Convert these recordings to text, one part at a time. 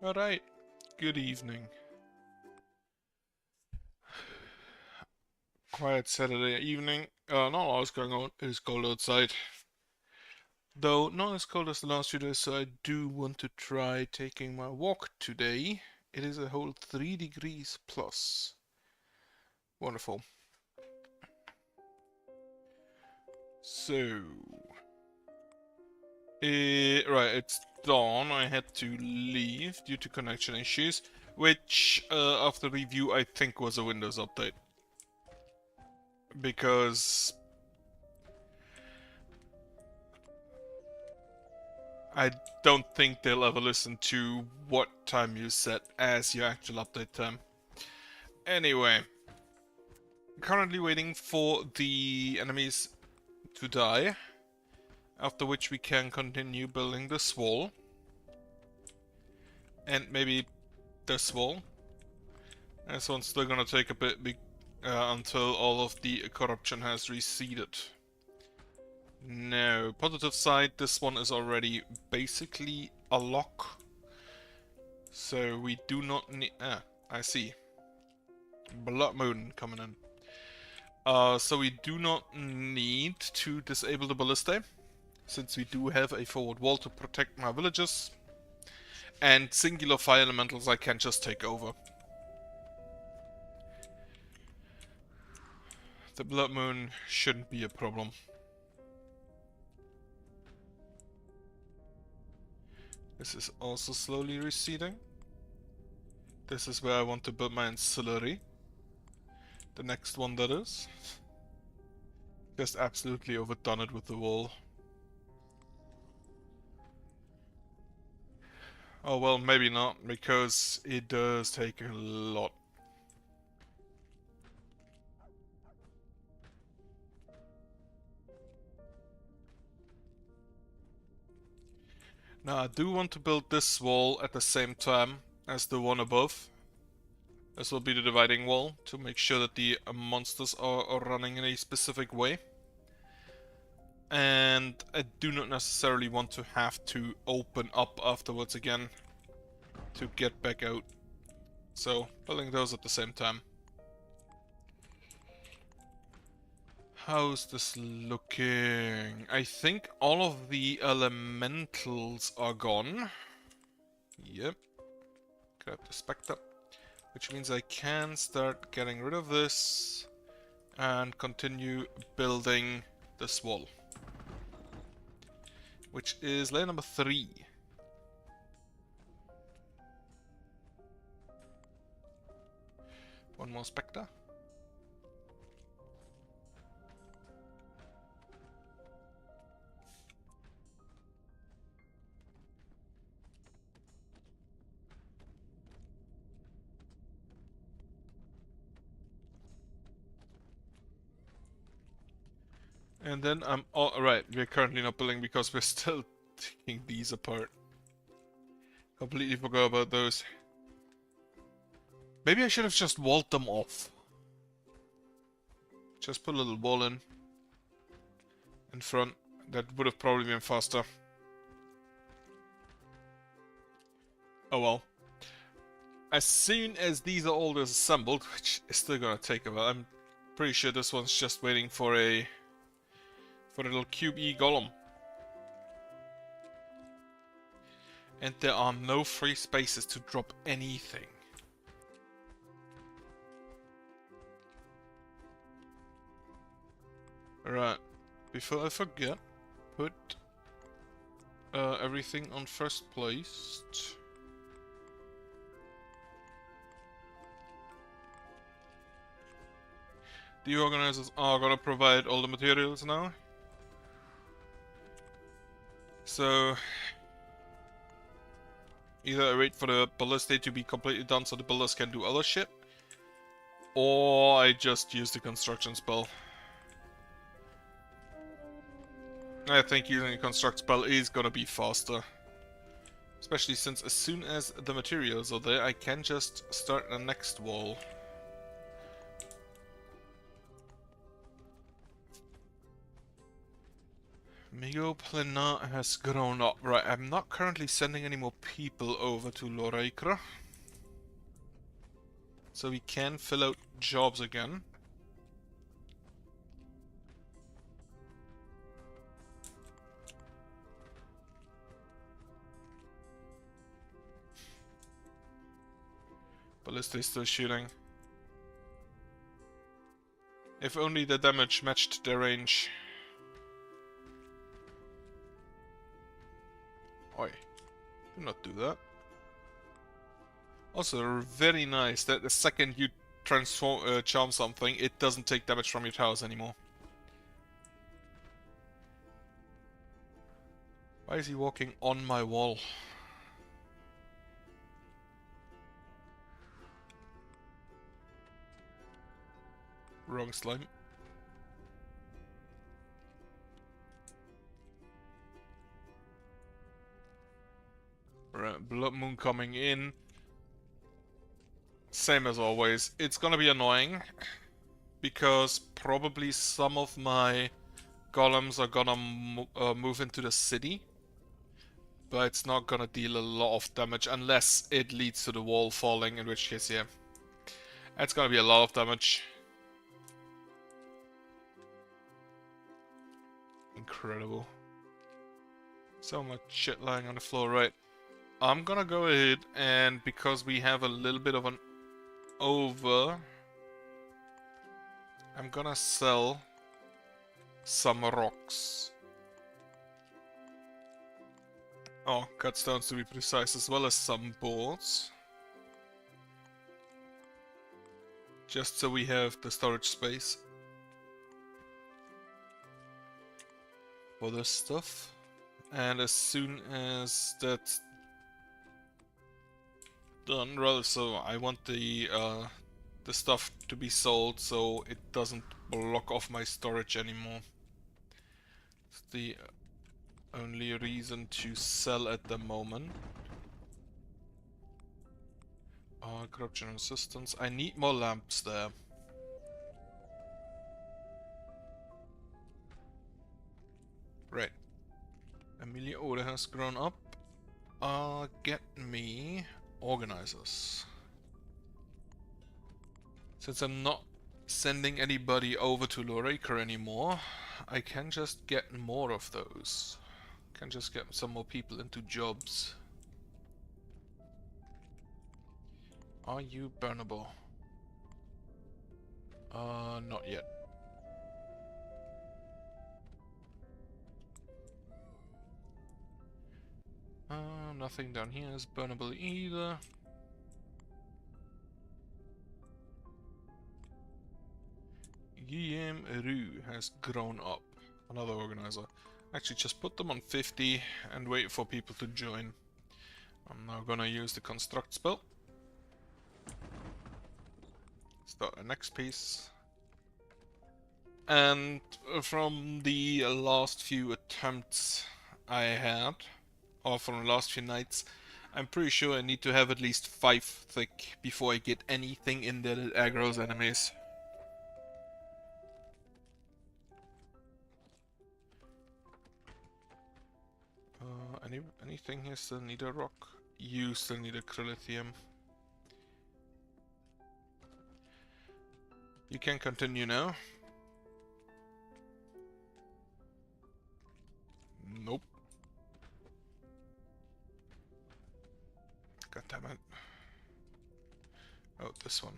Alright, good evening. Quiet Saturday evening. Not a lot is going on. It is cold outside. Though not as cold as the last few days, so I do want to try taking my walk today. It is a whole 3 degrees plus. Wonderful. So, right, it's dawn. I had to leave due to connection issues, which, after review, I think was a Windows update. Because I don't think they'll ever listen to what time you set as your actual update time. Anyway, currently waiting for the enemies to die, after which we can continue building this wall. And maybe this wall. This one's still gonna take a bit until all of the corruption has receded. No, positive side, this one is already basically a lock. So we do not need... I see. Blood Moon coming in. So we do not need to disable the ballistae, since we do have a forward wall to protect my villages. And singular fire elementals I can just take over. The Blood Moon shouldn't be a problem. This is also slowly receding. This is where I want to build my ancillary. The next one, that is. Just absolutely overdone it with the wall. Oh well, maybe not, because it does take a lot. Now I do want to build this wall at the same time as the one above. This will be the dividing wall, to make sure that the monsters are running in a specific way. And I do not necessarily want to have to open up afterwards again to get back out. So, building those at the same time. How's this looking? I think all of the elementals are gone. Yep. Grab the Spectre. Which means I can start getting rid of this and continue building this wall. Which is layer number 3. One more Spectre. And then I'm right, we're currently not building because we're still taking these apart. Completely forgot about those. Maybe I should have just walled them off. Just put a little wall in front. That would have probably been faster. Oh well. As soon as these are all assembled, which is still gonna take a while, I'm pretty sure this one's just waiting for a little cube E golem. And there are no free spaces to drop anything. Right, before I forget, put everything on first place. The organizers are gonna provide all the materials now. So either I wait for the ballistae to be completely done so the builders can do other shit, or I just use the construction spell. I think using a construct spell is gonna be faster. Especially since as soon as the materials are there, I can just start the next wall. Plena has grown up. Right, I'm not currently sending any more people over to Loreikra. So we can fill out jobs again. Ballista is still shooting. If only the damage matched their range. Oi, do not do that. Also, very nice that the second you charm something, it doesn't take damage from your towers anymore. Why is he walking on my wall? Wrong slime. Right, Blood Moon coming in. Same as always. It's gonna be annoying, because probably some of my golems are gonna move into the city. But it's not gonna deal a lot of damage unless it leads to the wall falling, in which case, yeah. It's gonna be a lot of damage. Incredible. So much shit lying on the floor, right? I'm gonna go ahead and, because we have a little bit of an over, I'm gonna sell some rocks. Oh, cut stones to be precise, as well as some boards. Just so we have the storage space for this stuff. And as soon as that's done, rather, so I want the stuff to be sold so it doesn't block off my storage anymore. It's the only reason to sell at the moment. Corruption resistance. I need more lamps there. Right. Amelia Order has grown up. Get me organizers. Since I'm not sending anybody over to Loreikra anymore, I can just get more of those. Can just get some more people into jobs. Are you burnable? Not yet. Nothing down here is burnable either. Guillaume Rue has grown up. Another organizer. Actually, just put them on 50 and wait for people to join. I'm now gonna use the construct spell. Start the next piece. And from the last few attempts I had, or from the last few nights, I'm pretty sure I need to have at least 5 thick before I get anything in there that aggroes enemies. Anything here still need a rock? You still need a crylithium. You can continue now. Nope. God damn it. Oh, this one.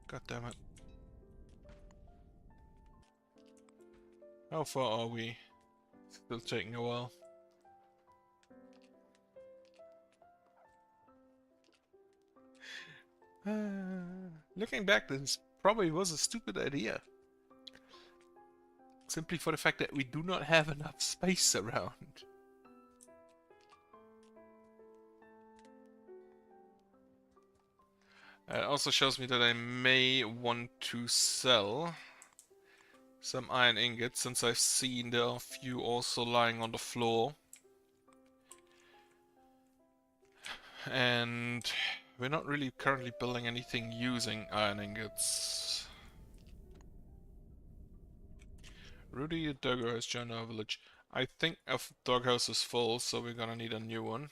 God damn it. How far are we? Still taking a while. Looking back, this probably was a stupid idea. Simply for the fact that we do not have enough space around. It also shows me that I may want to sell some iron ingots, since I've seen there are a few also lying on the floor. And we're not really currently building anything using iron ingots. Rudy, a doggo has joined our village. I think a doghouse is full, so we're gonna need a new one.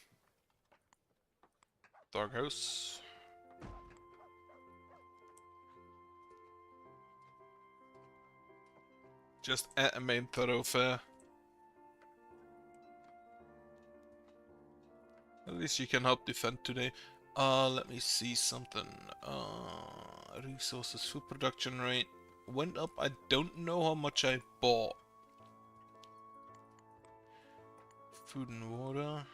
Doghouse. Just at a main thoroughfare. At least you can help defend today. Let me see something. Resources, food production rate went up. I don't know how much I bought. Food and water.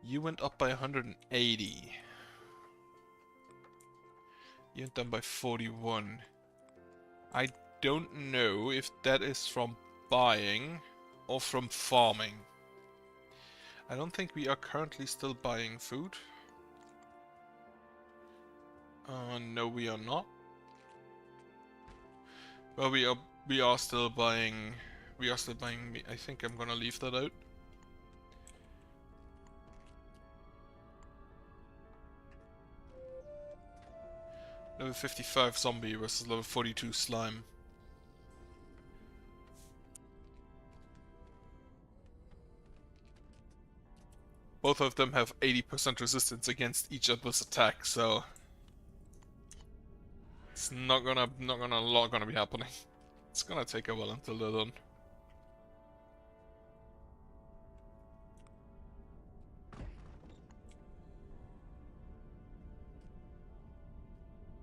You went up by 180. You went down by 41. I don't know if that is from buying or from farming. I don't think we are currently still buying food. No, we are not. Well, we are still buying. We are still buying meat. I think I'm gonna leave that out. Level 55 zombie versus level 42 slime. Both of them have 80% resistance against each other's attack, so it's not gonna a lot gonna be happening. It's gonna take a while until they're done.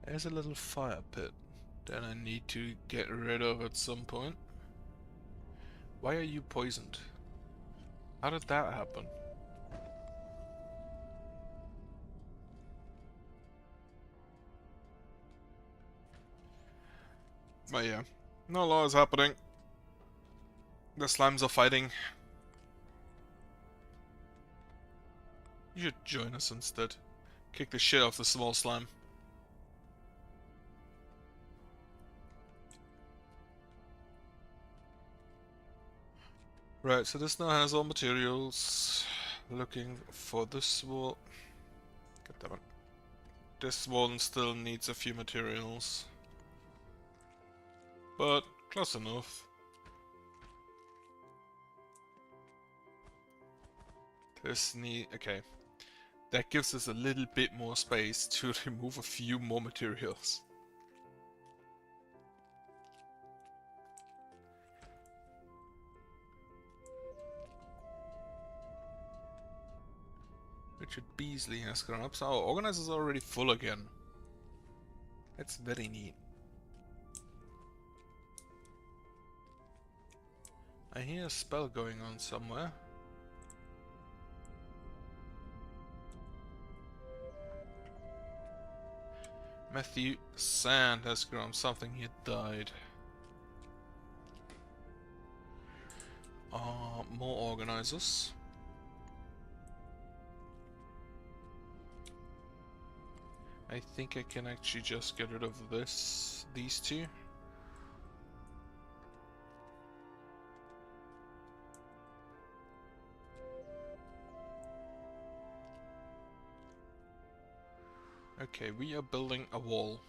There's a little fire pit that I need to get rid of at some point. Why are you poisoned? How did that happen? But yeah, no law is happening. The slimes are fighting. You should join us instead. Kick the shit off the small slime. Right, so this now has all materials. Looking for this wall. God damn it. This one still needs a few materials. But close enough. Okay. That gives us a little bit more space to remove a few more materials. Richard Beasley has grown up, so our organizer's already full again. That's very neat. I hear a spell going on somewhere. Matthew Sand has grown something, he died. More organizers. I think I can actually just get rid of these two. Okay, we are building a wall.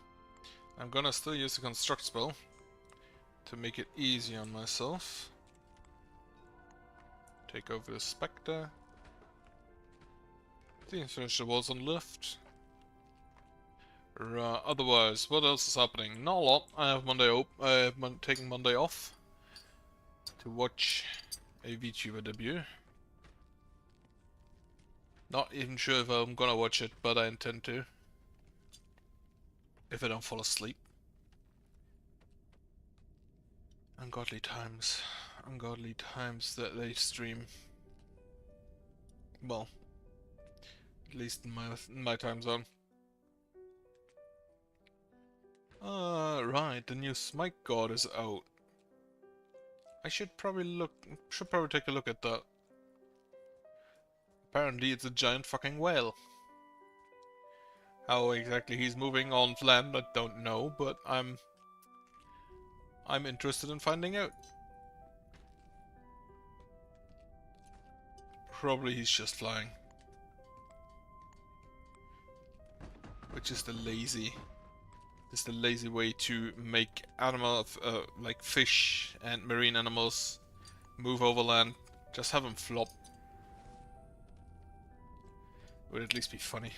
I'm gonna still use the construct spell to make it easy on myself. Take over the Spectre. Finish the walls on left. Otherwise, what else is happening? Not a lot. I have taking Monday off to watch a VTuber debut. Not even sure if I'm gonna watch it, but I intend to. If I don't fall asleep. Ungodly times. Ungodly times that they stream. Well, at least in my time zone. Right, the new Smite God is out. I should probably take a look at that. Apparently it's a giant fucking whale. How exactly he's moving on land, I don't know, but I'm interested in finding out. Probably he's just flying. Which is the lazy. This is the lazy way to make like fish and marine animals move overland. Just have them flop. Would at least be funny.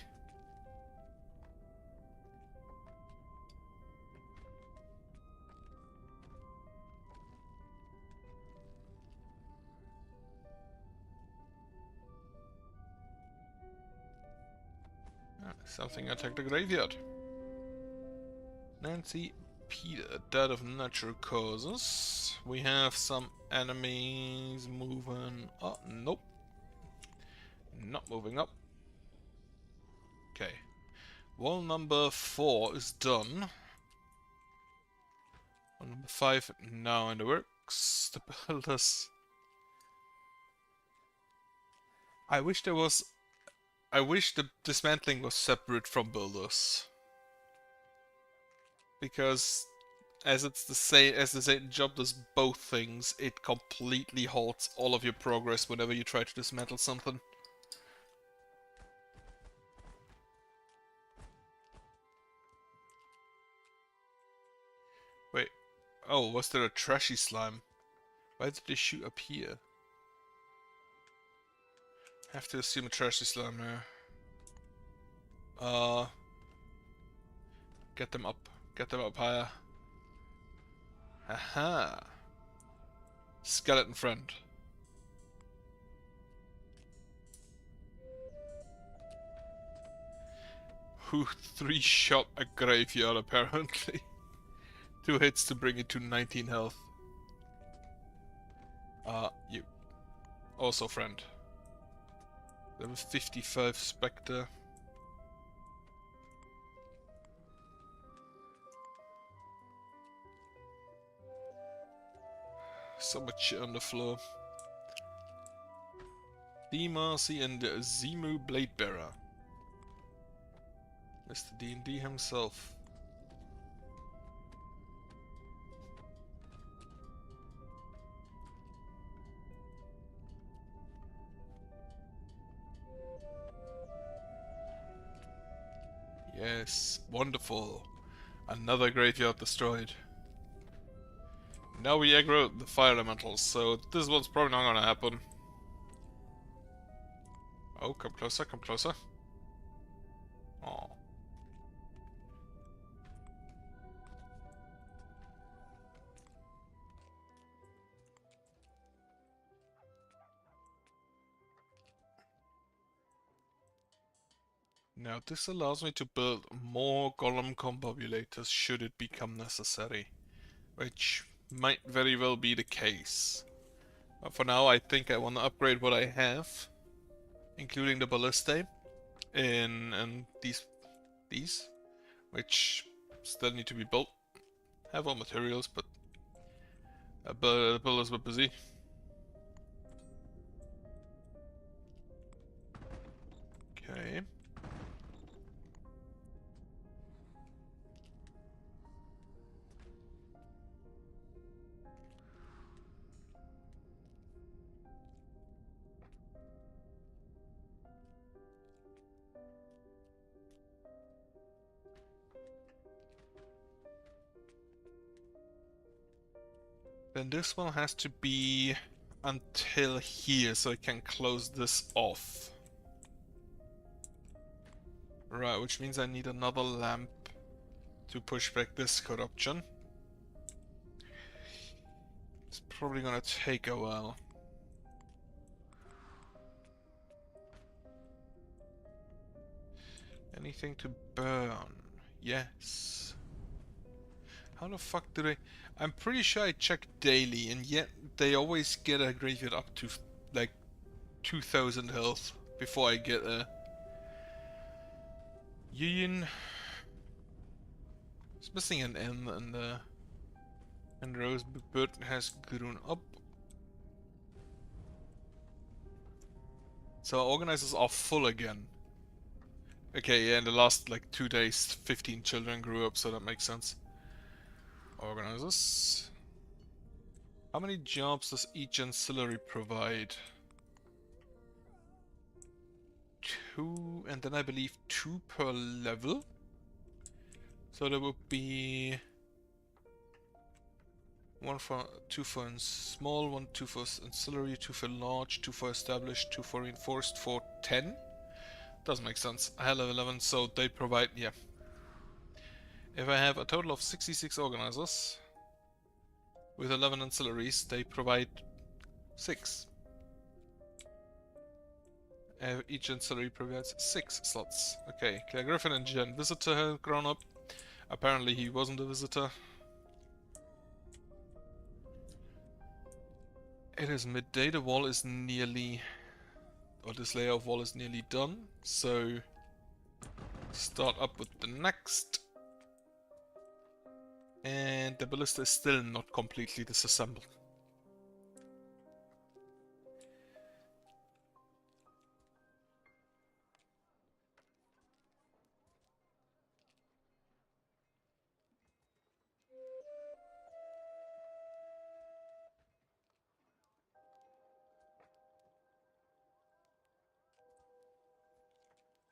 Something attacked the graveyard. Nancy Peter died of natural causes. We have some enemies moving. Oh, nope. Not moving up. Okay. Wall number 4 is done. Wall number 5 now in the works. The builders. I wish there was. I wish the dismantling was separate from builders. Because as it's the same job does both things, it completely halts all of your progress whenever you try to dismantle something. Wait. Oh, was there a trashy slime? Why did they shoot up here? Have to assume a trashy slime now. Get them up. Get them up higher. Aha! Skeleton friend. Who 3-shot a graveyard apparently. 2 hits to bring it to 19 health. You. Also friend. Level 55 Spectre. So much shit on the floor. D. Marcy and Zimu Bladebearer. Mr. D&D himself. Yes, wonderful. Another graveyard destroyed. Now we aggro the fire elementals, so this one's probably not gonna happen. Oh, come closer, come closer. Oh. Now this allows me to build more golem combobulators should it become necessary. Which might very well be the case. But for now I think I want to upgrade what I have. Including the ballistae. And these. Which still need to be built. Have all materials, but the builders were busy. Okay. Then this one has to be until here, so I can close this off. Right, which means I need another lamp to push back this corruption. It's probably gonna take a while. Anything to burn? Yes. How the fuck do they... I'm pretty sure I check daily, and yet they always get a graveyard up to like 2000 health before I get a... Yin. It's missing an N and the... And Rosebud has grown up. So our organizers are full again. Okay, yeah, in the last like 2 days 15 children grew up, so that makes sense. Organizers. How many jobs does each ancillary provide? 2, and then I believe 2 per level. So there would be two for small, 2 for ancillary, 2 for large, 2 for established, 2 for reinforced, for 10. Doesn't make sense. I have level 11, so they provide, yeah. If I have a total of 66 organizers with 11 ancillaries, they provide 6. Each ancillary provides 6 slots. Okay, Claire Griffin and Jen Visitor have grown up. Apparently he wasn't a visitor. It is midday, the wall is nearly... or this layer of wall is nearly done, so... start up with the next. And the ballista is still not completely disassembled.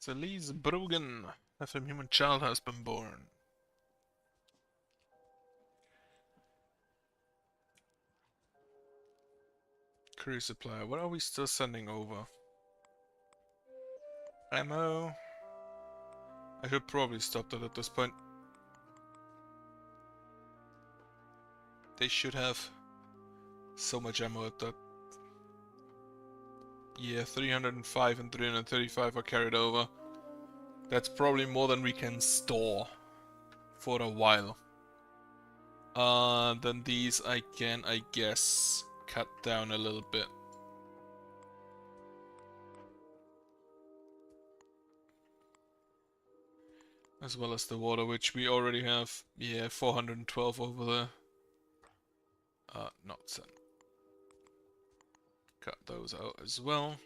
Elise Brogan, a human child has been born. Crew supply, what are we still sending over? Ammo. I should probably stop that at this point. They should have so much ammo at that. Yeah, 305 and 335 are carried over. That's probably more than we can store for a while. Then these I can, I guess, cut down a little bit. As well as the water, which we already have. Yeah, 412 over there. Not sent. Cut those out as well.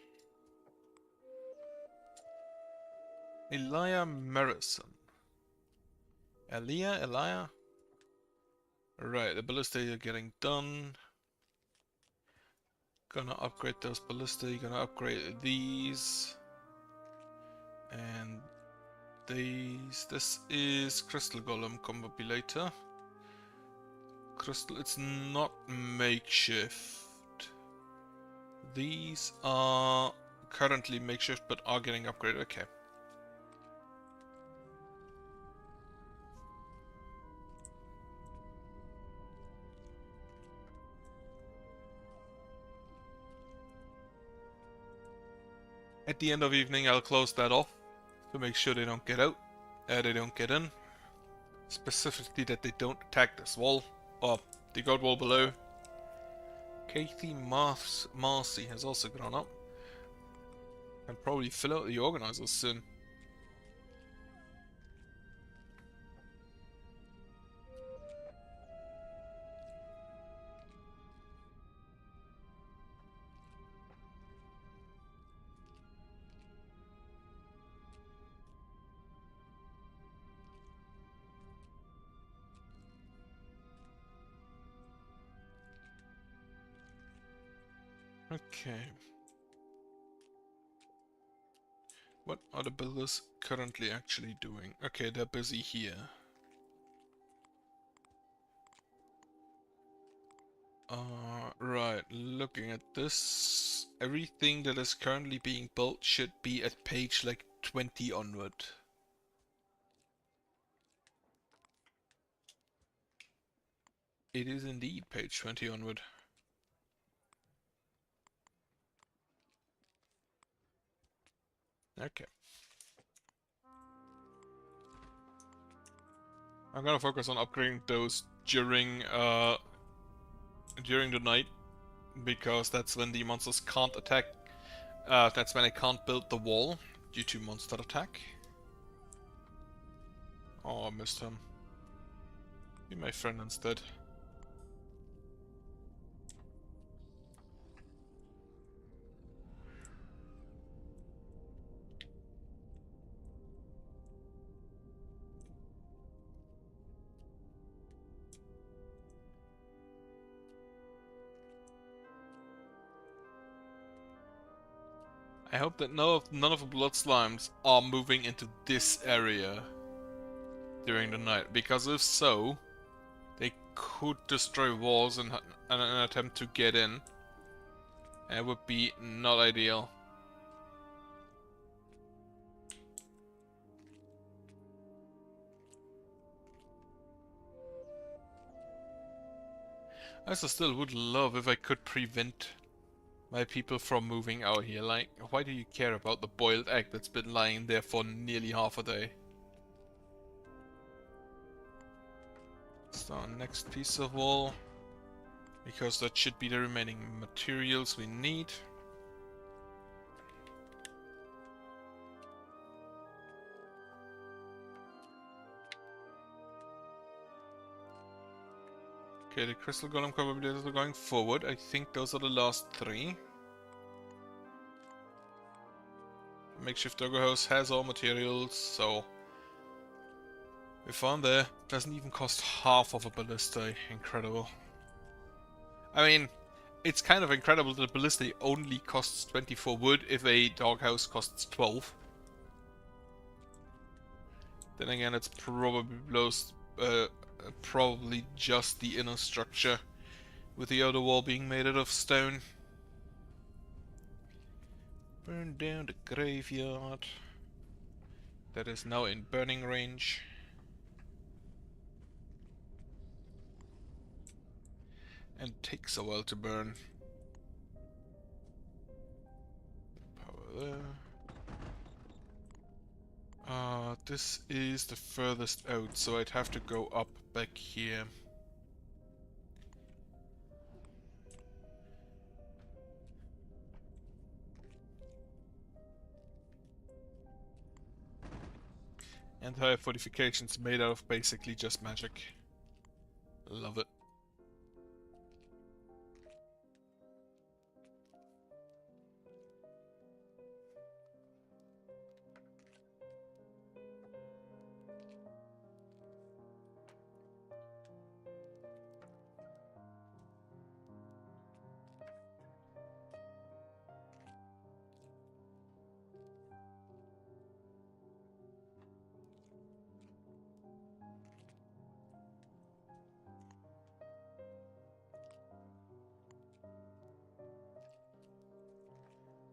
Elia Marison. Elia? Right, the ballista are getting done. Gonna upgrade those ballista, gonna upgrade these. And these. This is Crystal Golem Combobulator. Crystal, it's not makeshift. These are currently makeshift but are getting upgraded, okay. At the end of evening I'll close that off to make sure they don't get out, they don't get in. Specifically that they don't attack this wall, or the god wall below. Kathy Marcy has also grown up. And probably fill out the organizers soon. Okay. What are the builders currently actually doing? Okay, they're busy here. Right, looking at this, everything that is currently being built should be at page like 20 onward. It is indeed page 20 onward. Okay. I'm gonna focus on upgrading those during the night, because that's when the monsters can't attack. That's when I can't build the wall due to monster attack. Oh, I missed him. Be my friend instead. I hope that none of the blood slimes are moving into this area. during the night, because if so, they could destroy walls and an attempt to get in. It would be not ideal. I still would love if I could prevent my people from moving out here. Like, why do you care about the boiled egg that's been lying there for nearly half a day? It's our next piece of wall, because that should be the remaining materials we need. Okay, the crystal golem capabilities are going forward. I think those are the last 3. Makeshift doggo house has all materials, so we found there. Doesn't even cost half of a ballista. Incredible. I mean, it's kind of incredible that a ballista only costs 24 wood if a doghouse costs 12. Then again, it's probably just the inner structure, with the outer wall being made out of stone. Burn down the graveyard. That is now in burning range. And takes a while to burn. Power there. This is the furthest out, so I'd have to go up back here. Entire fortifications made out of basically just magic. Love it.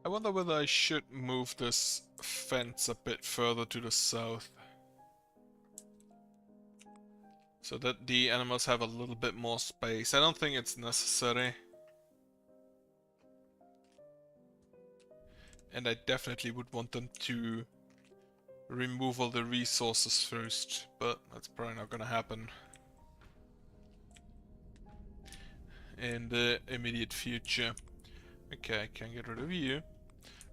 I wonder whether I should move this fence a bit further to the south, so that the animals have a little bit more space. I don't think it's necessary. And I definitely would want them to remove all the resources first, but that's probably not gonna happen in the immediate future. Okay, I can get rid of you.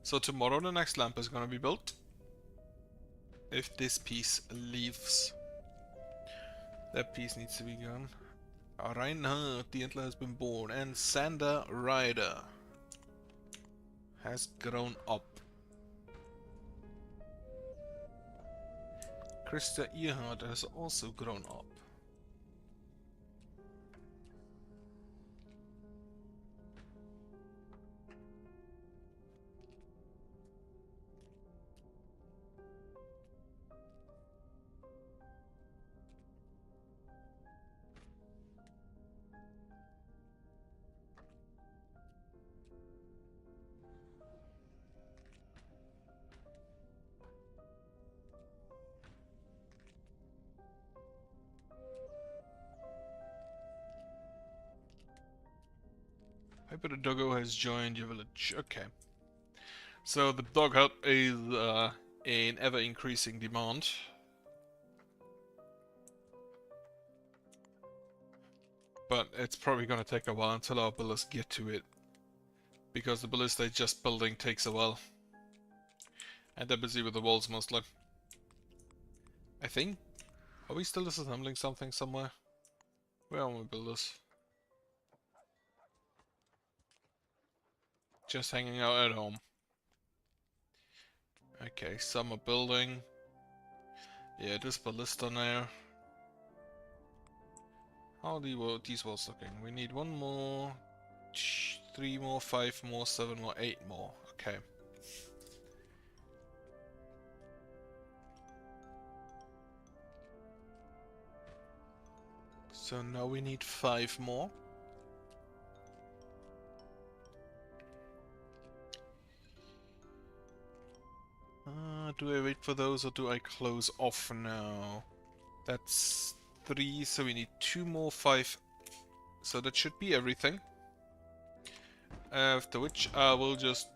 So tomorrow the next lamp is gonna be built. If this piece leaves. That piece needs to be gone. Reinhardt, the Antler has been born, and Sander Ryder has grown up. Krista Earhart has also grown up. Hyper the doggo has joined your village. Okay. So the dog hut is in ever increasing demand. But it's probably gonna take a while until our ballists get to it. Because the ballista just building takes a while. And they're busy with the walls mostly. I think. Are we still disassembling something somewhere? Where are my builders? Just hanging out at home. Okay, some are building. Yeah, this ballista now. How are these walls looking? We need 1 more, 3 more, 5 more, 7 more, 8 more. Okay. So now we need 5 more. Do I wait for those or do I close off now? That's 3, so we need 2 more 5. So that should be everything. After which I will just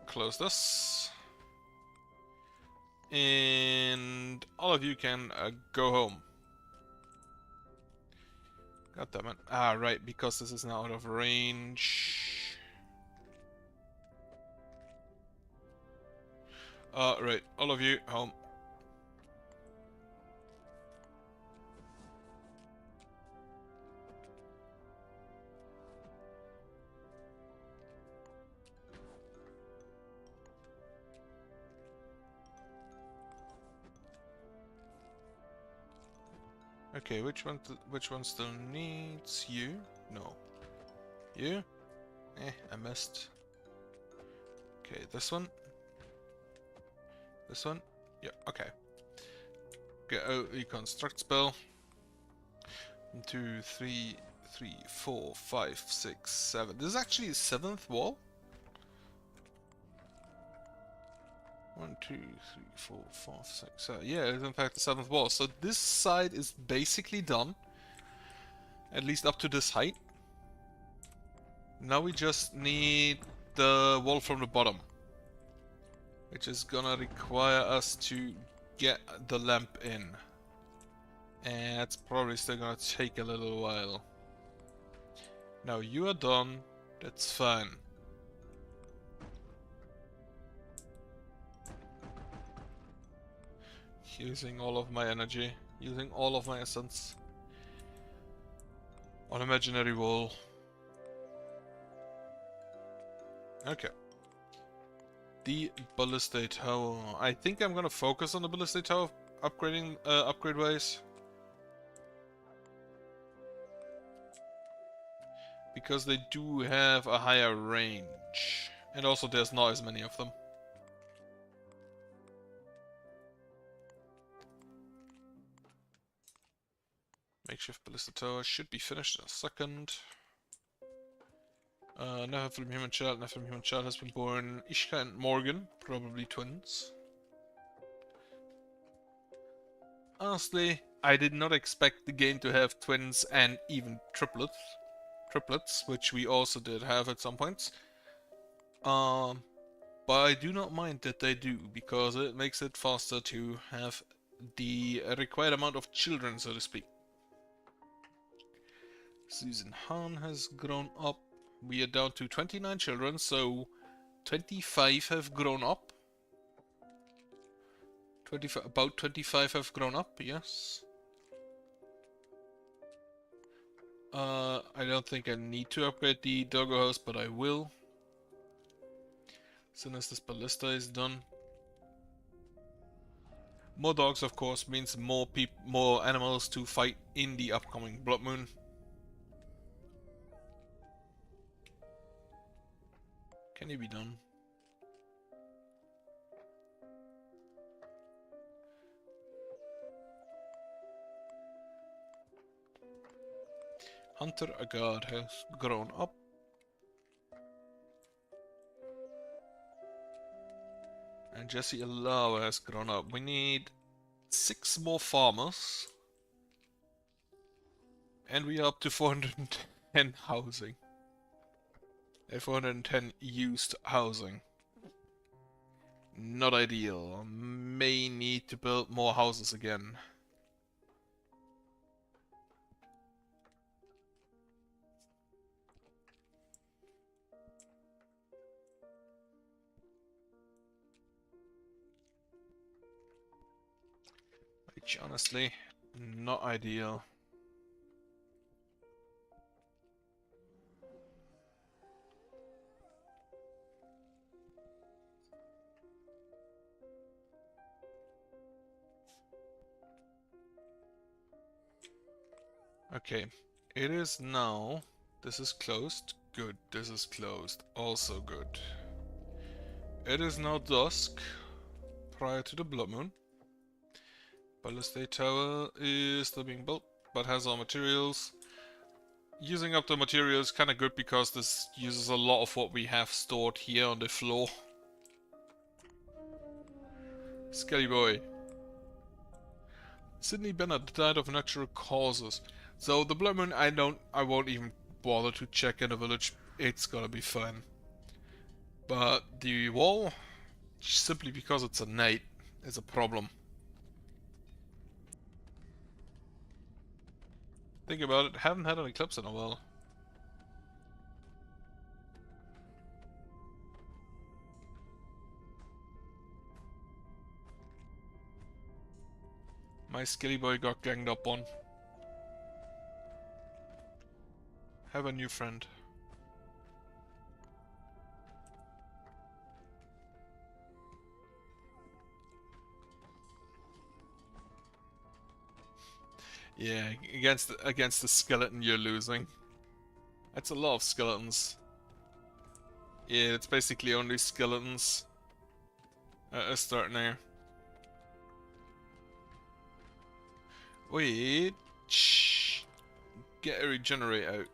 close this. And all of you can go home. God damn it. Ah, right, because this is now out of range. Right, all of you home. Okay, which one still needs you? No. You? I missed. Okay, this one. This one? Yeah, okay. Get out the construct spell. 1, 2, 3, 4, 5, 6, 7. This is actually the 7th wall? 1, 2, 3, 4, 5, 6, 7. Yeah, it's in fact the 7th wall. So this side is basically done. At least up to this height. Now we just need the wall from the bottom. Which is gonna require us to get the lamp in. And it's probably still gonna take a little while. Now you are done. That's fine. Using all of my energy. Using all of my essence. On imaginary wall. Okay. The ballistic tower. I think I'm gonna focus on the ballistic tower upgrading upgrade wise. Because they do have a higher range. And also there's not as many of them. Makeshift ballistic tower should be finished in a second. Nephilim human child. Nephilim human child has been born. Ishka and Morgan, probably twins. Honestly, I did not expect the game to have twins and even triplets, which we also did have at some points. But I do not mind that they do, because it makes it faster to have the required amount of children, so to speak. Susan Han has grown up. We are down to 29 children, so 25 have grown up. 25, about 25 have grown up, yes. I don't think I need to upgrade the doggo house, but I will. As soon as this ballista is done. More dogs, of course, means more animals to fight in the upcoming Blood Moon. Can you be done? Hunter Agard has grown up. And Jesse Alawa has grown up. We need 6 more farmers. And we are up to 410 housing. 410 used housing. Not ideal. May need to build more houses again. Which honestly, not ideal. Okay, it is now. This is closed. Good. This is closed. Also good. It is now dusk, prior to the Blood Moon. Ballistic Tower is still being built. but has all materials. Using up the material is kind of good because this uses a lot of what we have stored here on the floor. Skelly boy. Sydney Bennett died of natural causes. So the Blood Moon, I won't even bother to check in the village. It's gonna be fine. But the wall, simply because it's a night, is a problem. Think about it, haven't had an eclipse in a while. My Skelly boy got ganged up on. Have a new friend. Yeah, against the skeleton you're losing. That's a lot of skeletons. Yeah, it's basically only skeletons. Starting there. Wait. Shh. Get a regenerate out.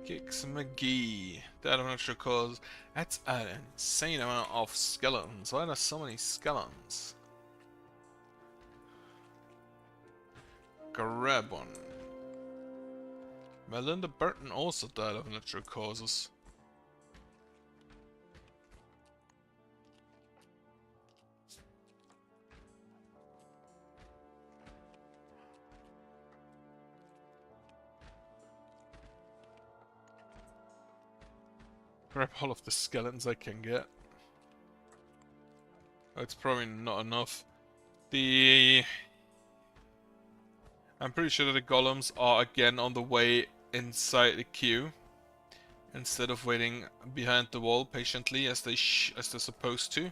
Kicks McGee. That I'm not sure cause. That's an insane amount of skeletons. Why are there so many skeletons? Grab one. Melinda Burton also died of natural causes. Grab all of the skeletons I can get. Oh, it's probably not enough. I'm pretty sure that the golems are again on the way inside the queue, instead of waiting behind the wall patiently as they're supposed to.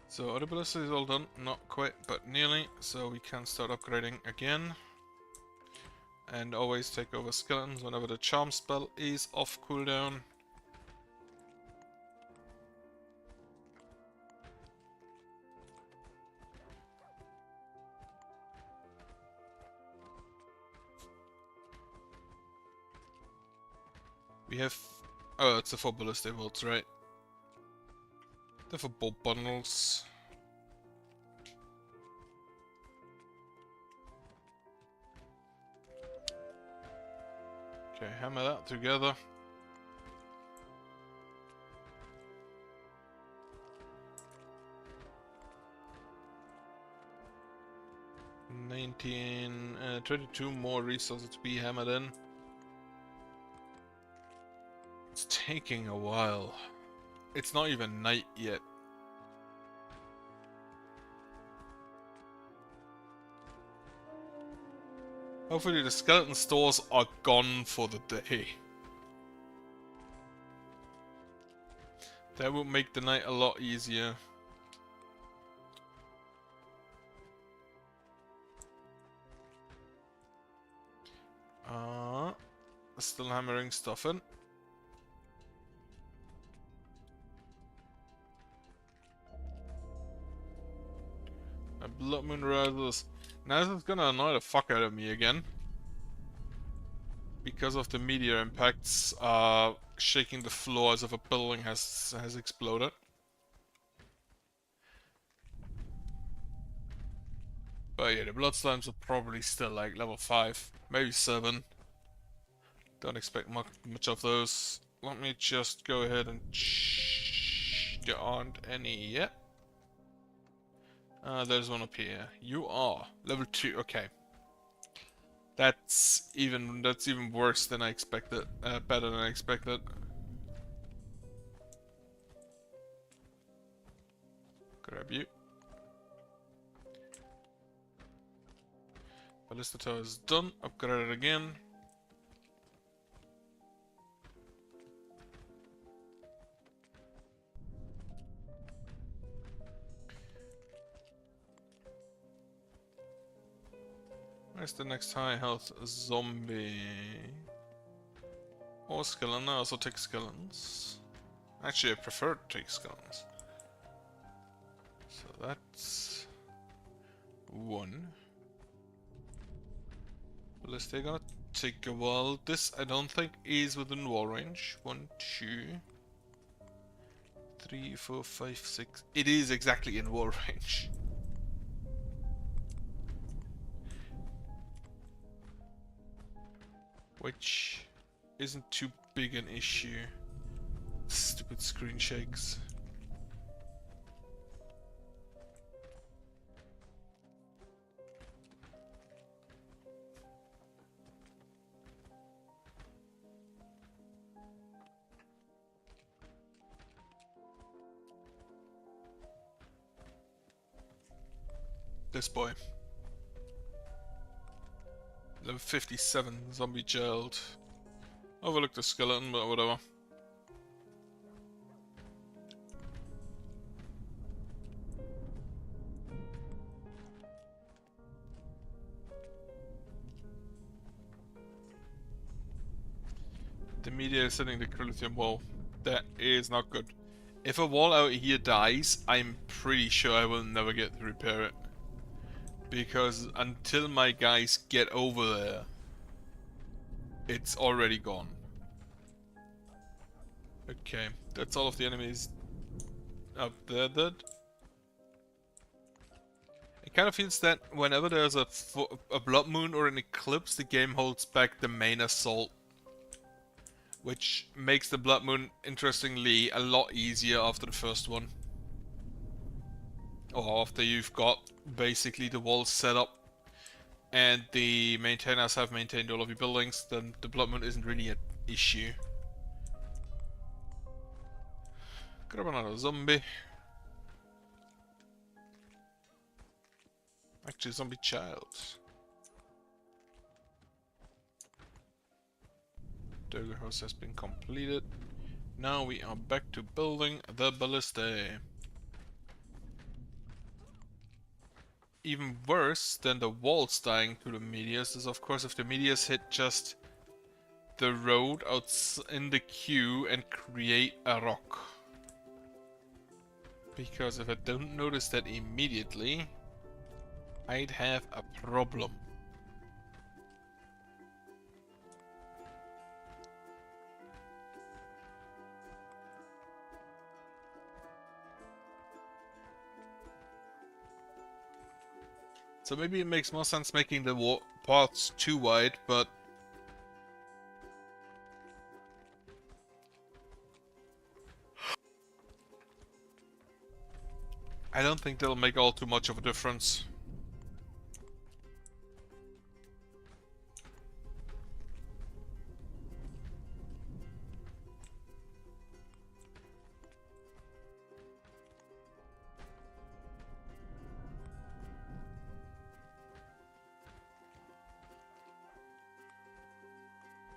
So other ballista is all done, not quite, but nearly, so we can start upgrading again. And always take over skeletons whenever the charm spell is off cooldown. We have... oh, it's the 4 ballista bolts, right? They're for bolt bundles. Okay, hammer that together. $19, 22 more resources to be hammered in. It's taking a while. It's not even night yet. Hopefully the skeleton stores are gone for the day. That will make the night a lot easier. Still hammering stuff in. A Blood Moon rises. Now this is gonna annoy the fuck out of me again. Because of the meteor impacts shaking the floor as if a building has exploded. But yeah, the blood slimes are probably still like level 5, maybe 7. Don't expect much of those. Let me just go ahead and there aren't any yet. There's one up here. You are level 2, okay. That's even worse than I expected. Better than I expected. Grab you. Ballista tower is done. Upgrade it again. Where's the next high health zombie? Or skeleton? I also take skeletons. Actually, I prefer to take skeletons. So that's one. Ballista gonna take a while. This I don't think is within wall range. 1, 2, 3, 4, 5, 6. It is exactly in wall range. Which isn't too big an issue. Stupid screen shakes. This boy. Level 57, zombie jailed. Overlooked the skeleton, but whatever. The media is hitting the lithium wall. That is not good. If a wall out here dies, I'm pretty sure I will never get to repair it. Because until my guys get over there, it's already gone. Okay, that's all of the enemies up there dead. It kind of feels that whenever there's a blood moon or an eclipse, the game holds back the main assault. Which makes the blood moon, interestingly, a lot easier after the first one. Or after you've got basically the walls set up and the maintainers have maintained all of your buildings, then the blood moon isn't really an issue. Grab another zombie. Actually, zombie child. Dogo house has been completed. Now we are back to building the ballista. Even worse than the walls dying to the meteors is, of course, if the meteors hit just the road out in the queue and create a rock. Because if I don't notice that immediately, I'd have a problem. So maybe it makes more sense making the paths too wide, but I don't think that'll make all too much of a difference.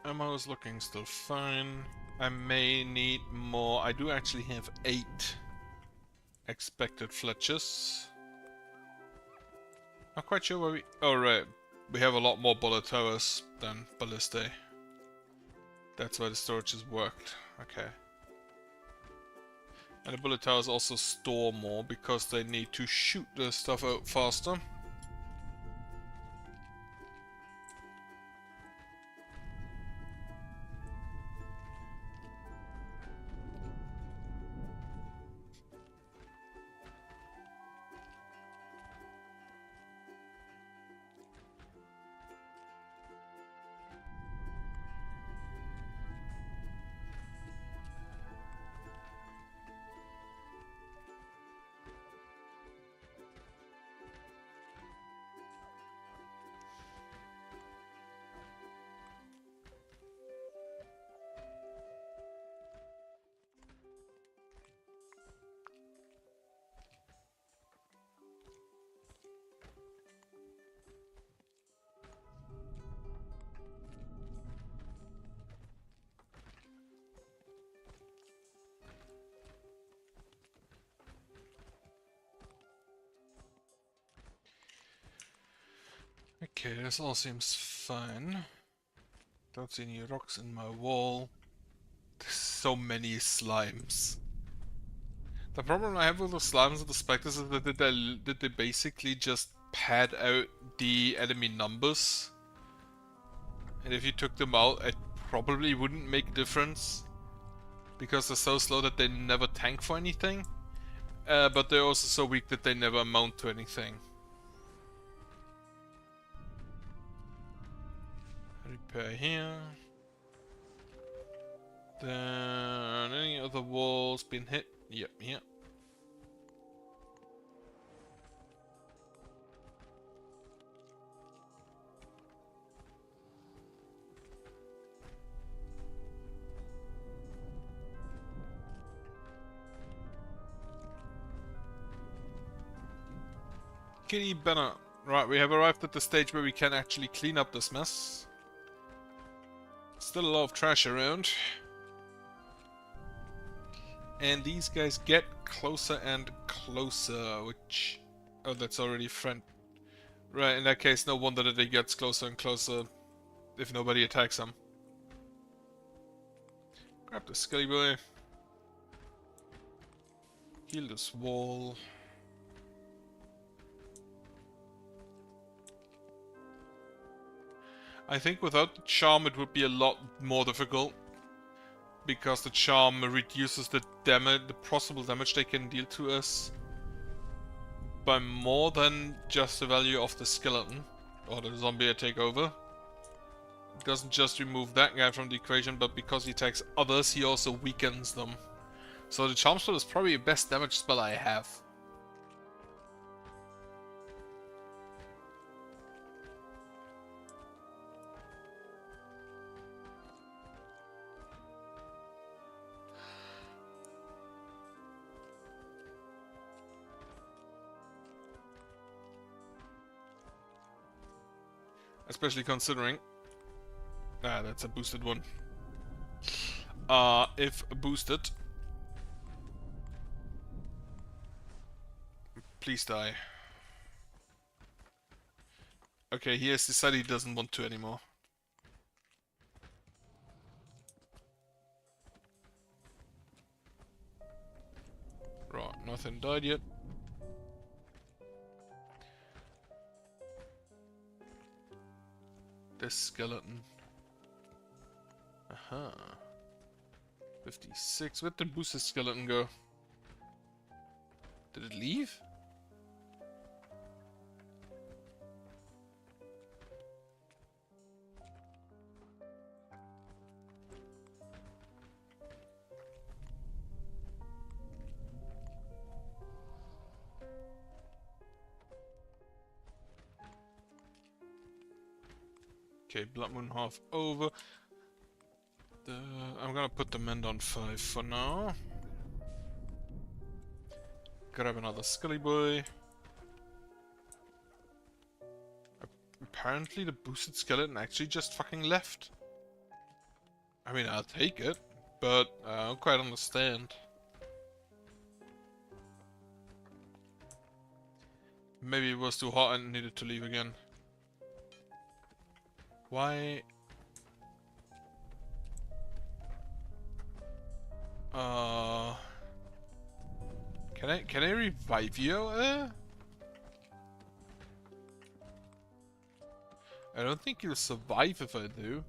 Ammo is looking still fine. I may need more. I do actually have 8 expected fletches. Not quite sure where we... Oh, right. We have a lot more bullet towers than ballistae. That's why the storage has worked. Okay. And the bullet towers also store more because they need to shoot the stuff out faster. Okay, this all seems fine. Don't see any rocks in my wall. There's so many slimes. The problem I have with the slimes and the specters is that they basically just pad out the enemy numbers. And if you took them out, it probably wouldn't make a difference. Because they're so slow that they never tank for anything. But they're also so weak that they never amount to anything. Repair here. Then any other walls been hit? Yep, yep. Kitty Banner. Right, we have arrived at the stage where we can actually clean up this mess. Still a lot of trash around. And these guys get closer and closer, which... Oh, that's already friend. Right, in that case, no wonder that it gets closer and closer if nobody attacks them. Grab the Skelly Boy. Heal this wall. I think without the charm it would be a lot more difficult. Because the charm reduces the damage, the possible damage they can deal to us by more than just the value of the skeleton or the zombie I take over. It doesn't just remove that guy from the equation, but because he attacks others, he also weakens them. So the charm spell is probably the best damage spell I have. Especially considering... Ah, that's a boosted one. If boosted... Please die. Okay, he has decided he doesn't want to anymore. Right, nothing died yet. This skeleton. Aha. 56. Where'd the boosted skeleton go? Did it leave? Okay, Blood Moon half over. I'm gonna put the mend on 5 for now. Grab another Skelly Boy. Apparently the boosted skeleton actually just fucking left. I mean, I'll take it, but I don't quite understand. Maybe it was too hot and needed to leave again. Why? Can I revive you? I don't think you'll survive if I do.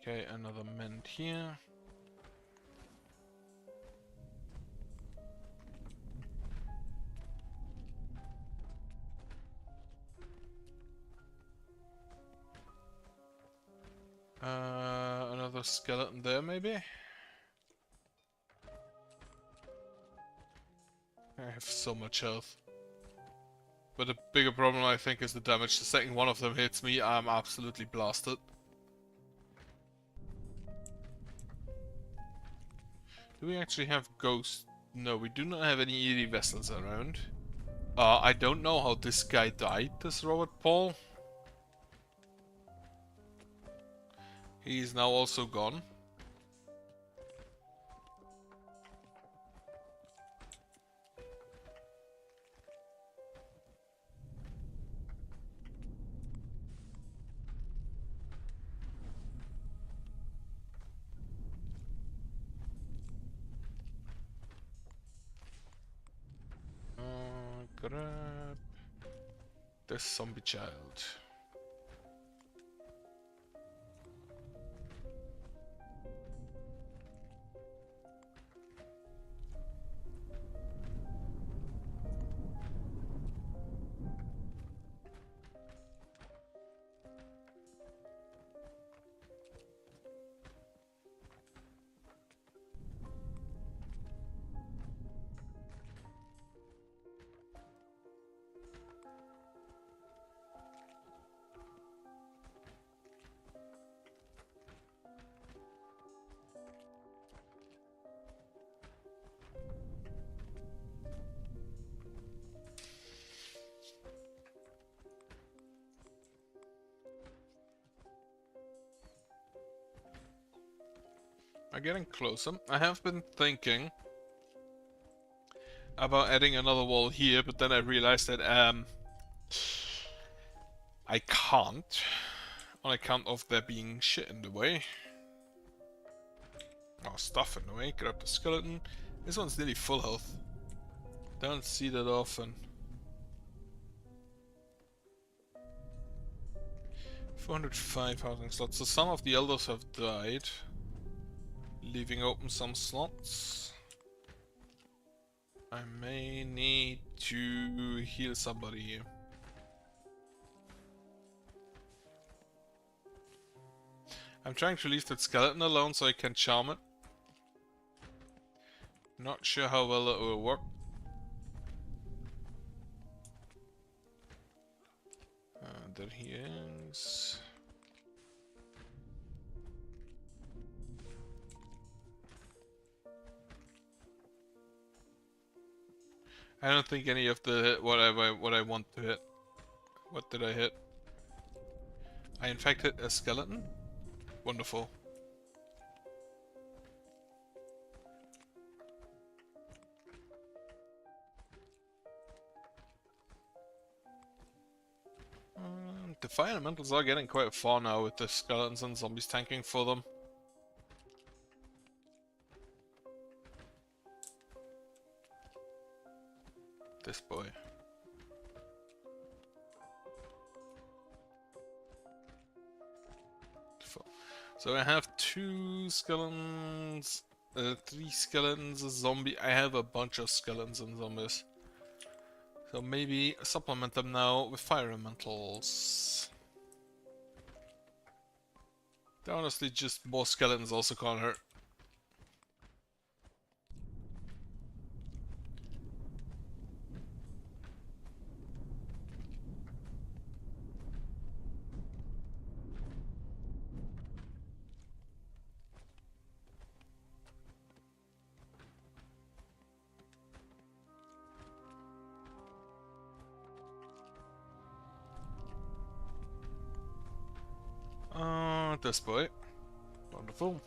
Okay, another mend here. Another skeleton there, maybe? I have so much health. But the bigger problem, I think, is the damage. The second one of them hits me, I'm absolutely blasted. Do we actually have ghosts? No, we do not have any eerie vessels around. I don't know how this guy died, this Robert Paul. He's now also gone. Grab this zombie child. I'm getting closer. I have been thinking about adding another wall here, but then I realized that I can't, on account of there being shit in the way. Oh, stuff in the way. Grab the skeleton. This one's nearly full health. Don't see that often. 405 housing slots. So some of the elders have died, leaving open some slots. I may need to heal somebody here. I'm trying to leave that skeleton alone so I can charm it. Not sure how well it will work. There he is. I don't think any of the what I want to hit. What did I hit? I in fact hit a skeleton? Wonderful. The fire elementals are getting quite far now with the skeletons and zombies tanking for them. This boy. So I have 2 skeletons, 3 skeletons, a zombie. I have a bunch of skeletons and zombies. So maybe supplement them now with fire elementals. Honestly, just more skeletons also can't hurt. This boy. Wonderful.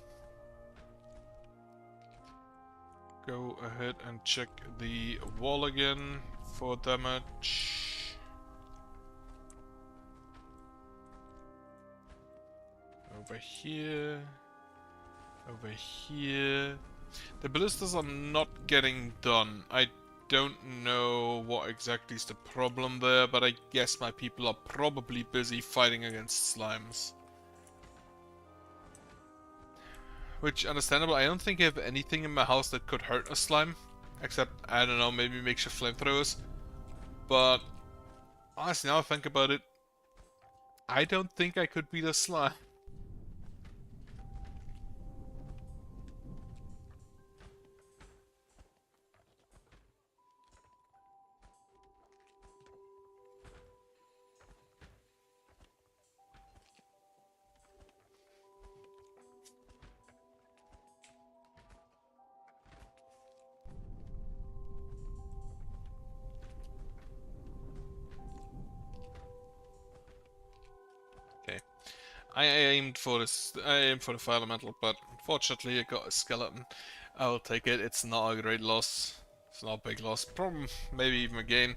Go ahead and check the wall again for damage. Over here. Over here. The ballistas are not getting done. I don't know what exactly is the problem there, but I guess my people are probably busy fighting against slimes. Which, understandable. I don't think I have anything in my house that could hurt a slime. Except, I don't know, maybe makeshift flamethrowers. But, honestly, now I think about it, I don't think I could beat a slime. Okay. I aimed for this. I aimed for the fire elemental, but unfortunately I got a skeleton. I will take it. It's not a great loss. It's not a big loss. Problem, maybe even a gain.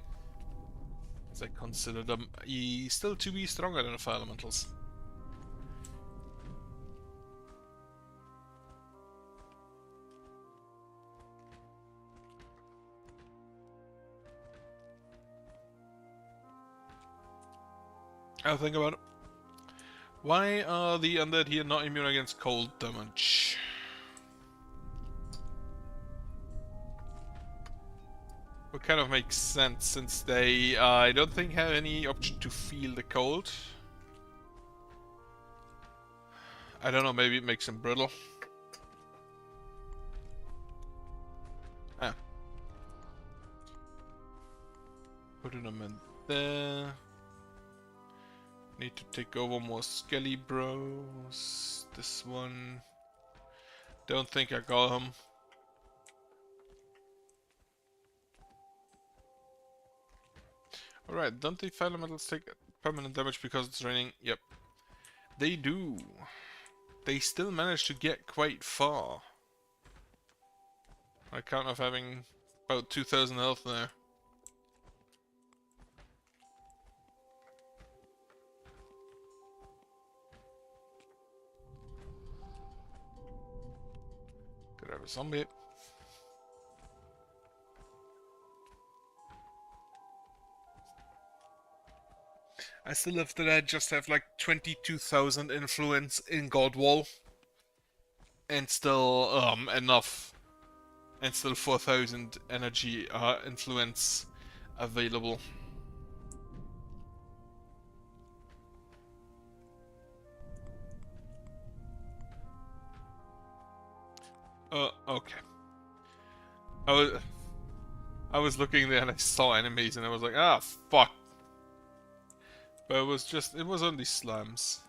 As I consider them still to be stronger than the fire elementals. I'll think about it. Why are the undead here not immune against cold damage? What kind of makes sense since they, I don't think, have any option to feel the cold. I don't know, maybe it makes them brittle. Ah. Putting them in there. Need to take over more Skelly Bros. This one. Don't think I got him. Alright, don't the fire elementals take permanent damage because it's raining? Yep. They do. They still manage to get quite far. I count of having about 2000 health there. Could have a zombie. I still love that I just have like 22,000 influence in Godwall. And still enough. And still 4,000 energy influence available. Okay. I was looking there and I saw enemies and I was like, ah, fuck. But it was only slams.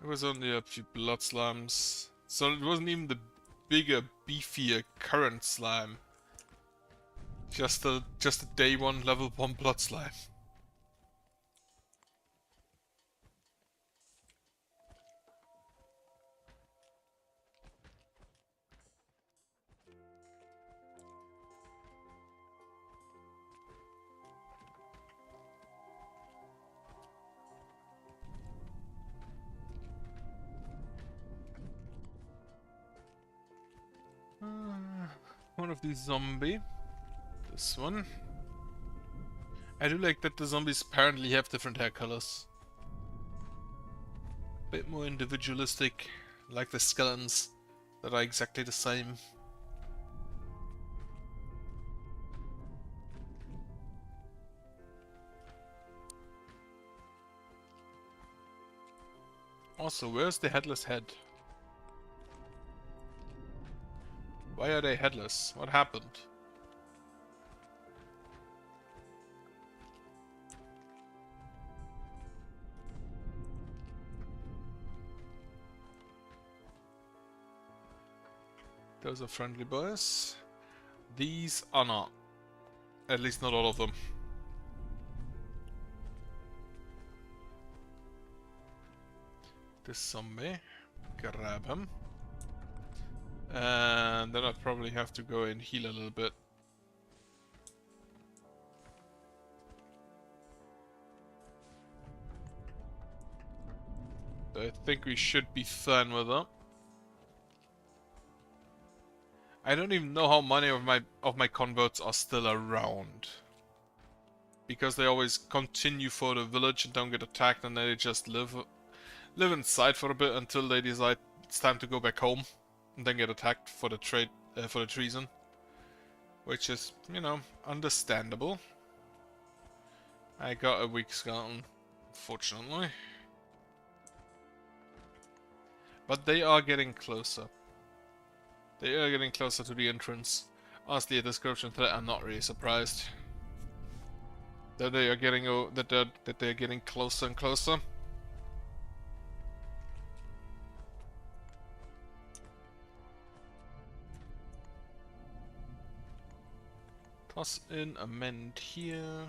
It was only a few blood slams. So it wasn't even the bigger, beefier current slime. Just a day 1 level 1 blood slime. One of these zombie. This one. I do like that the zombies apparently have different hair colors. Bit more individualistic, like the skeletons that are exactly the same. Also, where's the headless head? Why are they headless? What happened? Those are friendly boys. These are not. At least not all of them. This zombie. Grab him. And then I'll probably have to go and heal a little bit. I think we should be fine with that. I don't even know how many of my converts are still around. Because they always continue for the village and don't get attacked, and then they just live inside for a bit until they decide it's time to go back home. And then get attacked for the for the treason, which is, you know, understandable. I got a weak skeleton, unfortunately, but they are getting closer. They are getting closer to the entrance. Honestly, a description to that, I'm not really surprised that they are getting that they're getting closer and closer. Toss in a mend here.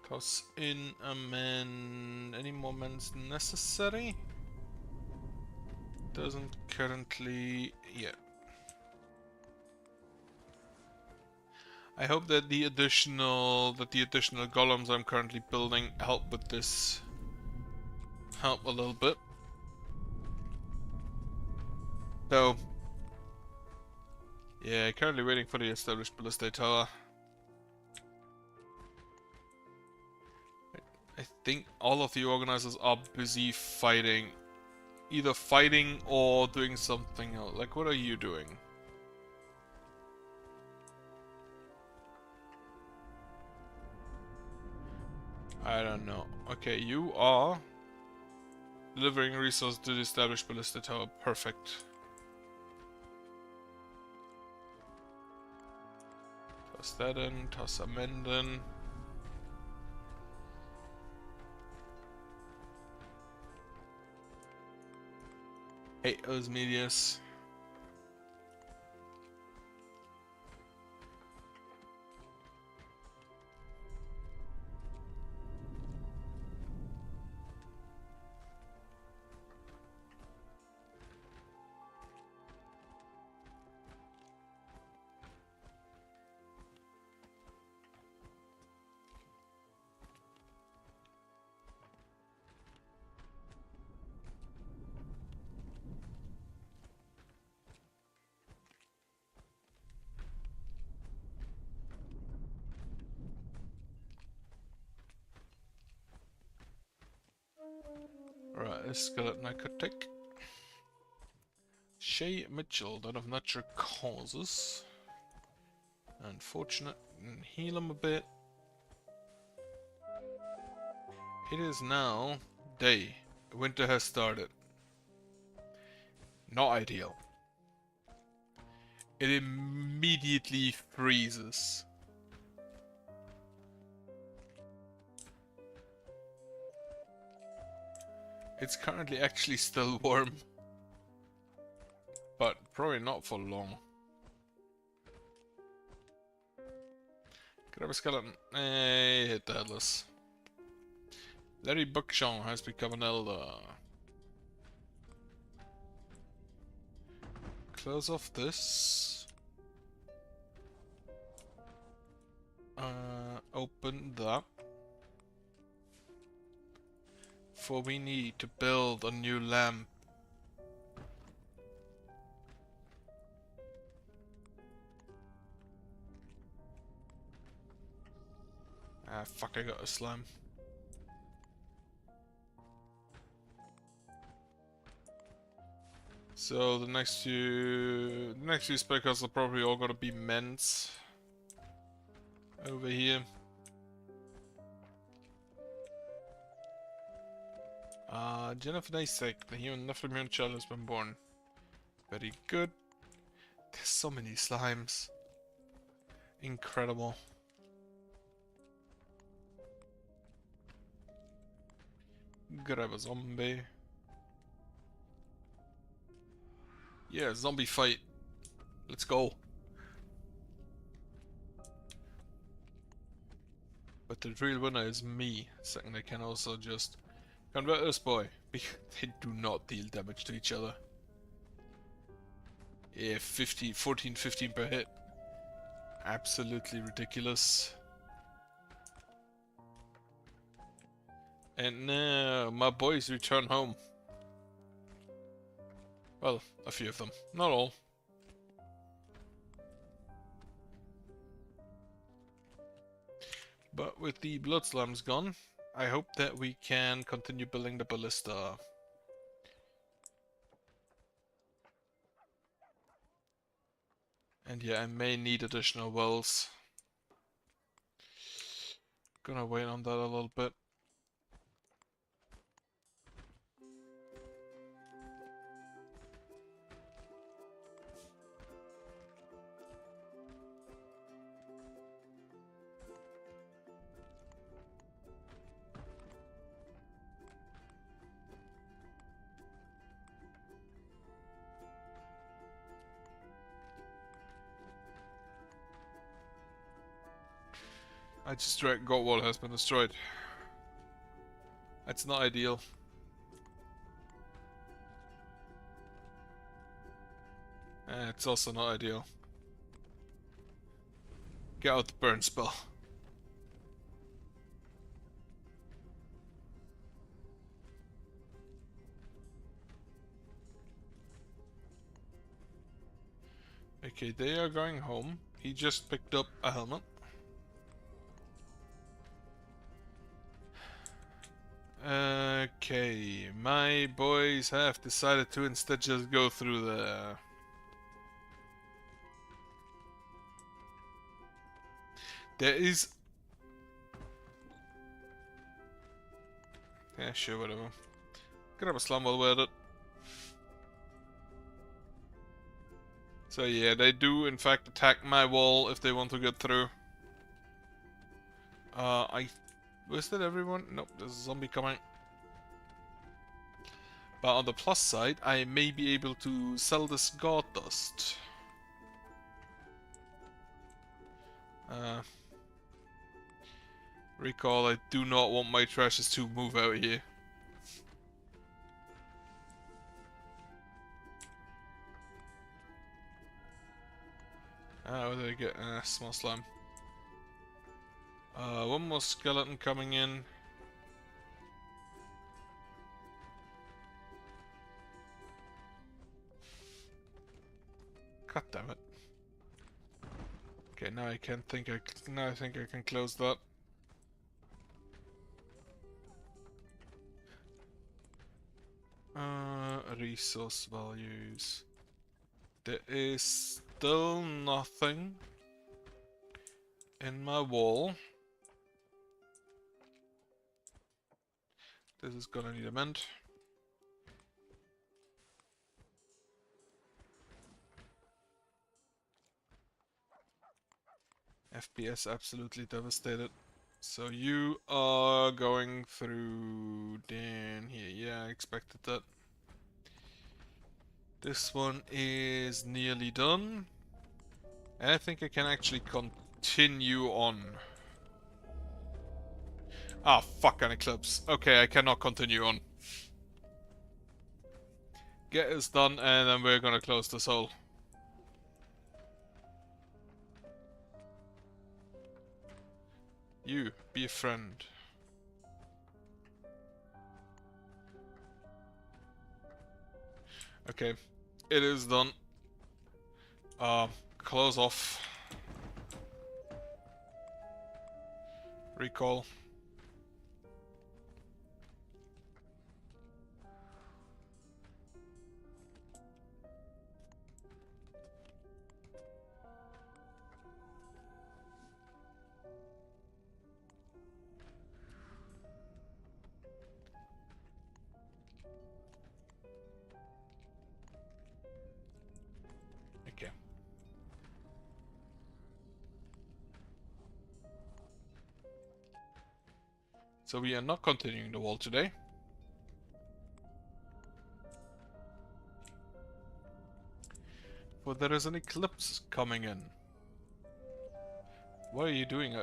Toss in a mend. Any more mends necessary? Doesn't currently yet. I hope that the additional golems I'm currently building help with this. Help a little bit. Though. Yeah, currently waiting for the established ballista tower. think all of the organizers are busy fighting. Either fighting or doing something else. Like, what are you doing? I don't know. Okay, you are delivering resources to the established ballista tower. Perfect. Toss that in, toss a mend in. Hey, those medias. Right, a skeleton I could take. Shay Mitchell, dead of natural causes. Unfortunate. Heal him a bit. It is now day. Winter has started. Not ideal. It immediately freezes. It's currently actually still warm. But probably not for long. Grab a skeleton. Hit the headless. Larry Buckshong has become an elder. Close off this. Open that. For we need to build a new lamp. Ah, fuck, I got a slime. So the next few speckers are probably all gonna be mends over here. Jennifer Nasek, the human Nephilim child has been born. Very good. There's so many slimes. Incredible. Grab a zombie. Yeah, zombie fight. Let's go. But the real winner is me. Second, I can also just convert this boy. Because they do not deal damage to each other. Yeah, 14, 15 per hit. Absolutely ridiculous. And now my boys return home. Well, a few of them. Not all. But with the blood slams gone, I hope that we can continue building the ballista. And yeah, I may need additional wells. Gonna wait on that a little bit. I just read God Wall has been destroyed. That's not ideal. It's also not ideal. Get out the burn spell. Okay, they are going home. He just picked up a helmet. Okay, my boys have decided to instead just go through there. There is... Yeah, sure, whatever. Grab a slum while we're at it. So yeah, they do in fact attack my wall if they want to get through. Was that everyone? Nope, there's a zombie coming. But on the plus side, I may be able to sell this god dust. Recall, I do not want my trashes to move out here. What did I get? Small slime. One more skeleton coming in. God damn it. Okay, now I think I can close that. Resource values. There is still nothing in my wall. This is gonna need a mend. FPS absolutely devastated. So you are going through down here. Yeah, I expected that. This one is nearly done. I think I can actually continue on. Ah, fuck an eclipse. Okay, I cannot continue on. Get this done and then we're gonna close this hole. You, be a friend. Okay, it is done. Close off. Recall. Okay. So we are not continuing the wall today. For there is an eclipse coming in. What are you doing?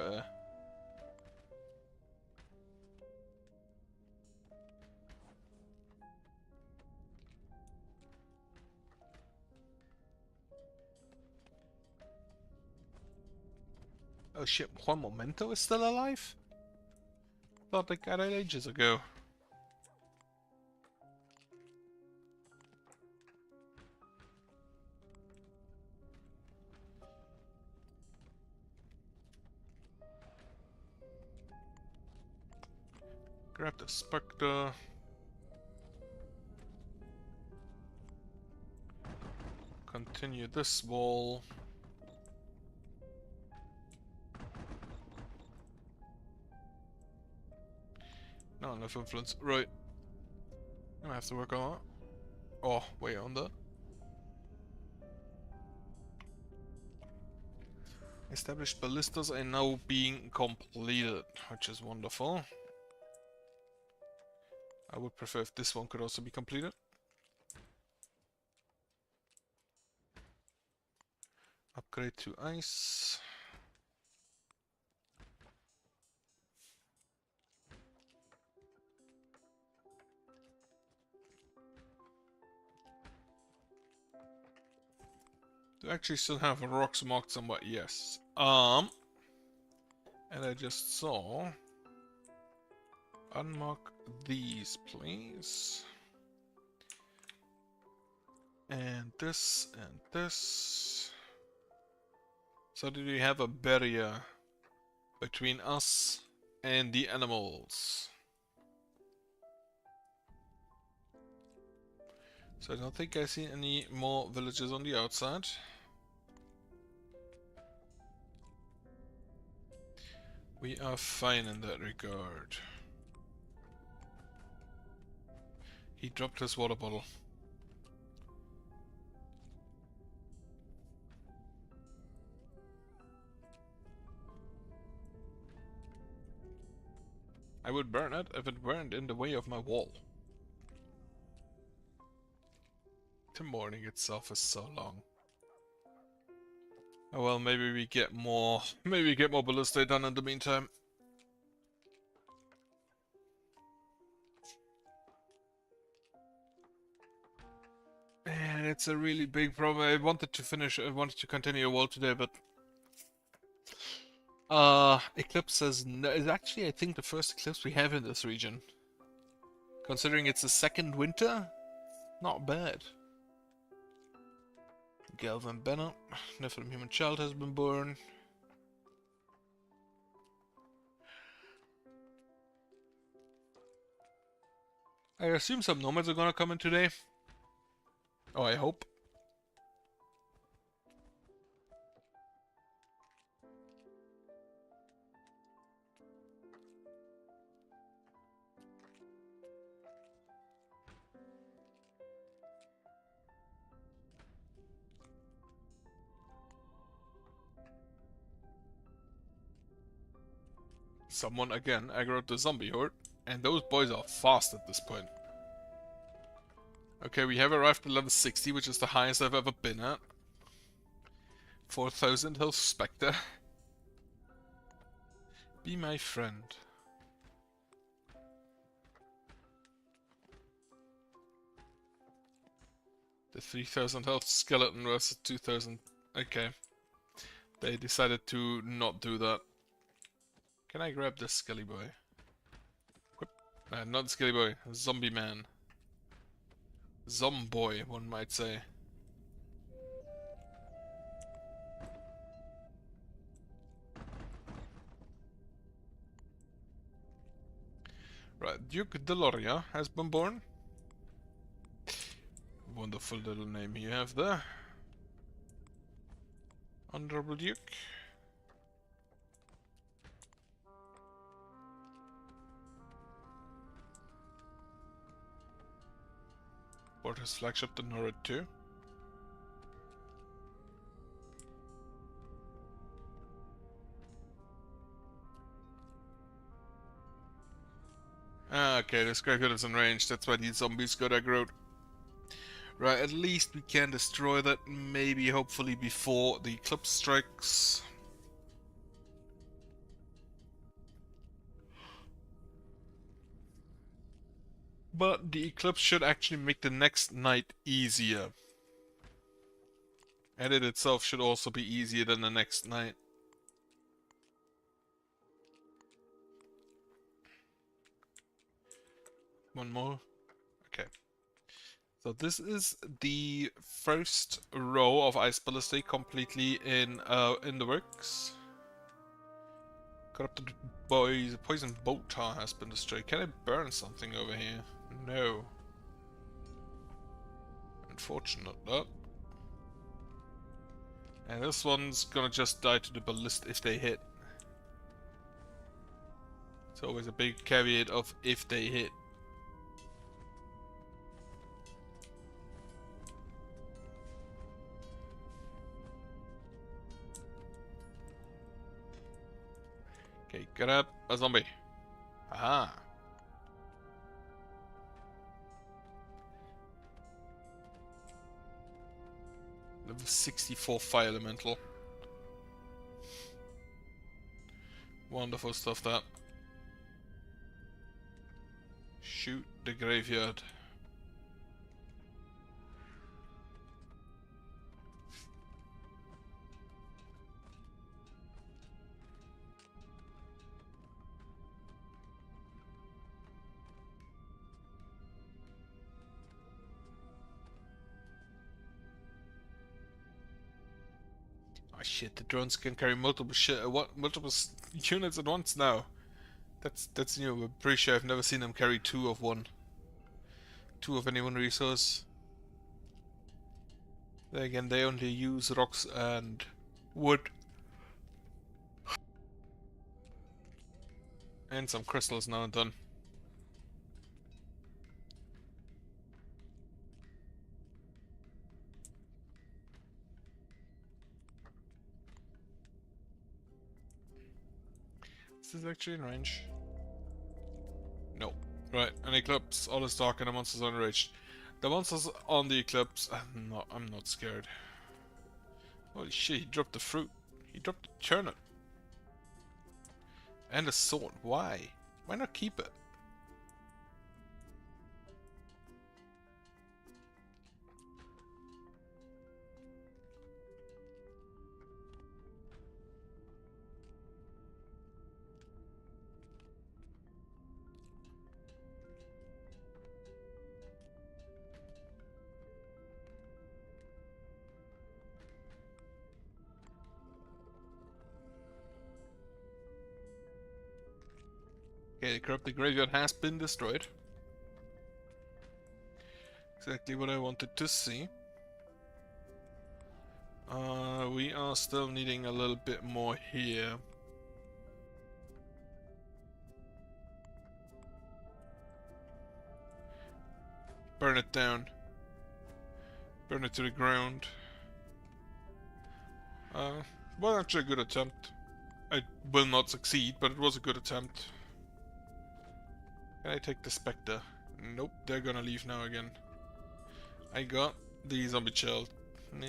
Oh shit, Juan Momento is still alive? Thought they got it ages ago. Grab the Spectre. Continue this wall. Not enough influence. Right. I'm gonna have to work on that. Oh, wait on that. Established ballistas are now being completed, which is wonderful. I would prefer if this one could also be completed. Upgrade to ice. Do I actually still have rocks marked somewhere? Yes. And I just saw... Unmark these, please. And this, and this. So did we have a barrier between us and the animals? So I don't think I see any more villages on the outside. We are fine in that regard. He dropped his water bottle. I would burn it if it weren't in the way of my wall. The morning itself is so long. Oh well, maybe we get more ballista done in the meantime. Man, it's a really big problem. I wanted to continue a wall today, but Eclipse is actually, I think, the first eclipse we have in this region. Considering it's the second winter, not bad. Galvan Bennett, Nephilim human child has been born. I assume some nomads are gonna come in today. Oh, I hope. Someone again aggroed the zombie horde, and those boys are fast at this point. Okay, we have arrived at level 60, which is the highest I've ever been at. 4,000 health Spectre. Be my friend. The 3,000 health skeleton versus 2,000. Okay. They decided to not do that. Can I grab this skelly boy? Whip. Not skelly boy, zombie man. Zomboy, one might say. Right, Duke Deloria has been born. Wonderful little name you have there. Honorable Duke. Bought his flagship to Norrid too. Ah, okay, this graveyard is in range, that's why these zombies got aggroed. Right, at least we can destroy that, maybe, hopefully, before the eclipse strikes. But the eclipse should actually make the next night easier. And it itself should also be easier than the next night. One more. Okay. So this is the first row of Ice Ballista completely in the works. Corrupted boys, poison boat tar has been destroyed. Can I burn something over here? No. Unfortunate that. And this one's gonna just die to the ballista if they hit. It's always a big caveat of if they hit. Okay, grab a zombie. Aha. Level 64 fire elemental. Wonderful stuff that. Shoot the graveyard. Oh shit, the drones can carry multiple units at once now. That's new. I'm pretty sure I've never seen them carry two of one. Two of any one resource. Then again, they only use rocks and wood. And some crystals now and then. Is this actually in range? No. Right, an eclipse, all is dark and the monsters are enraged. The monsters on the eclipse... I'm not scared. Holy shit, he dropped the fruit. He dropped the turnip. And a sword. Why? Why not keep it? Okay, the corrupted graveyard has been destroyed. Exactly what I wanted to see. We are still needing a little bit more here. Burn it down. Burn it to the ground. Well, actually a good attempt. I will not succeed, but it was a good attempt. Can I take the Spectre? Nope, they're gonna leave now again. I got the zombie child. Meh.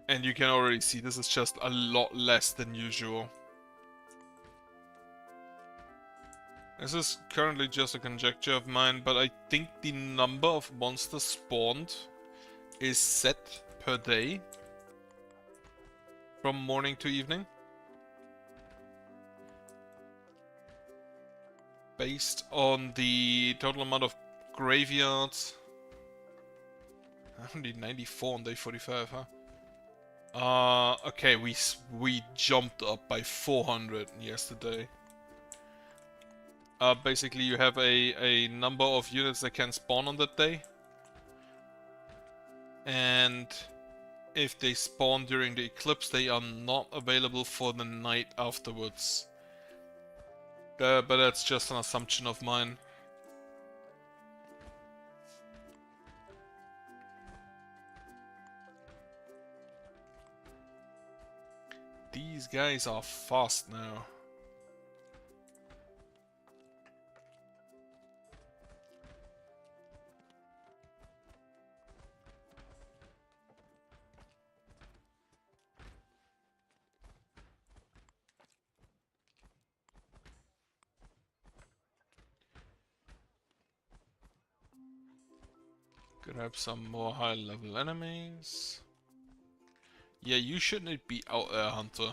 And you can already see this is just a lot less than usual. This is currently just a conjecture of mine, but I think the number of monsters spawned is set per day from morning to evening, based on the total amount of graveyards. Only 94 on day 45, huh? Okay, we jumped up by 400 yesterday. Basically you have a number of units that can spawn on that day. And if they spawn during the eclipse, they are not available for the night afterwards. But that's just an assumption of mine. These guys are fast now. Grab some more high level enemies. Yeah, you shouldn't be out there, Hunter.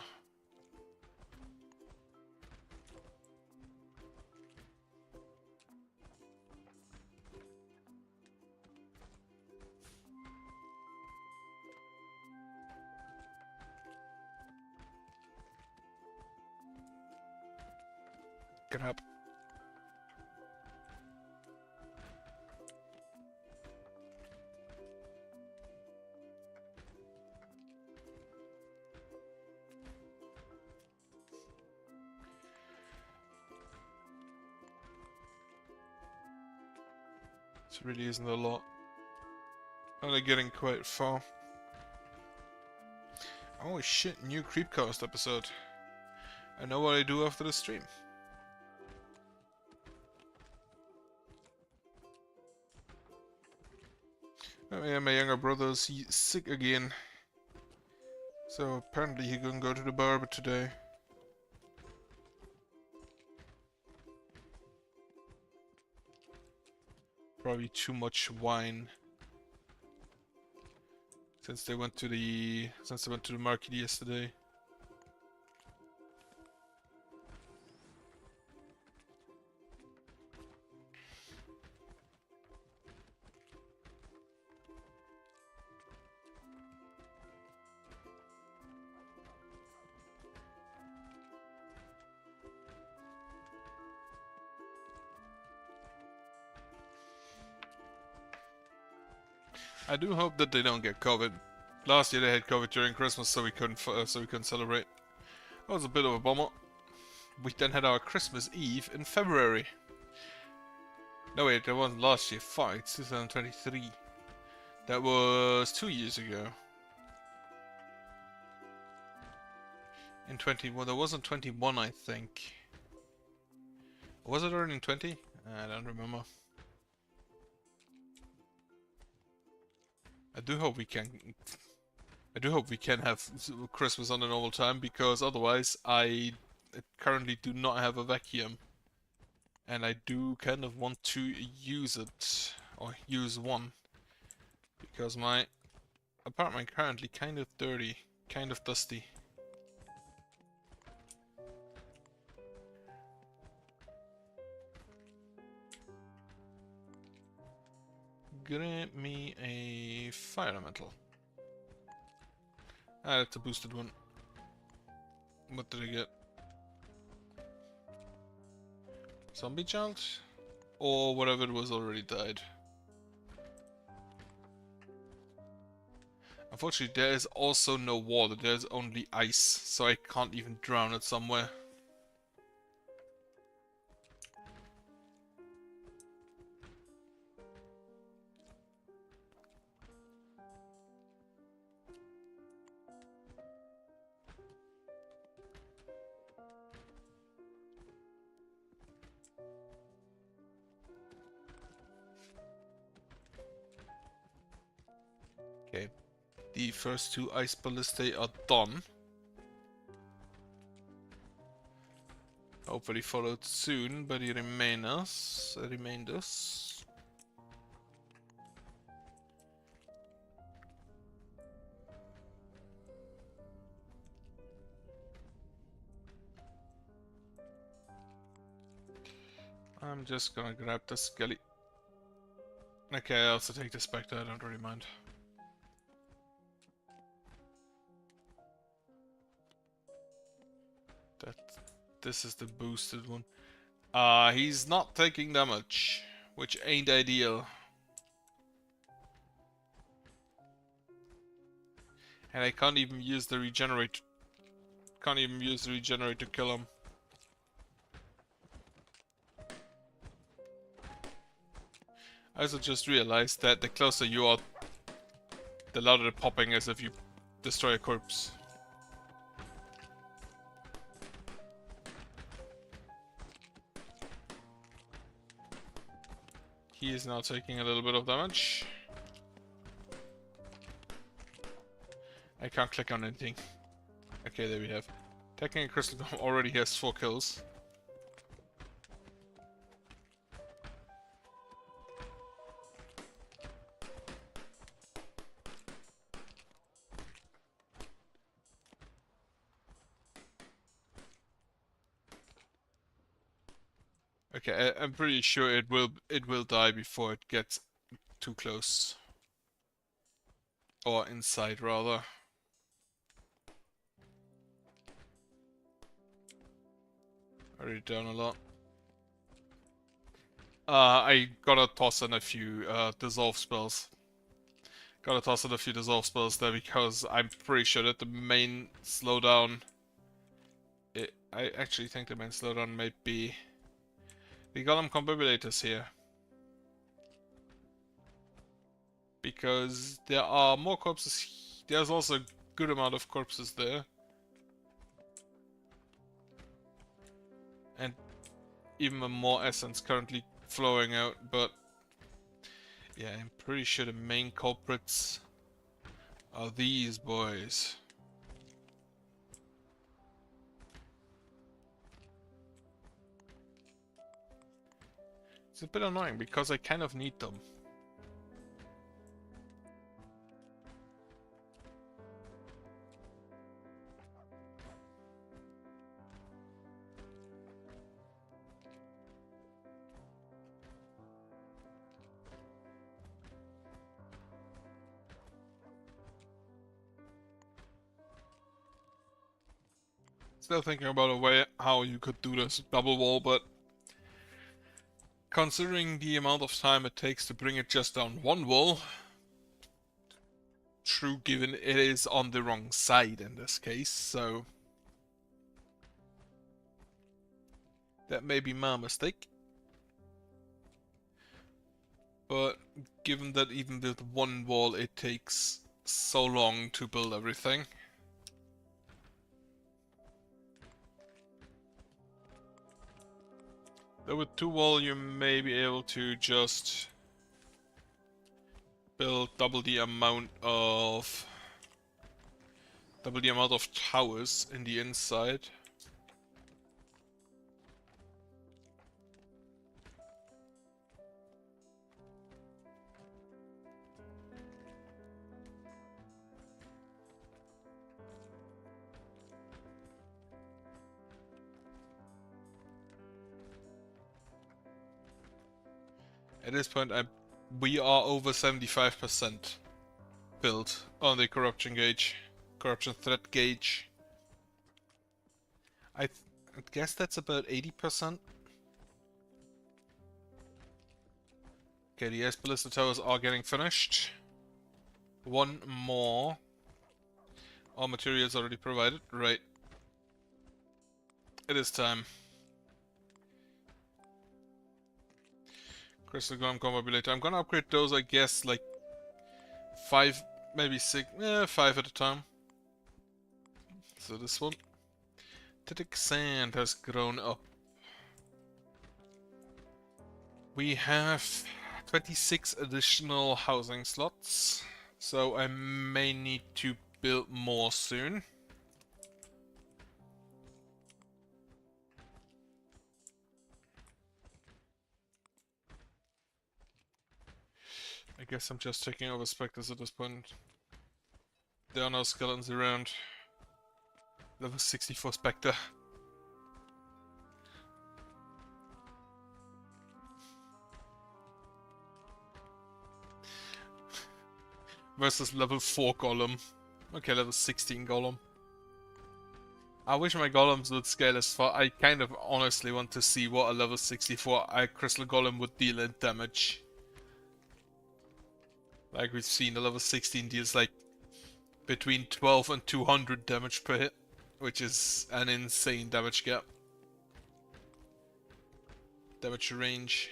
Grab. This really isn't a lot. And they're getting quite far. Oh shit, new Creepcast episode. I know what I do after the stream. Oh yeah, my younger brother's sick again. So apparently he couldn't go to the barber today. Probably too much wine. Since they went to the market yesterday. I do hope that they don't get COVID. Last year they had COVID during Christmas, so we couldn't celebrate. That was a bit of a bummer. We then had our Christmas Eve in February. No wait, that wasn't last year. Fuck, it's 2023. That was 2 years ago. In 20, well, there wasn't 21, I think. Was it already in 20? I don't remember. I do hope we can have Christmas on a normal time, because otherwise I currently do not have a vacuum. And I do kind of want to use it, or use one. Because my apartment currently kind of dirty, kind of dusty. Grant me a fire elemental. Ah, that's a boosted one. What did I get? Zombie child? Or whatever it was already died. Unfortunately, there is also no water, there's only ice, so I can't even drown it somewhere. Okay, the first 2 ice ballistae are done. Hopefully followed soon by the remainders. I'm just gonna grab the skelly. Okay, I also take the spectre, I don't really mind. This is the boosted one. He's not taking damage, which ain't ideal. And I can't even use the regenerate. Can't even use the regenerate to kill him. I also just realized that the closer you are, the louder the popping is if you destroy a corpse. He is now taking a little bit of damage. I can't click on anything. Okay, there we have. Taking a crystal bomb already has 4 kills. Okay, I'm pretty sure it will die before it gets too close. Or inside, rather. Already down a lot. I gotta toss in a few dissolve spells. Gotta toss in a few dissolve spells there, because I'm pretty sure that the main slowdown... I actually think the main slowdown might be... the golem confibrillators here. Because there are more corpses. There's also a good amount of corpses there. And even more essence currently flowing out, but yeah, I'm pretty sure the main culprits are these boys. It's a bit annoying because I kind of need them. Still thinking about a way how you could do this double wall, but considering the amount of time it takes to bring it just down one wall, true given it is on the wrong side in this case, so that may be my mistake. But given that even with one wall it takes so long to build everything. Though with 2 wall you may be able to just build double the amount of towers in the inside. At this point, we are over 75% built on the corruption threat gauge. I guess that's about 80%. Okay, the ice ballista towers are getting finished. One more. All materials already provided. Right. It is time. Crystal Golem Combobulator. I'm gonna upgrade those, I guess, like 5, maybe 6, 5 at a time. So this one. Titic Sand has grown up. We have 26 additional housing slots, so I may need to build more soon. I guess I'm just taking over specters at this point. There are no skeletons around. Level 64 specter. Versus level 4 golem. Okay, level 16 golem. I wish my golems would scale as far. I kind of honestly want to see what a level 64 crystal golem would deal in damage. Like we've seen, the level 16 deals like between 12 and 200 damage per hit, which is an insane damage gap. Damage range.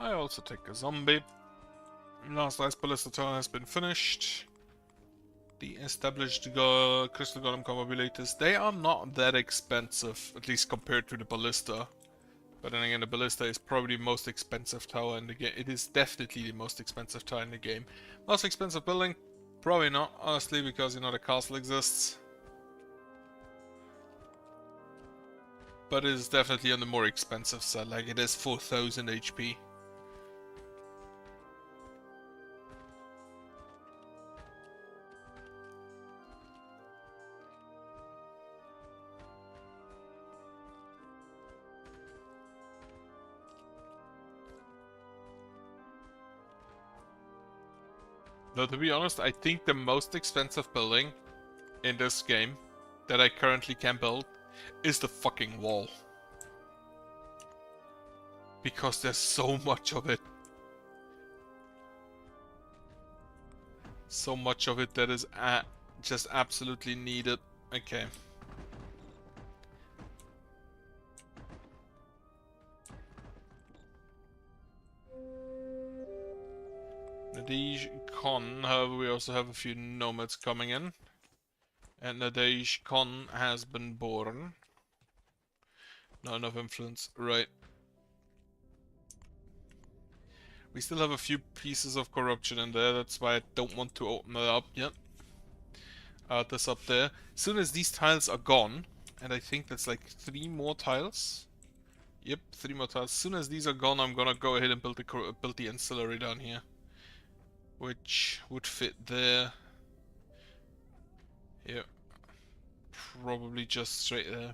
I also take a zombie. Last ice ballista tower has been finished. The established crystal golem combobulators, they are not that expensive, at least compared to the ballista. But then again, the ballista is probably the most expensive tower in the game. It is definitely the most expensive tower in the game. Most expensive building? Probably not, honestly, because you know the castle exists. But it is definitely on the more expensive side, like it is 4000 HP. Though to be honest, I think the most expensive building in this game that I currently can build is the fucking wall. Because there's so much of it. So much of it that is just absolutely needed. Okay. Nadej Khan, however, we also have a few nomads coming in. And Nadej Khan has been born. Not enough influence, right. We still have a few pieces of corruption in there, that's why I don't want to open it up yet. This up there. As soon as these tiles are gone, and I think that's like 3 more tiles. Yep, 3 more tiles. As soon as these are gone, I'm gonna go ahead and build the ancillary down here. Which would fit there. Yep. Probably just straight there.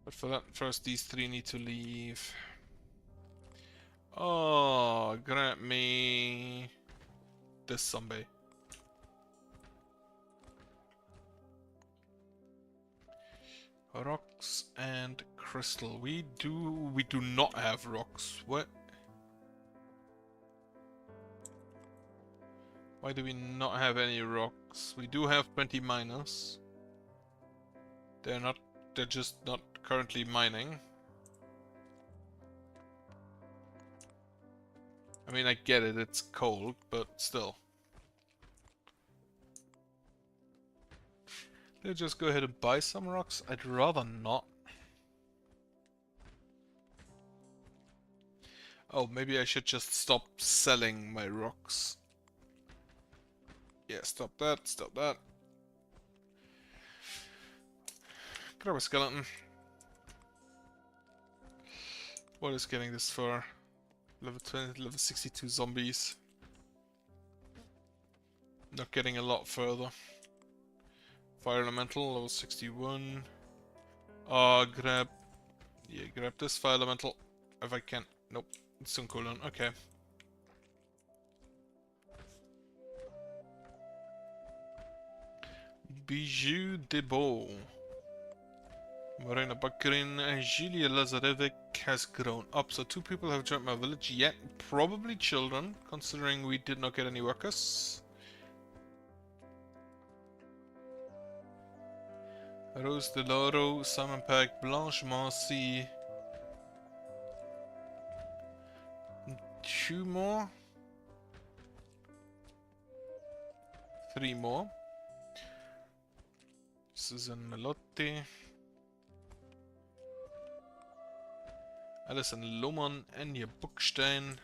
But for that, first these three need to leave. Oh, grab me this zombie. Rocks and crystal. We do not have rocks. What? Why do we not have any rocks? We do have 20 miners. They're just not currently mining. I mean, I get it, it's cold, but still. Let's just go ahead and buy some rocks. I'd rather not. Oh, maybe I should just stop selling my rocks. Yeah, stop that, stop that. Grab a skeleton. What is getting this for? Level 20, level 62 zombies. Not getting a lot further. Fire elemental, level 61. Grab... Yeah, grab this fire elemental. If I can. Nope. It's on cooldown. Okay. Bijou de Beau. Marina Bakarin and Julia Lazarevic has grown up. So 2 people have joined my village yet. Probably children, considering we did not get any workers. Rose de Loro, Simon Pegg, Blanche Marcy. 2 more. 3 more. Susan Melotti. Alison Lohmann, Anja Buckstein.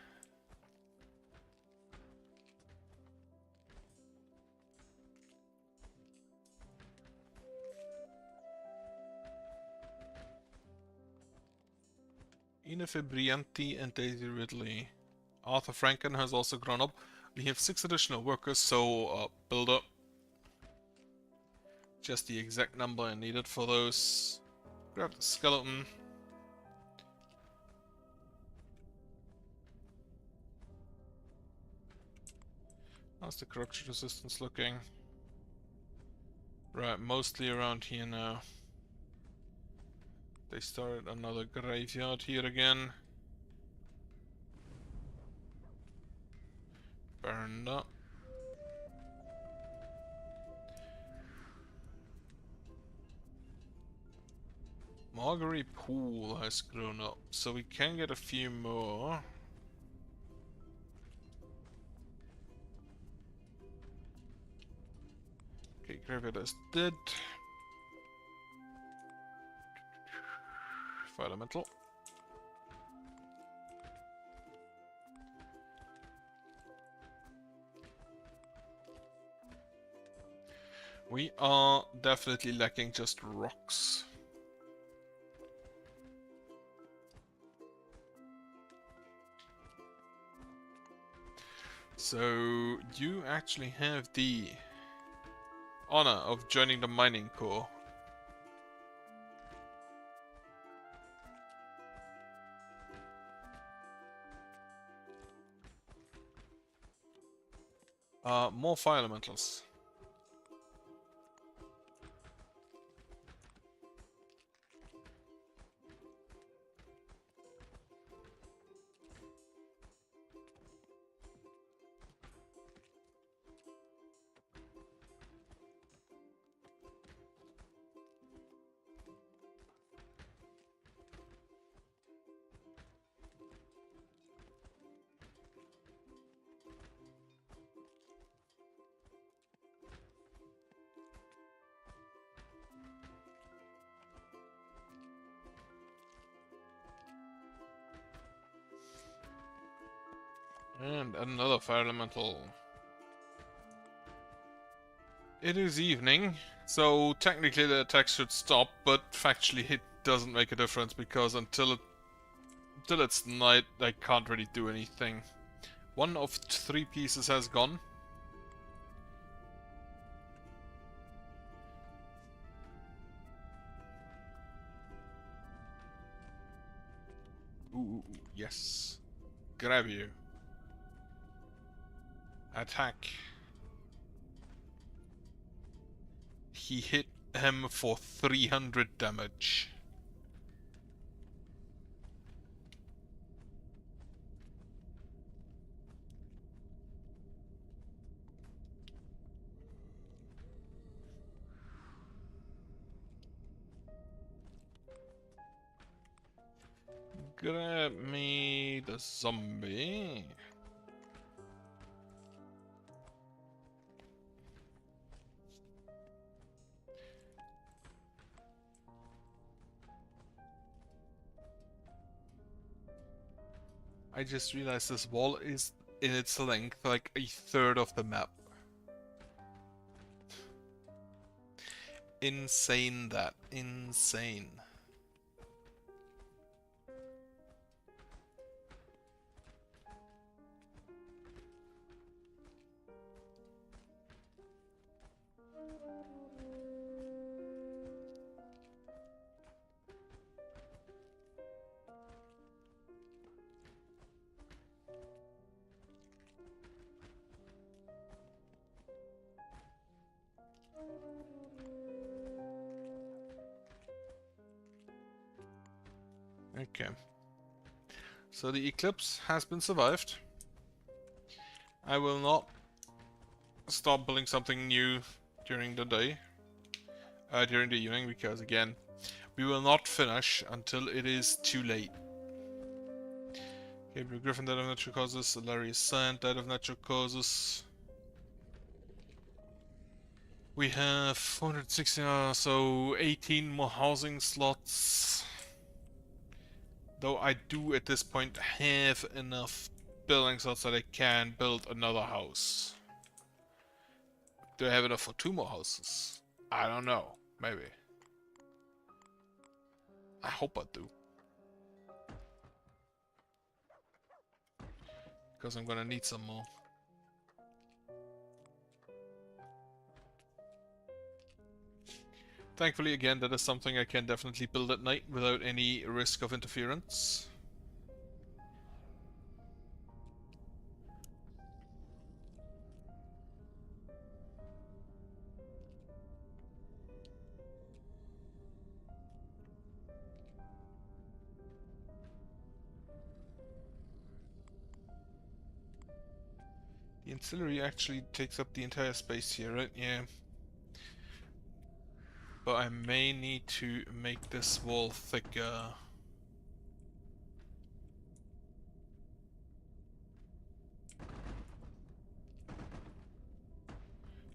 Ina Fabrianti and Daisy Ridley. Arthur Franken has also grown up. We have 6 additional workers, so build up. Just the exact number I needed for those. Grab the skeleton. How's the corruption resistance looking? Right, mostly around here now. They started another graveyard here again. Burned up. Marguerite Pool has grown up, so we can get a few more. Okay, graveyard is dead. Fire elemental. We are definitely lacking just rocks. So, you actually have the honor of joining the mining corps. More fire elementals. And another fire elemental. It is evening, so technically the attack should stop, but factually it doesn't make a difference because until it's night, I can't really do anything. 1 of 3 pieces has gone. grab you. Attack. He hit him for 300 damage. Grab me the zombie. I just realized this wall is in its length like a third of the map. Insane that. Insane. Okay. So the eclipse has been survived. I will not start building something new during the day. During the evening, because again, we will not finish until it is too late. Gabriel Griffin died of natural causes, Hilarious Sand died of natural causes. We have 460, so 18 more housing slots. Though I do at this point have enough building slots that I can build another house. Do I have enough for 2 more houses? I don't know. Maybe. I hope I do. Because I'm gonna need some more. Thankfully, again, that is something I can definitely build at night without any risk of interference. The ancillary actually takes up the entire space here, right? Yeah. But I may need to make this wall thicker.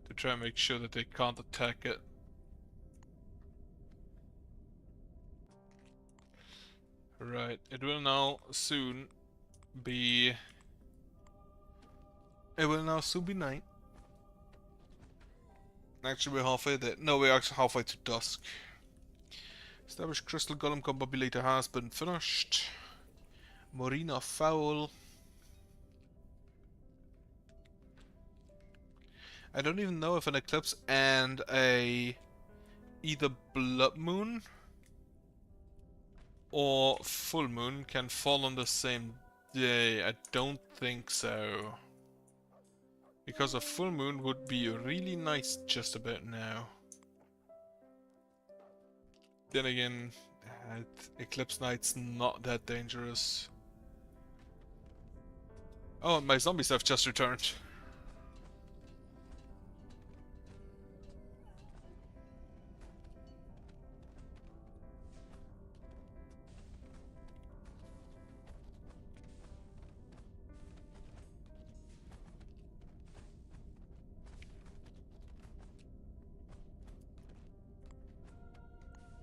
To try and make sure that they can't attack it. Right, it will now soon be... It will now soon be night. Actually, we're halfway there. No, we're actually halfway to dusk. Established Crystal Golem Combobulator has been finished. Marina Fowl. I don't even know if an eclipse and a either blood moon or full moon can fall on the same day. I don't think so. Because a full moon would be really nice just about now. Then again, eclipse night's not that dangerous. Oh, my zombies have just returned.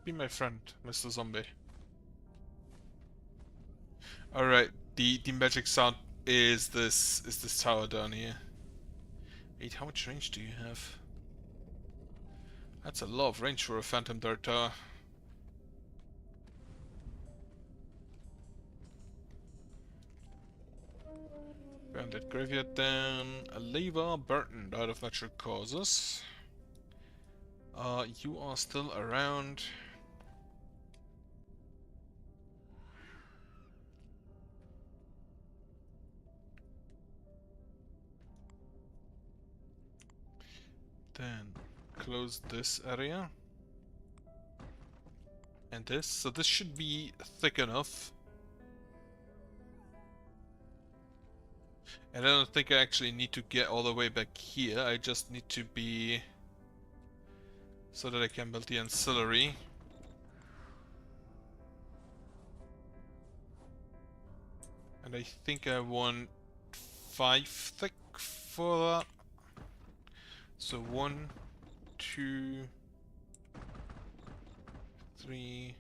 Be my friend, Mr. Zombie. Alright, the magic sound is this tower down here. Wait, how much range do you have? That's a lot of range for a Phantom Dart tower. Bandit Graveyard down. A Lever Burton died of natural causes. You are still around. Then close this area. And this. So this should be thick enough. And I don't think I actually need to get all the way back here. I just need to be... so that I can build the ancillary. And I think I want 5 thick for that. So 1, 2, 3.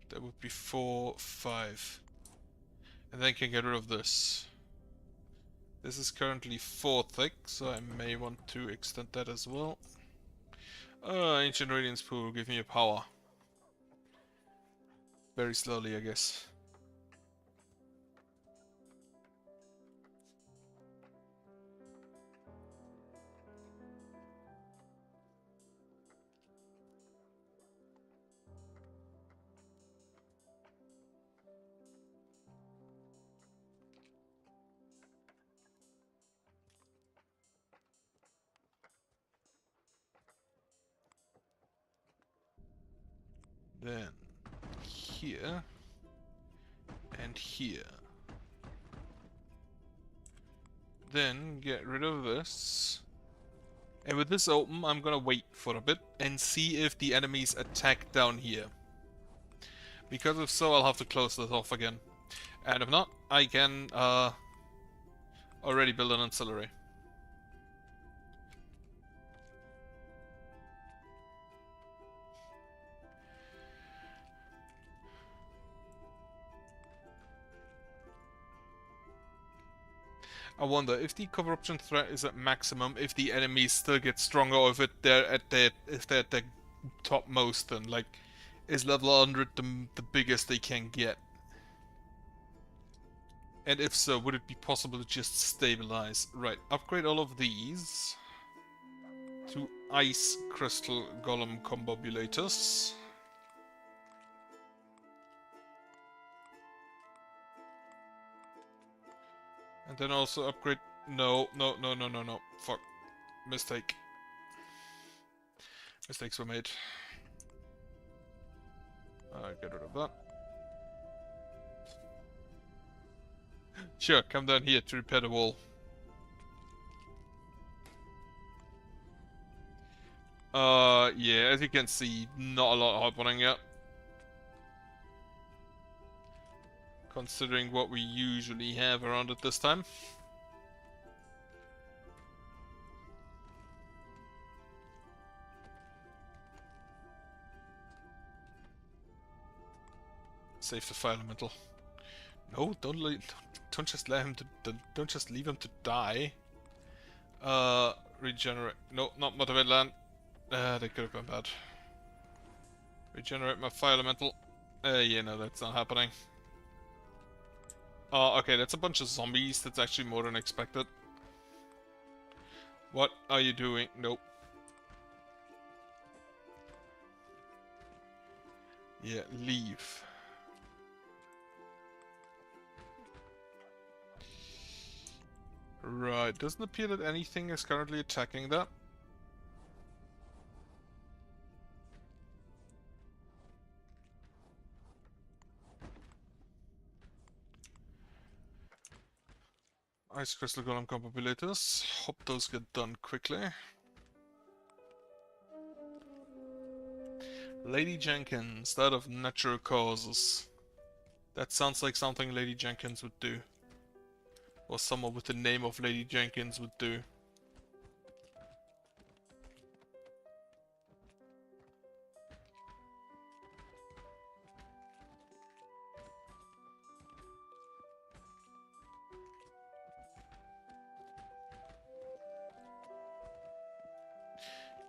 That would be 4, 5. And then I can get rid of this. This is currently 4 thick, so I may want to extend that as well. Ancient Radiance Pool, give me a power. Very slowly, I guess. Then here and here. Then get rid of this. And with this open, I'm gonna wait for a bit and see if the enemies attack down here. Because if so, I'll have to close this off again. And if not, I can already build an ancillary. I wonder if the corruption threat is at maximum, if the enemies still get stronger, or if they're at their topmost, then like is level 100 the biggest they can get? And if so, would it be possible to just stabilize? Right, upgrade all of these to Ice Crystal Golem Combobulators. And then also upgrade... No. Fuck. Mistake. Mistakes were made. Get rid of that. Sure, come down here to repair the wall. Yeah, as you can see, not a lot happening yet. Considering what we usually have around at this time. Save the fire elemental. No, don't just let him don't just leave him to die. Regenerate. No, not motivate land. That could have been bad. Regenerate my fire elemental. Yeah, no, that's not happening. Oh, okay, that's a bunch of zombies. That's actually more than expected. What are you doing? Nope. Yeah, leave. Right, doesn't appear that anything is currently attacking that. Ice Crystal Golem Combobulators. Hope those get done quickly. Lady Jenkins, that of natural causes. That sounds like something Lady Jenkins would do. Or someone with the name of Lady Jenkins would do.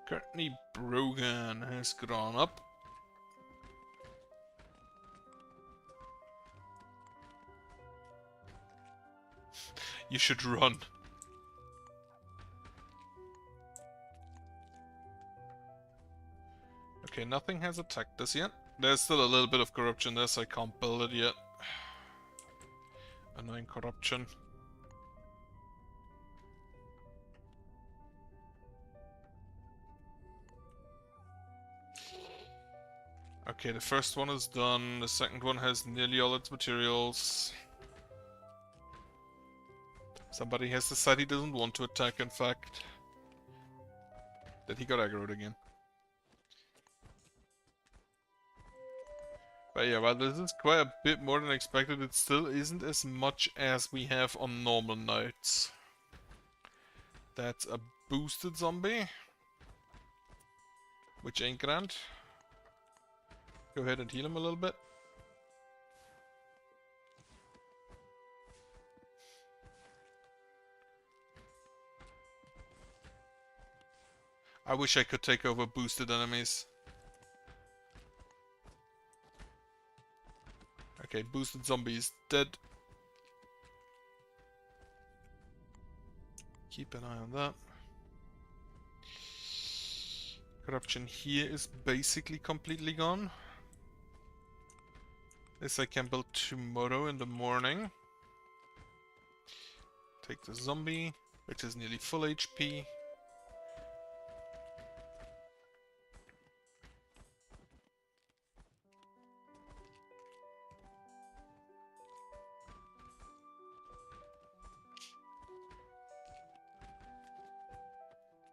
Currently, Brogan has grown up. You should run. Okay, nothing has attacked us yet. There's still a little bit of corruption there, so I can't build it yet. Annoying corruption. Okay, the first one is done. The second one has nearly all its materials. Somebody has decided he doesn't want to attack, in fact. That he got aggroed again. But yeah, while this is quite a bit more than expected, it still isn't as much as we have on normal nights. That's a boosted zombie. Which ain't grand. Go ahead and heal him a little bit. I wish I could take over boosted enemies. Okay, boosted zombie is dead. Keep an eye on that. Corruption here is basically completely gone. This I can build tomorrow in the morning. Take the zombie, which is nearly full HP.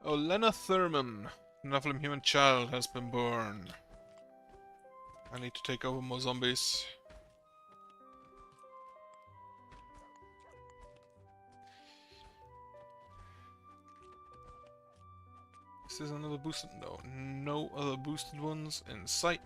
Olena Thurman, Nephilim human child, has been born. I need to take over more zombies. Is this another boosted? No, no other boosted ones in sight.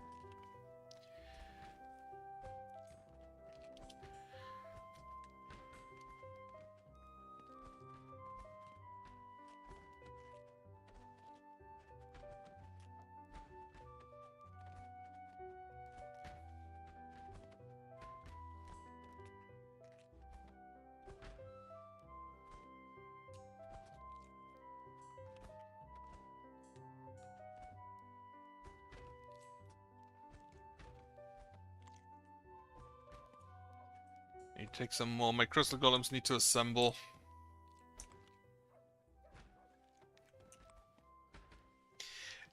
Need to take some more. My crystal golems need to assemble.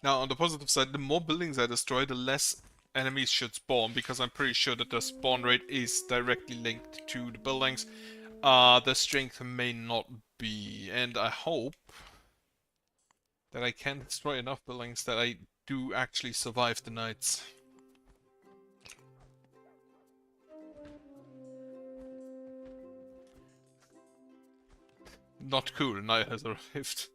Now, on the positive side, the more buildings I destroy, the less enemies should spawn, because I'm pretty sure that the spawn rate is directly linked to the buildings. The strength may not be, and I hope that I can destroy enough buildings that I do actually survive the nights. Not cool, night has arrived.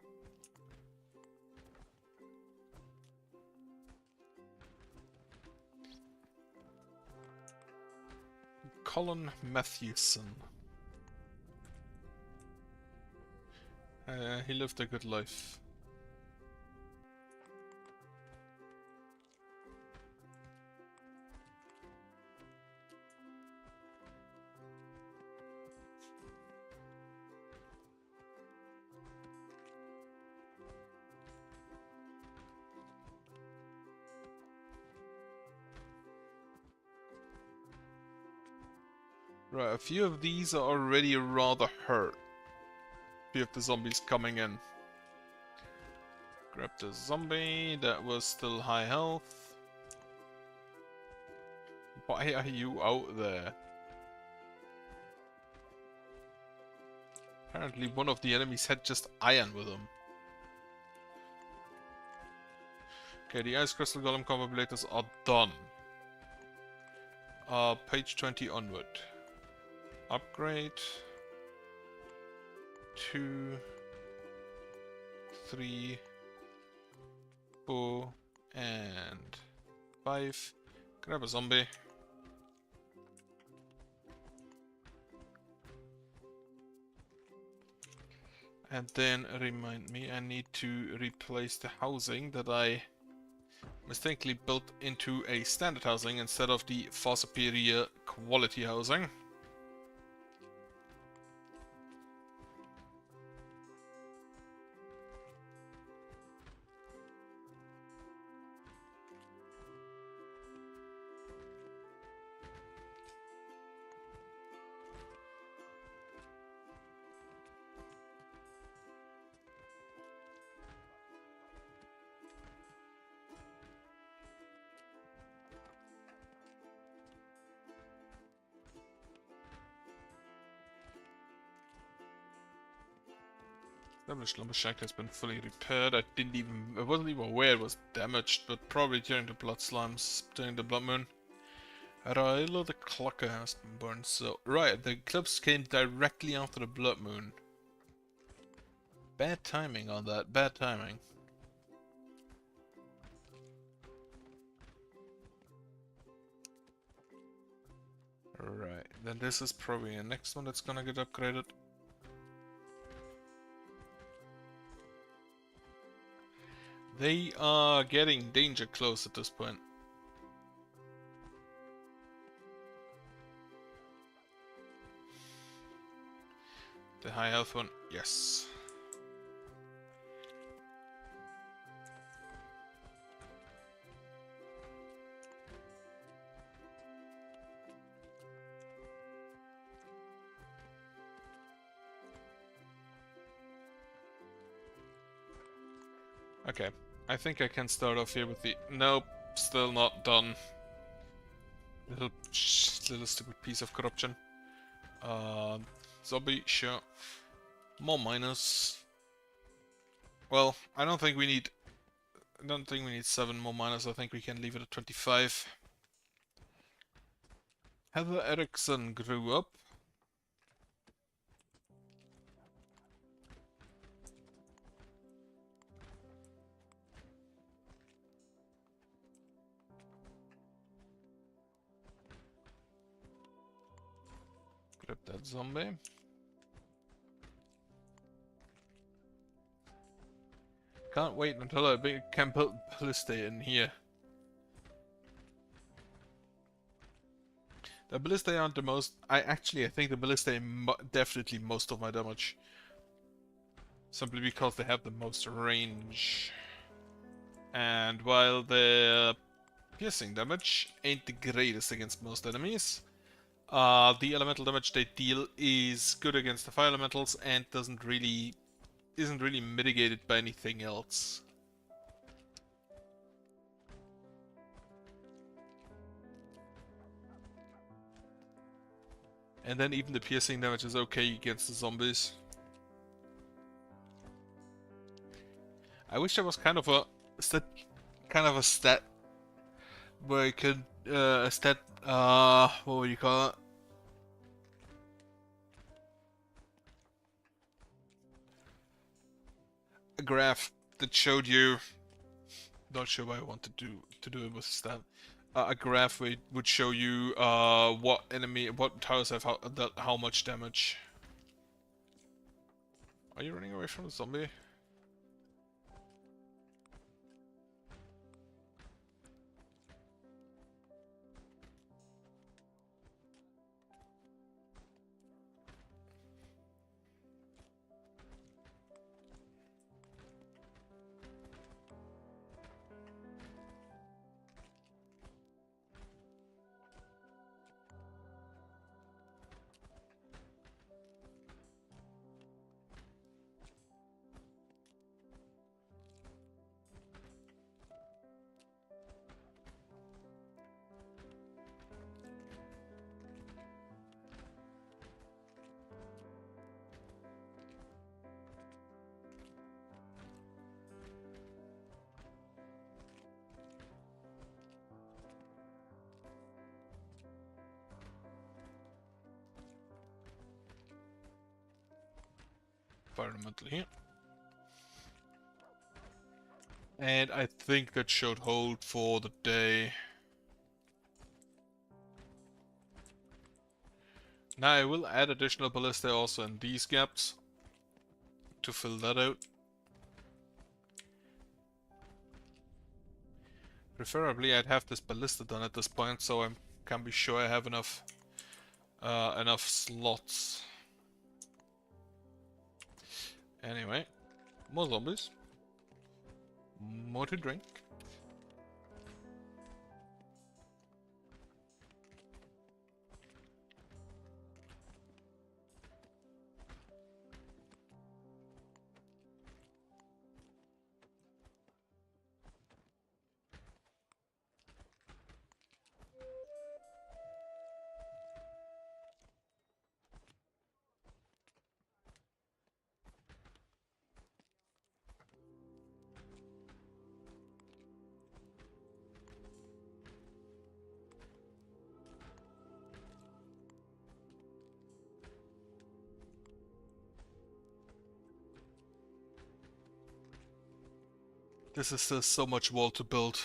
Colin Matthewson. He lived a good life. Right, a few of these are already rather hurt. A few of the zombies coming in. Grab the zombie, that was still high health. Why are you out there? Apparently one of the enemies had just iron with him. Okay, the Ice Crystal Golem Confibulators are done. Page 20 onward. Upgrade. 2, 3, 4, and 5. Grab a zombie. And then remind me, I need to replace the housing that I mistakenly built into a standard housing instead of the far superior quality housing. Damaged lumbershack has been fully repaired. I wasn't even aware it was damaged, but probably during the blood slimes, during the blood moon. Railo the clocker has been burned, so... Right, the eclipse came directly after the blood moon. Bad timing on that, bad timing. Right, then this is probably the next one that's gonna get upgraded. They are getting danger close at this point. The high health one, yes. Okay, I think I can start off here with the... Nope, still not done. Little stupid piece of corruption. Zombie, sure. More miners. Well, I don't think we need 7 more miners. I think we can leave it at 25. Heather Erickson grew up. Grab that zombie. Can't wait until I can put Ballista in here. The Ballista aren't the most... I think the Ballista definitely most of my damage. Simply because they have the most range. And while the piercing damage ain't the greatest against most enemies, the elemental damage they deal is good against the fire elementals and isn't really mitigated by anything else. And then even the piercing damage is okay against the zombies. I wish there was kind of a stat where you could what would you call it? A graph that showed you. Not sure why I want to do it with stat. A graph where it would show you what towers have how much damage. Are you running away from the zombie? Environmental here. And I think that should hold for the day. Now I will add additional ballista also in these gaps to fill that out. Preferably I'd have this ballista done at this point so I can be sure I have enough slots. Anyway, more zombies. More to drink. This is still so much wall to build.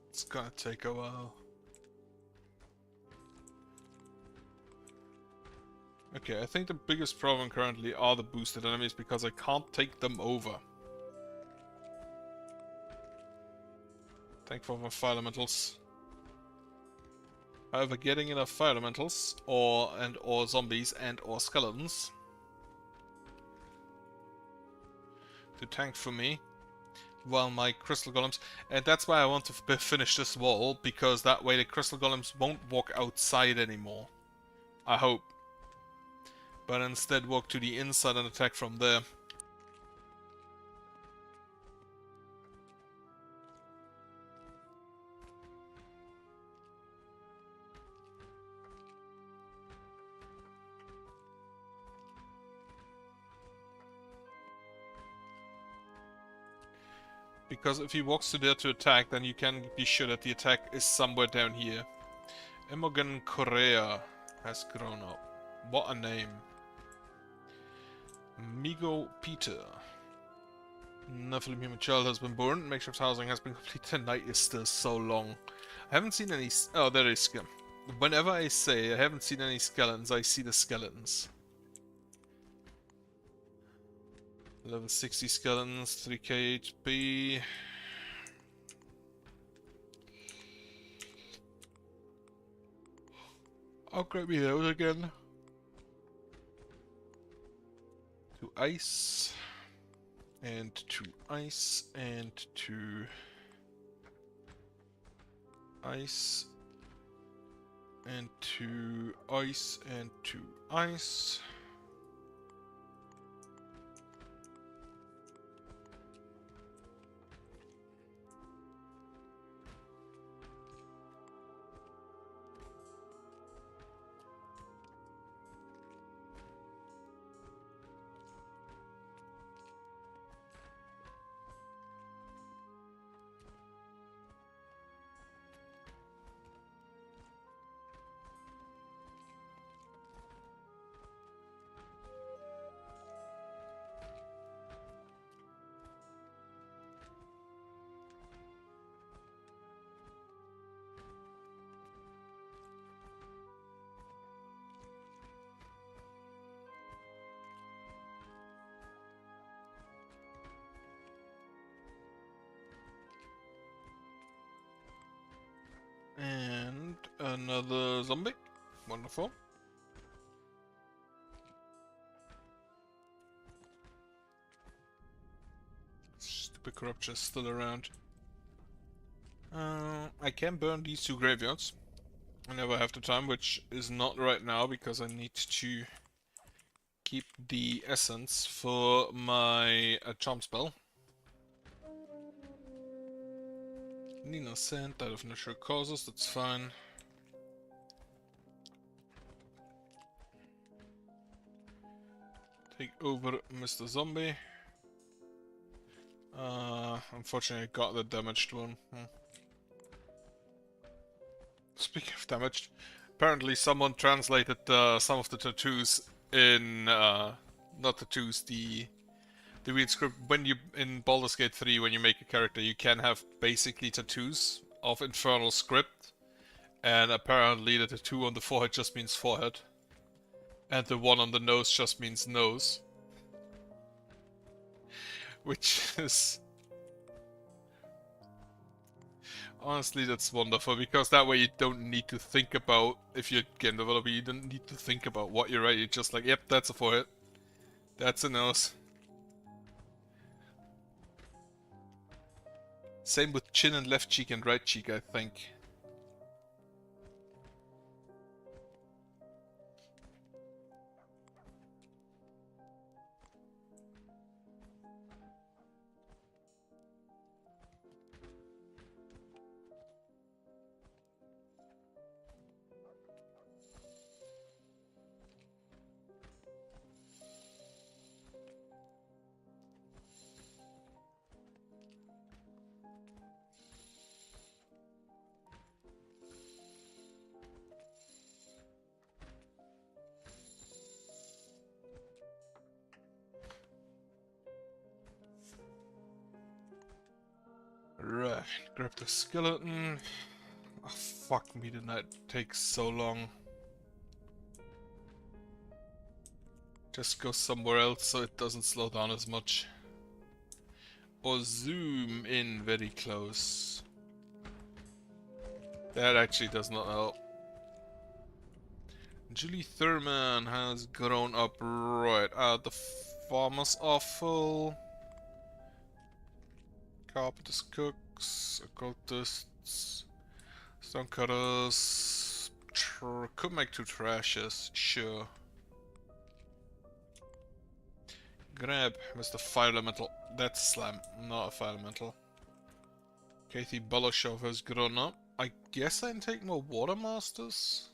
It's gonna take a while. Okay, I think the biggest problem currently are the boosted enemies because I can't take them over. Thankful for fire elementals. However, getting enough fire elementals or zombies or skeletons to tank for me while my crystal golems, and that's why I want to finish this wall, because that way the crystal golems won't walk outside anymore. I hope. But instead walk to the inside and attack from there. Because if he walks to there to attack, then you can be sure that the attack is somewhere down here. Imogen Correa has grown up. What a name. Migo Peter. Nephilim human child has been born. Makeshift housing has been completed. The night is still so long. I haven't seen any... Oh, there is... Whenever I say I haven't seen any skeletons, I see the skeletons. Level 60 skeletons, 3k HP. I'll grab me those again. To ice. And to ice. And to ice. And to ice. And to ice. And another zombie. Wonderful. Stupid corruption is still around. I can burn these two graveyards. I never have the time, which is not right now because I need to keep the essence for my charm spell. Nina sent out of natural causes, that's fine. Take over Mr. Zombie. Unfortunately I got the damaged one. Speaking of damaged, apparently someone translated some of the tattoos in, not tattoos, the weird script. When you, in Baldur's Gate 3, when you make a character, you can have basically tattoos of infernal script. And apparently the tattoo on the forehead just means forehead. And the one on the nose just means nose. Which is... honestly, that's wonderful, because that way you don't need to think about, if you're a game developer, you don't need to think about what you write. You're just like, yep, that's a forehead. That's a nose. Same with chin and left cheek and right cheek, I think. Grab the skeleton. Oh, fuck me, did that take so long? Just go somewhere else so it doesn't slow down as much. Or zoom in very close. That actually does not help. Julie Thurman has grown up right out the farmer's offal. Carpenters, cooks, occultists, stonecutters. Could make 2 trashes, sure. Grab Mr. Fire Elemental. That's Slam, not a Fire Elemental. Kathy Bolashov has grown up. I guess I can take more Water Masters.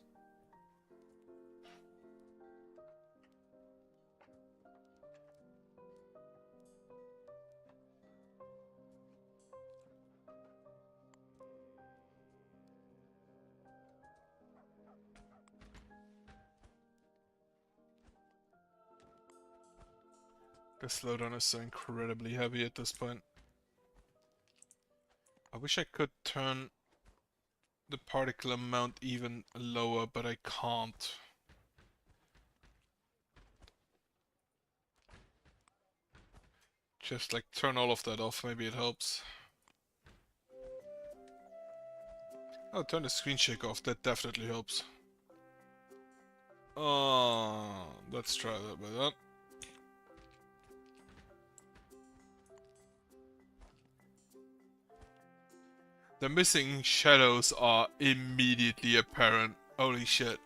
The slowdown is so incredibly heavy at this point. I wish I could turn the particle amount even lower, but I can't. Just like turn all of that off, maybe it helps. Oh, turn the screen shake off, that definitely helps. Oh, let's try that by that. The missing shadows are immediately apparent. Holy shit.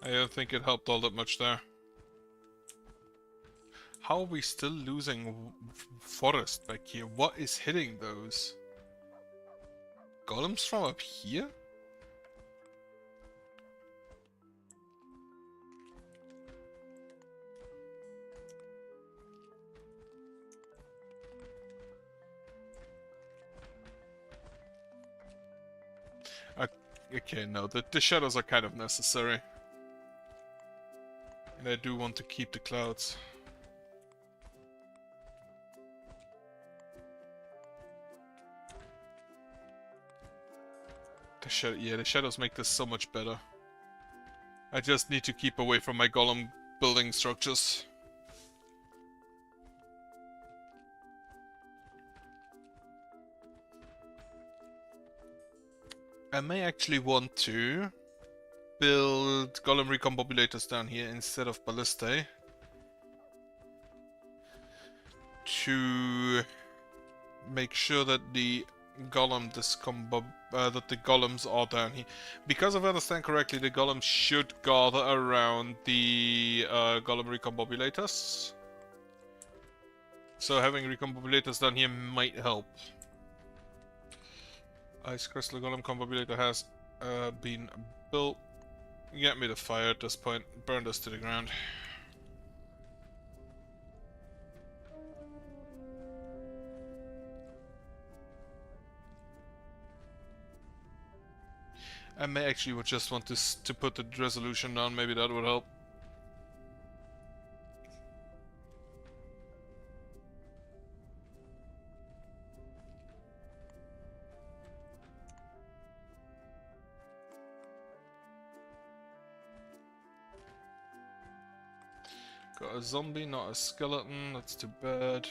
I don't think it helped all that much there. How are we still losing forest back here? What is hitting those? Golems from up here? Okay, no, the shadows are kind of necessary. And I do want to keep the clouds. The shadows make this so much better. I just need to keep away from my golem building structures. I may actually want to build golem recombobulators down here instead of ballistae to make sure that the golem that the golems are down here. Because if I understand correctly, the golems should gather around the golem recombobulators. So having recombobulators down here might help. Ice Crystal Golem Combobulator has been built. Get me the fire at this point. Burn this to the ground. I may actually would just want to put the resolution down. Maybe that would help. Got a zombie, not a skeleton. That's too bad.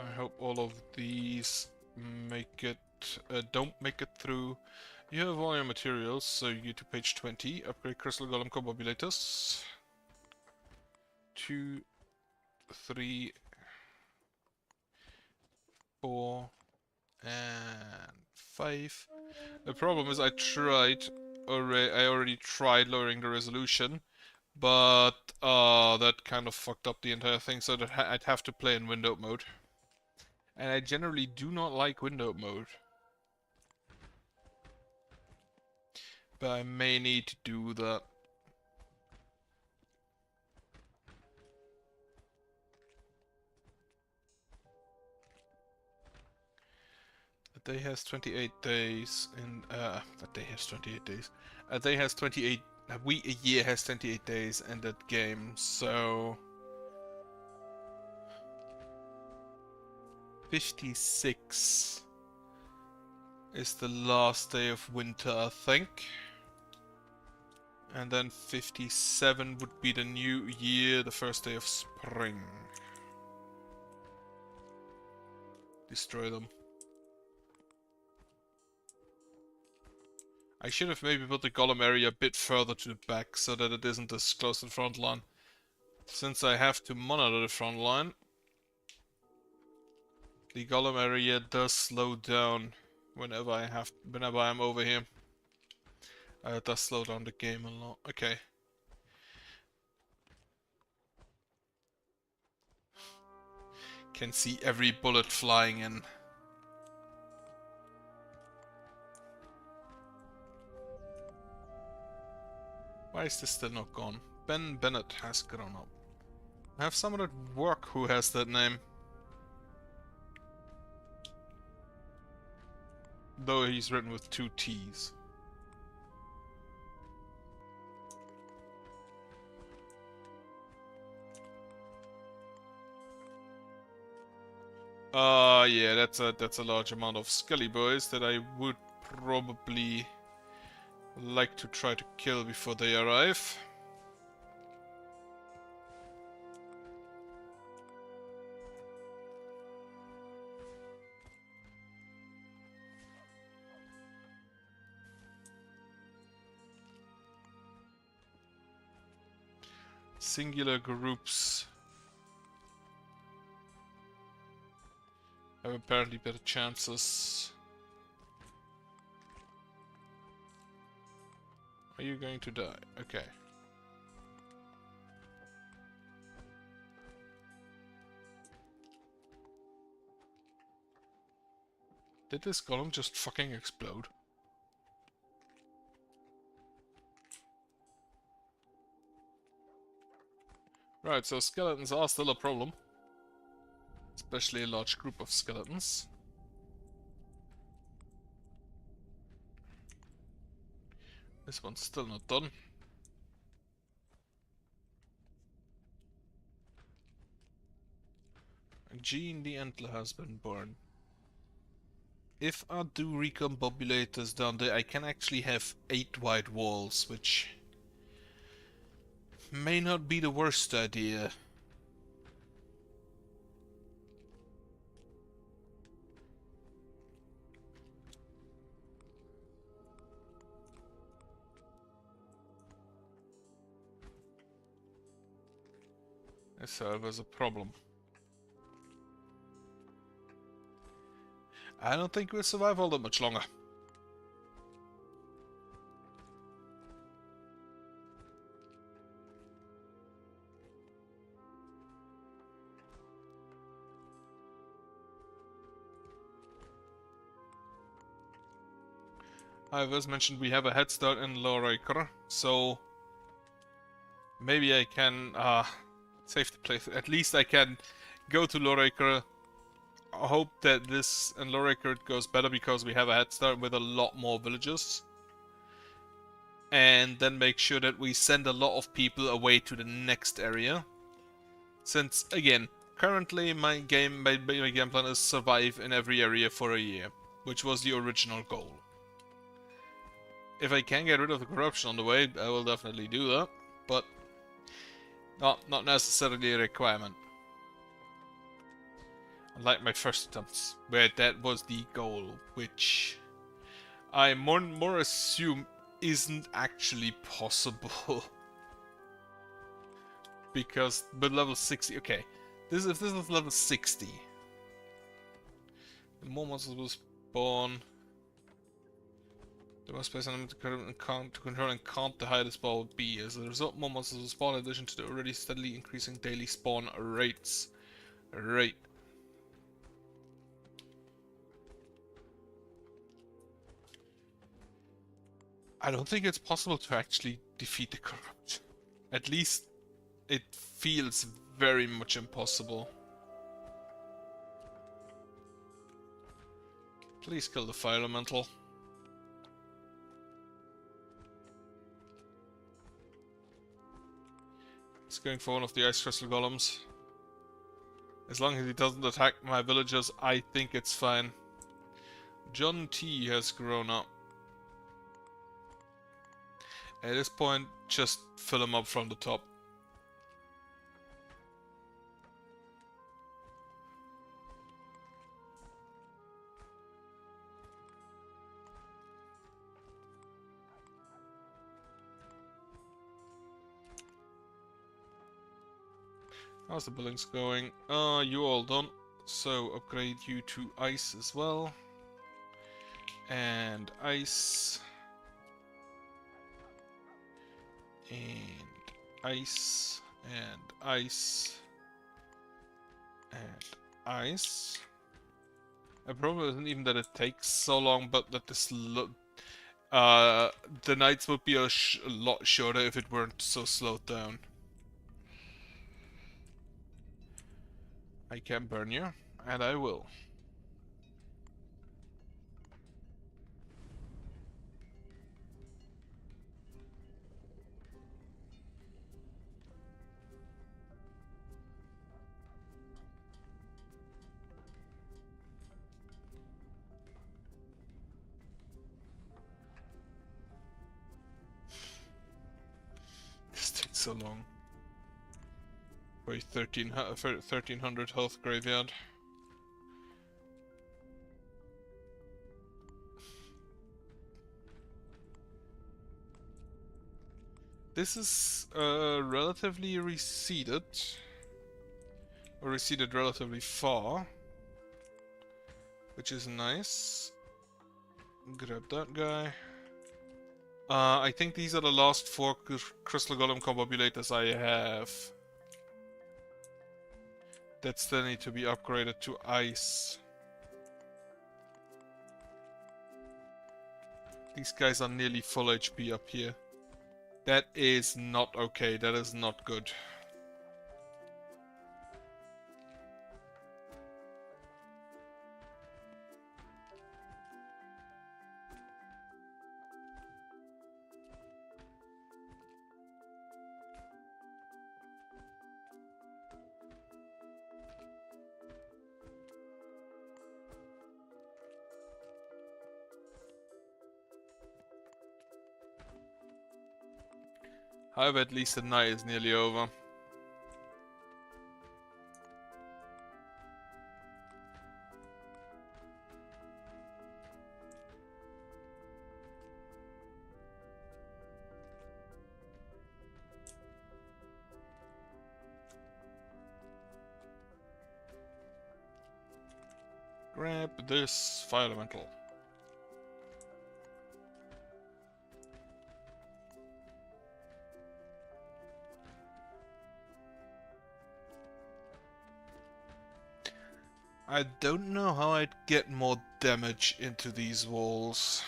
I hope all of these make it. Don't make it through. You have all your materials, so you to page 20. Upgrade Crystal Golem Combobulatus. 2, 3, 4, and 5. The problem is I already tried lowering the resolution, but that kind of fucked up the entire thing, so that I'd have to play in windowed mode. And I generally do not like windowed mode. But I may need to do that. A day has 28 days in... a day has 28 days. A day has 28 A year has 28 days in that game, so 56 is the last day of winter, I think. And then 57 would be the new year, the first day of spring. Destroy them. I should have maybe put the golem area a bit further to the back so that it isn't as close to the front line. Since I have to monitor the front line, the golem area does slow down whenever I'm over here. It does slow down the game a lot. Okay. Can see every bullet flying in. Why is this still not gone? Ben Bennett has grown up. I have someone at work who has that name. Though he's written with 2 T's. Yeah, that's a large amount of skelly boys that I would probably like to try to kill before they arrive. Singular groups have apparently better chances. Are you going to die? Okay. Did this golem just fucking explode? Right, so skeletons are still a problem. Especially a large group of skeletons. This one's still not done. Jean the Antler has been born. If I do recombobulators down there, I can actually have 8 white walls, which may not be the worst idea. This, however, is a problem. I don't think we'll survive all that much longer. However, as mentioned, we have a head start in Lawraker, so maybe I can save the place. At least I can go to Lawraker. I hope that this in Lawraker it goes better because we have a head start with a lot more villagers. And then make sure that we send a lot of people away to the next area. Since, again, currently my game plan is survive in every area for a year, which was the original goal. If I can get rid of the corruption on the way, I will definitely do that, but not necessarily a requirement. Unlike my first attempts, where that was the goal, which I more assume isn't actually possible. Because with level 60, okay, if this is level 60, the more monsters will spawn. There must be something to control and count the higher the spawn will be. As a result, more monsters will spawn in addition to the already steadily increasing daily spawn rates. Right. I don't think it's possible to actually defeat the corrupt. At least it feels very much impossible. Please kill the fire elemental. going for one of the ice crystal golems. As long as he doesn't attack my villagers, I think it's fine. John T has grown up. At this point, just fill him up from the top. How's the buildings going? You all done. So upgrade you to ice as well. And ice. And ice. And ice. And ice. The problem isn't even that it takes so long, but that this the nights would be a lot shorter if it weren't so slowed down. I can burn you, and I will. This takes so long. For a 1300 health graveyard. This is relatively receded. Or receded relatively far. Which is nice. Grab that guy. I think these are the last 4 Crystal Golem Combobulators I have. That still need to be upgraded to ice. These guys are nearly full HP up here. That is not okay, that is not good. However, at least the night is nearly over. Grab this fire elemental. I don't know how I'd get more damage into these walls.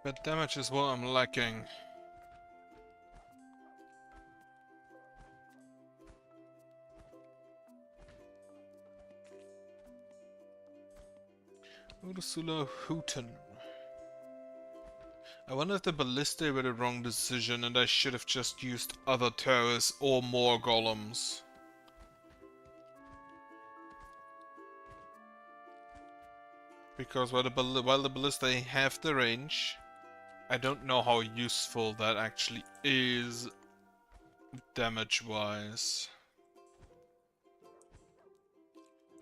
But damage is what I'm lacking. Ursula Hooten. I wonder if the Ballista were the wrong decision and I should have just used other towers or more golems. Because while the Ballista have the range, I don't know how useful that actually is damage-wise.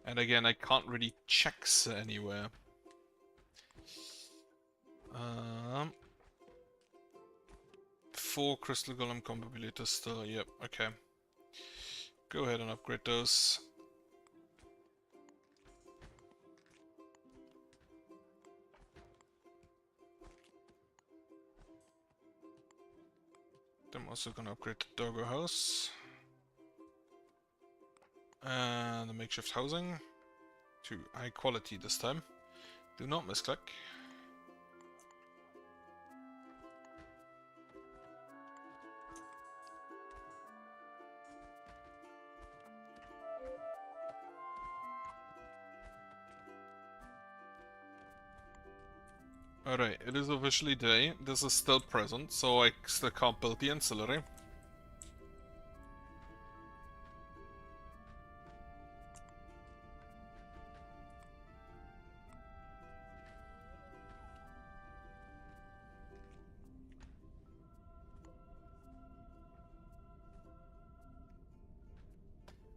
And again, I can't really check anywhere. 4 crystal golem compatibility still, yep, okay. Go ahead and upgrade those. I'm also gonna upgrade the doggo house. And the makeshift housing to high quality this time. Do not misclick. Alright, it is officially day. This is still present, so I still can't build the ancillary.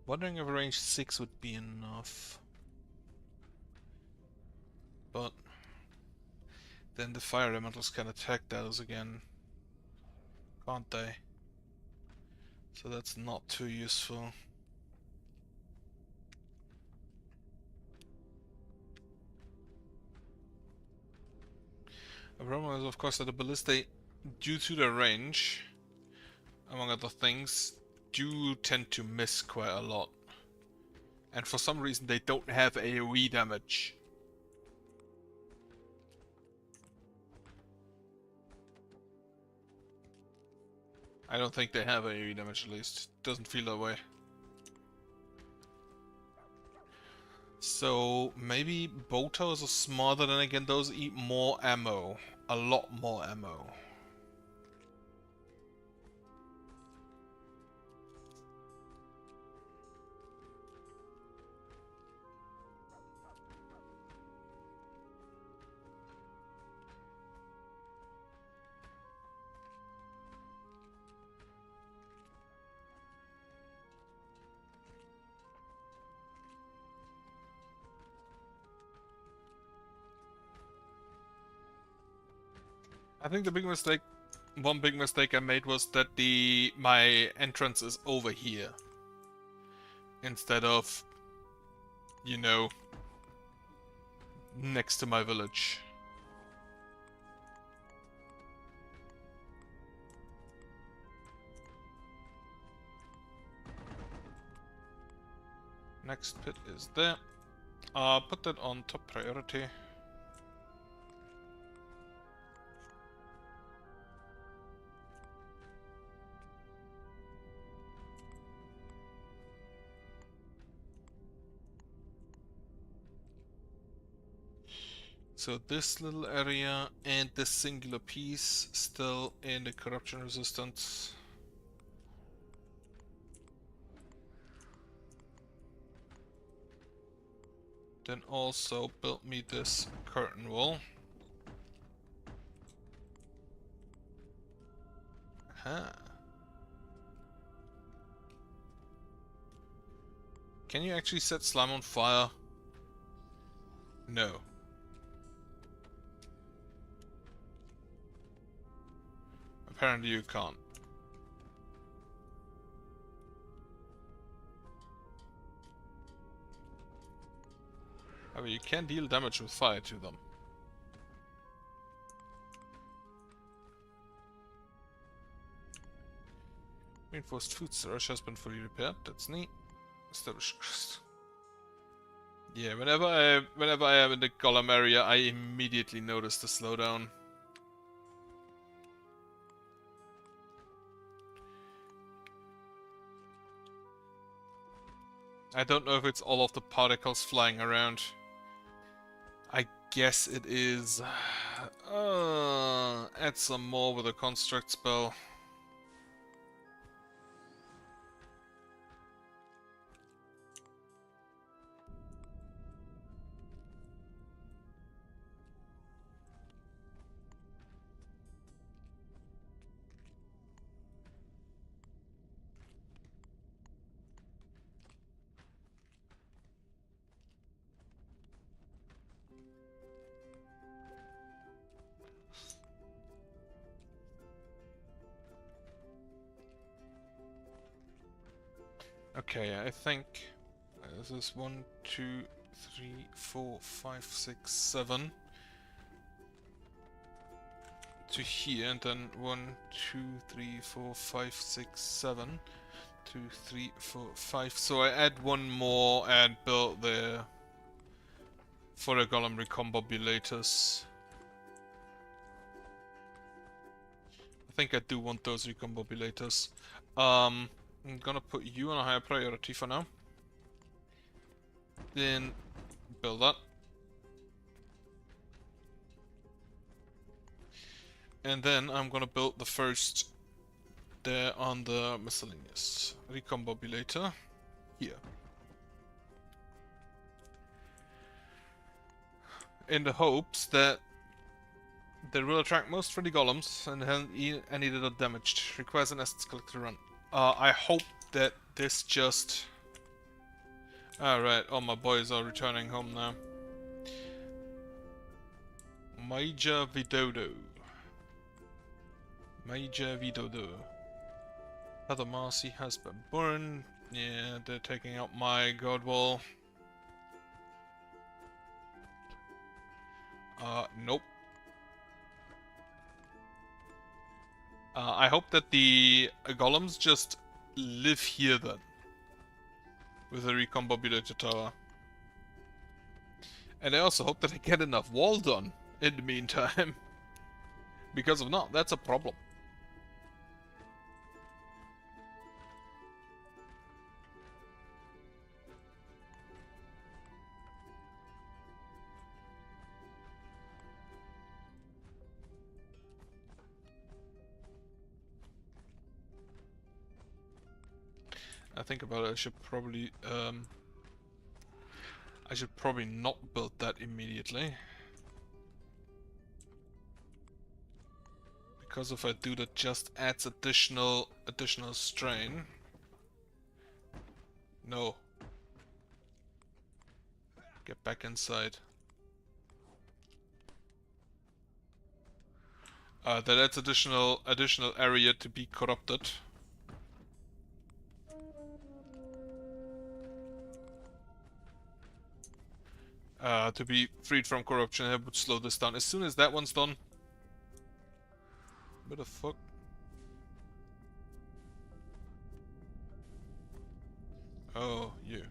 Wondering if range 6 would be enough. But then the fire elementals can attack those again, can't they? So that's not too useful. The problem is, of course, that the ballistae, due to their range, among other things, do tend to miss quite a lot. And for some reason they don't have AoE damage. I don't think they have AoE damage, at least. Doesn't feel that way. So maybe bow towers are smarter, then again those eat more ammo. A lot more ammo. I think the big mistake, one big mistake I made was that my entrance is over here. Instead of, you know, next to my village. Next pit is there. Put that on top priority. So this little area and this singular piece still in the corruption resistance. Then also build me this curtain wall. Aha. Can you actually set slime on fire? No. Apparently you can't. However, you can deal damage with fire to them. Reinforced food storage has been fully repaired. That's neat. Established crystal. Yeah, whenever I am in the golem area, I immediately notice the slowdown. I don't know if it's all of the particles flying around. I guess it is. Add some more with a construct spell. Okay, I think this is 1, 2, 3, 4, 5, 6, 7 to here, and then 1, 2, 3, 4, 5, 6, 7, 2, 3, 4, 5. So I add one more and build the for the golem recombobulators. I think I do want those recombobulators. I'm gonna put you on a higher priority for now. Then build that. And then I'm gonna build the first there on the miscellaneous recombobulator here. In the hopes that they will attract most friendly golems and any that are damaged. Requires an essence collector run. I hope that this just... Alright, all my boys are returning home now. Major Vidodo. Major Vidodo. Heather Marcy has been burned. Yeah, they're taking out my god wall. Nope. I hope that the golems just live here then. With a recombobulator tower. And I also hope that I get enough wall done in the meantime. Because if not, that's a problem. I think about it, I should probably not build that immediately. Because if I do that just adds additional strain. No. Get back inside. That adds additional area to be corrupted. To be freed from corruption, I would slow this down. As soon as that one's done... What the fuck? Oh, you.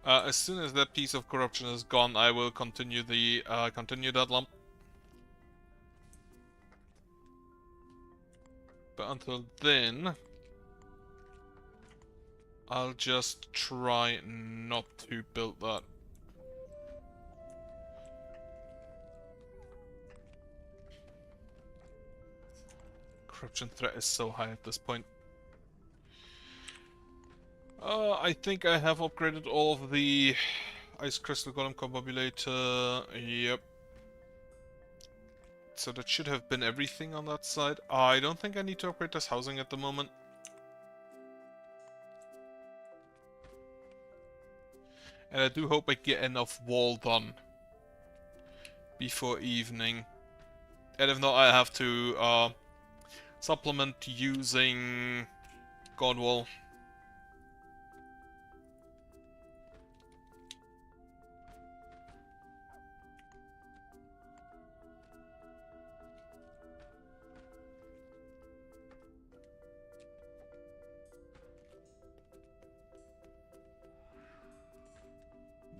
As soon as that piece of corruption is gone, I will continue the continue that lump. But until then, I'll just try not to build that. Corruption threat is so high at this point. I think I have upgraded all of the Ice Crystal Golem Combobulator. Yep. So that should have been everything on that side. I don't think I need to upgrade this housing at the moment. And I do hope I get enough wall done before evening. And if not, I have to supplement using God Wall.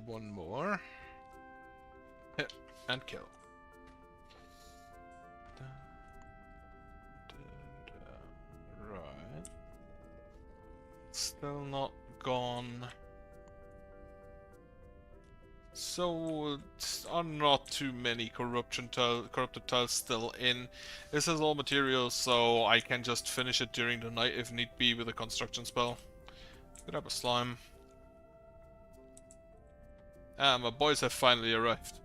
One more. Hit and kill. Right. Still not gone. So, are not too many corrupted tiles still in. This is all materials, so I can just finish it during the night if need be with a construction spell. Grab a slime. Ah, my boys have finally arrived.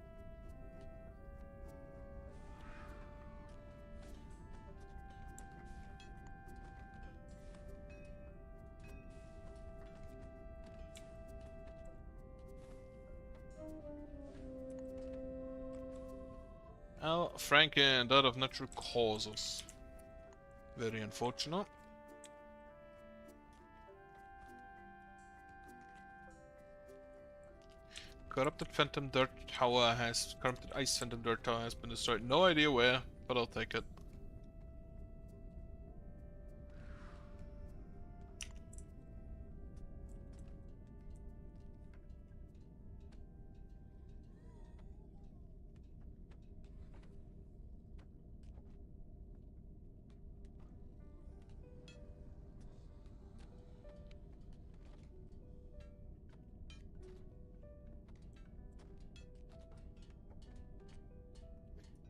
Franken died of natural causes. Very unfortunate. Corrupted Phantom Dirt Tower has... Corrupted Ice Phantom Dirt Tower has been destroyed. No idea where, but I'll take it.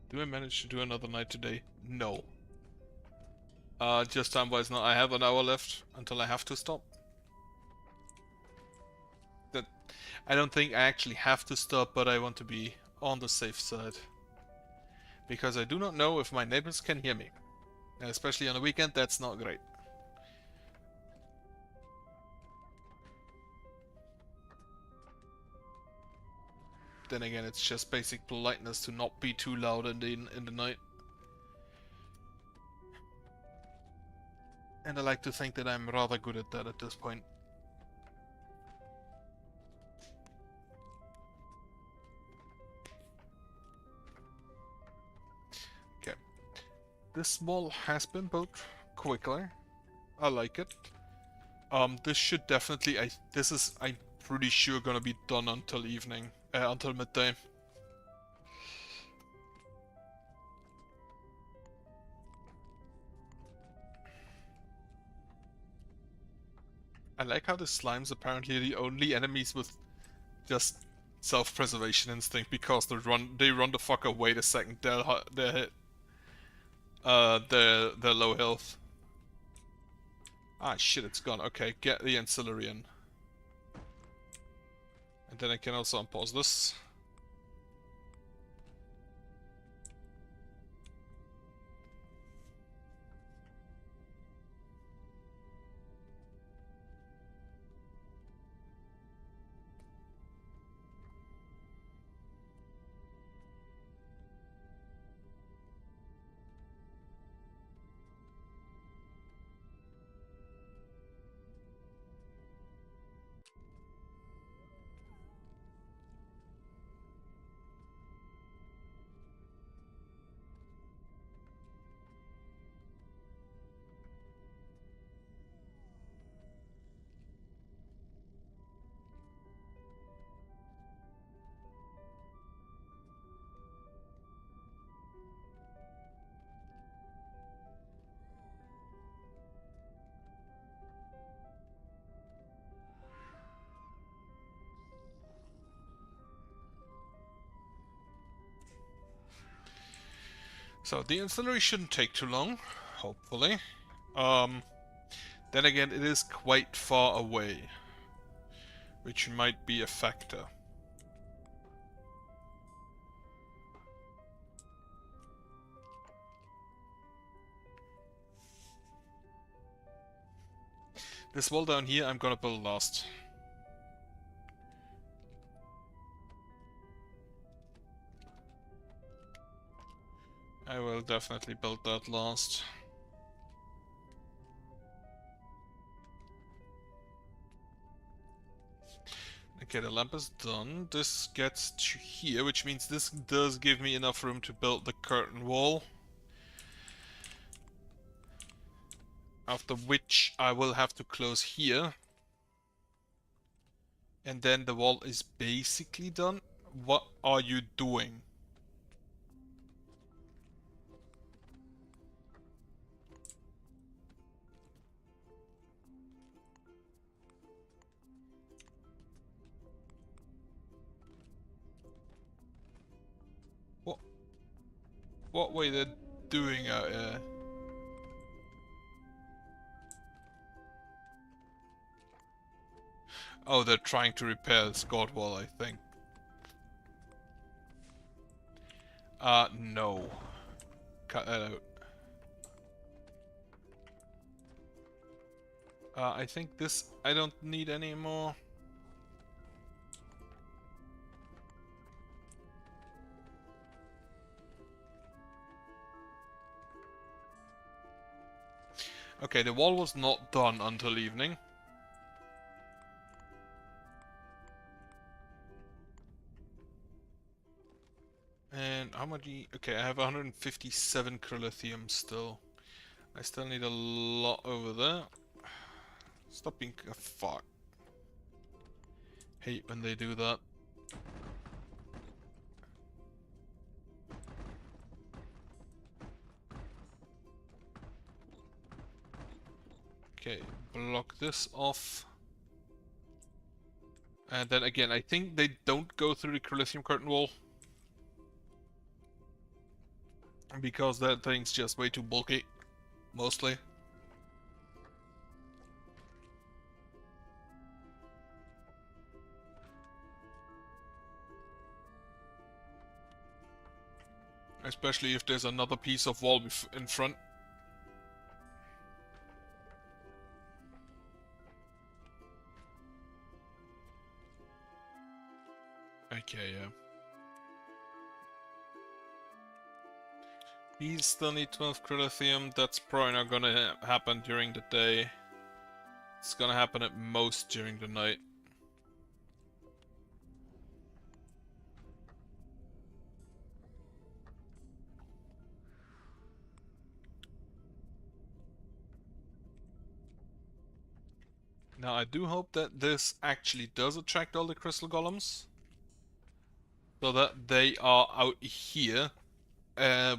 Do I manage to do another night today? No. Just time-wise now, I have an hour left until I have to stop. That I don't think I actually have to stop, but I want to be on the safe side. Because I do not know if my neighbors can hear me. And especially on the weekend, that's not great. Then again, it's just basic politeness to not be too loud in the night. And I like to think that I'm rather good at that at this point. Okay. This wall has been built quickly. I like it. This should definitely... I'm pretty sure gonna be done until evening. Until midday. I like how the slime's apparently the only enemies with just self-preservation instinct, because they run the fuck away the second they're hit. They're low health. Ah shit, it's gone. Okay, get the ancillary in. And then I can also unpause this. So the ancillary shouldn't take too long, hopefully. Then again, it is quite far away, which might be a factor. This wall down here I'm gonna build last. I will definitely build that last. Okay, the lamp is done. This gets to here, which means this does give me enough room to build the curtain wall. After which I will have to close here. And then the wall is basically done. What are you doing? What were they doing out here? Oh, they're trying to repair the Scott wall, I think. No. Cut that out. I think this I don't need anymore. Okay, the wall was not done until evening. much? Okay, I have 157 chrolithium still. I still need a lot over there. Stop being a fuck. Hate when they do that. Okay, block this off. And then again, I think they don't go through the chrolithium curtain wall. Because that thing's just way too bulky. Mostly. Especially if there's another piece of wall in front. Okay, yeah. These still need 12 chrolithium. That's probably not gonna happen during the day. It's gonna happen at most during the night. Now I do hope that this actually does attract all the crystal golems. So that they are out here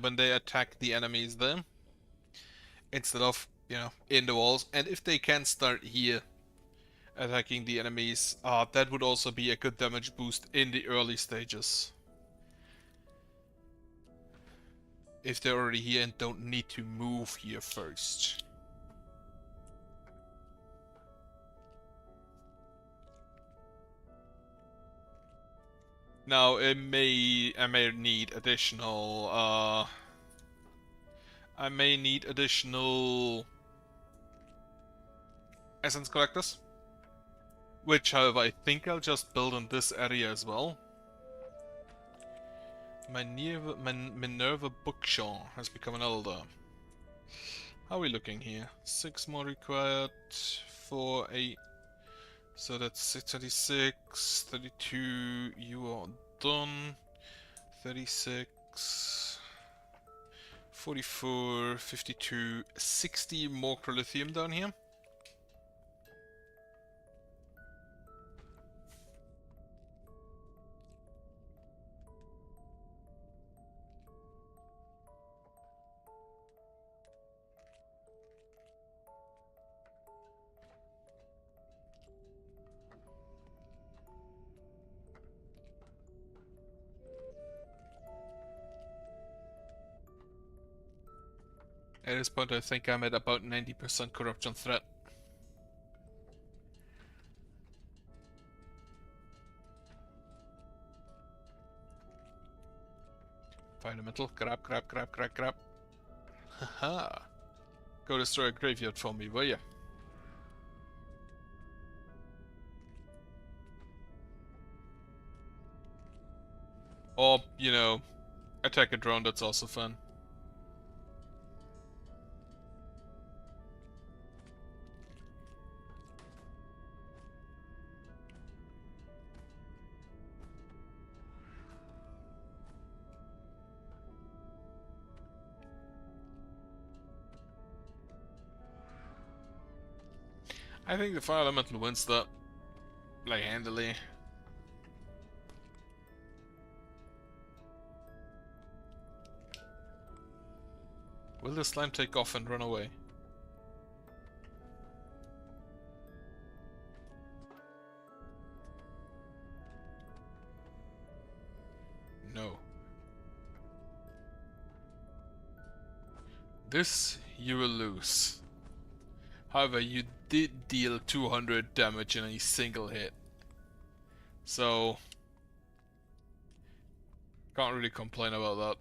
when they attack the enemies there. Instead of, you know, in the walls. And if they can start here attacking the enemies, that would also be a good damage boost in the early stages. If they're already here and don't need to move here first. Now I may need additional I may need additional essence collectors. Which, however, I think I'll just build in this area as well. Minerva Bookshaw has become an elder. How are we looking here? 6 more required, 4, 8. So that's 36, 32, you are done. 36, 44, 52, 60 more chrolithium down here. At this point I think I'm at about 90% corruption threat. Fundamental, grab. Haha. Go destroy a graveyard for me, will ya? Or, you know, attack a drone, that's also fun. I think the fire elemental wins that, like, handily. Will the slime take off and run away? No. This you will lose. However, you did deal 200 damage in a single hit. So, can't really complain about that.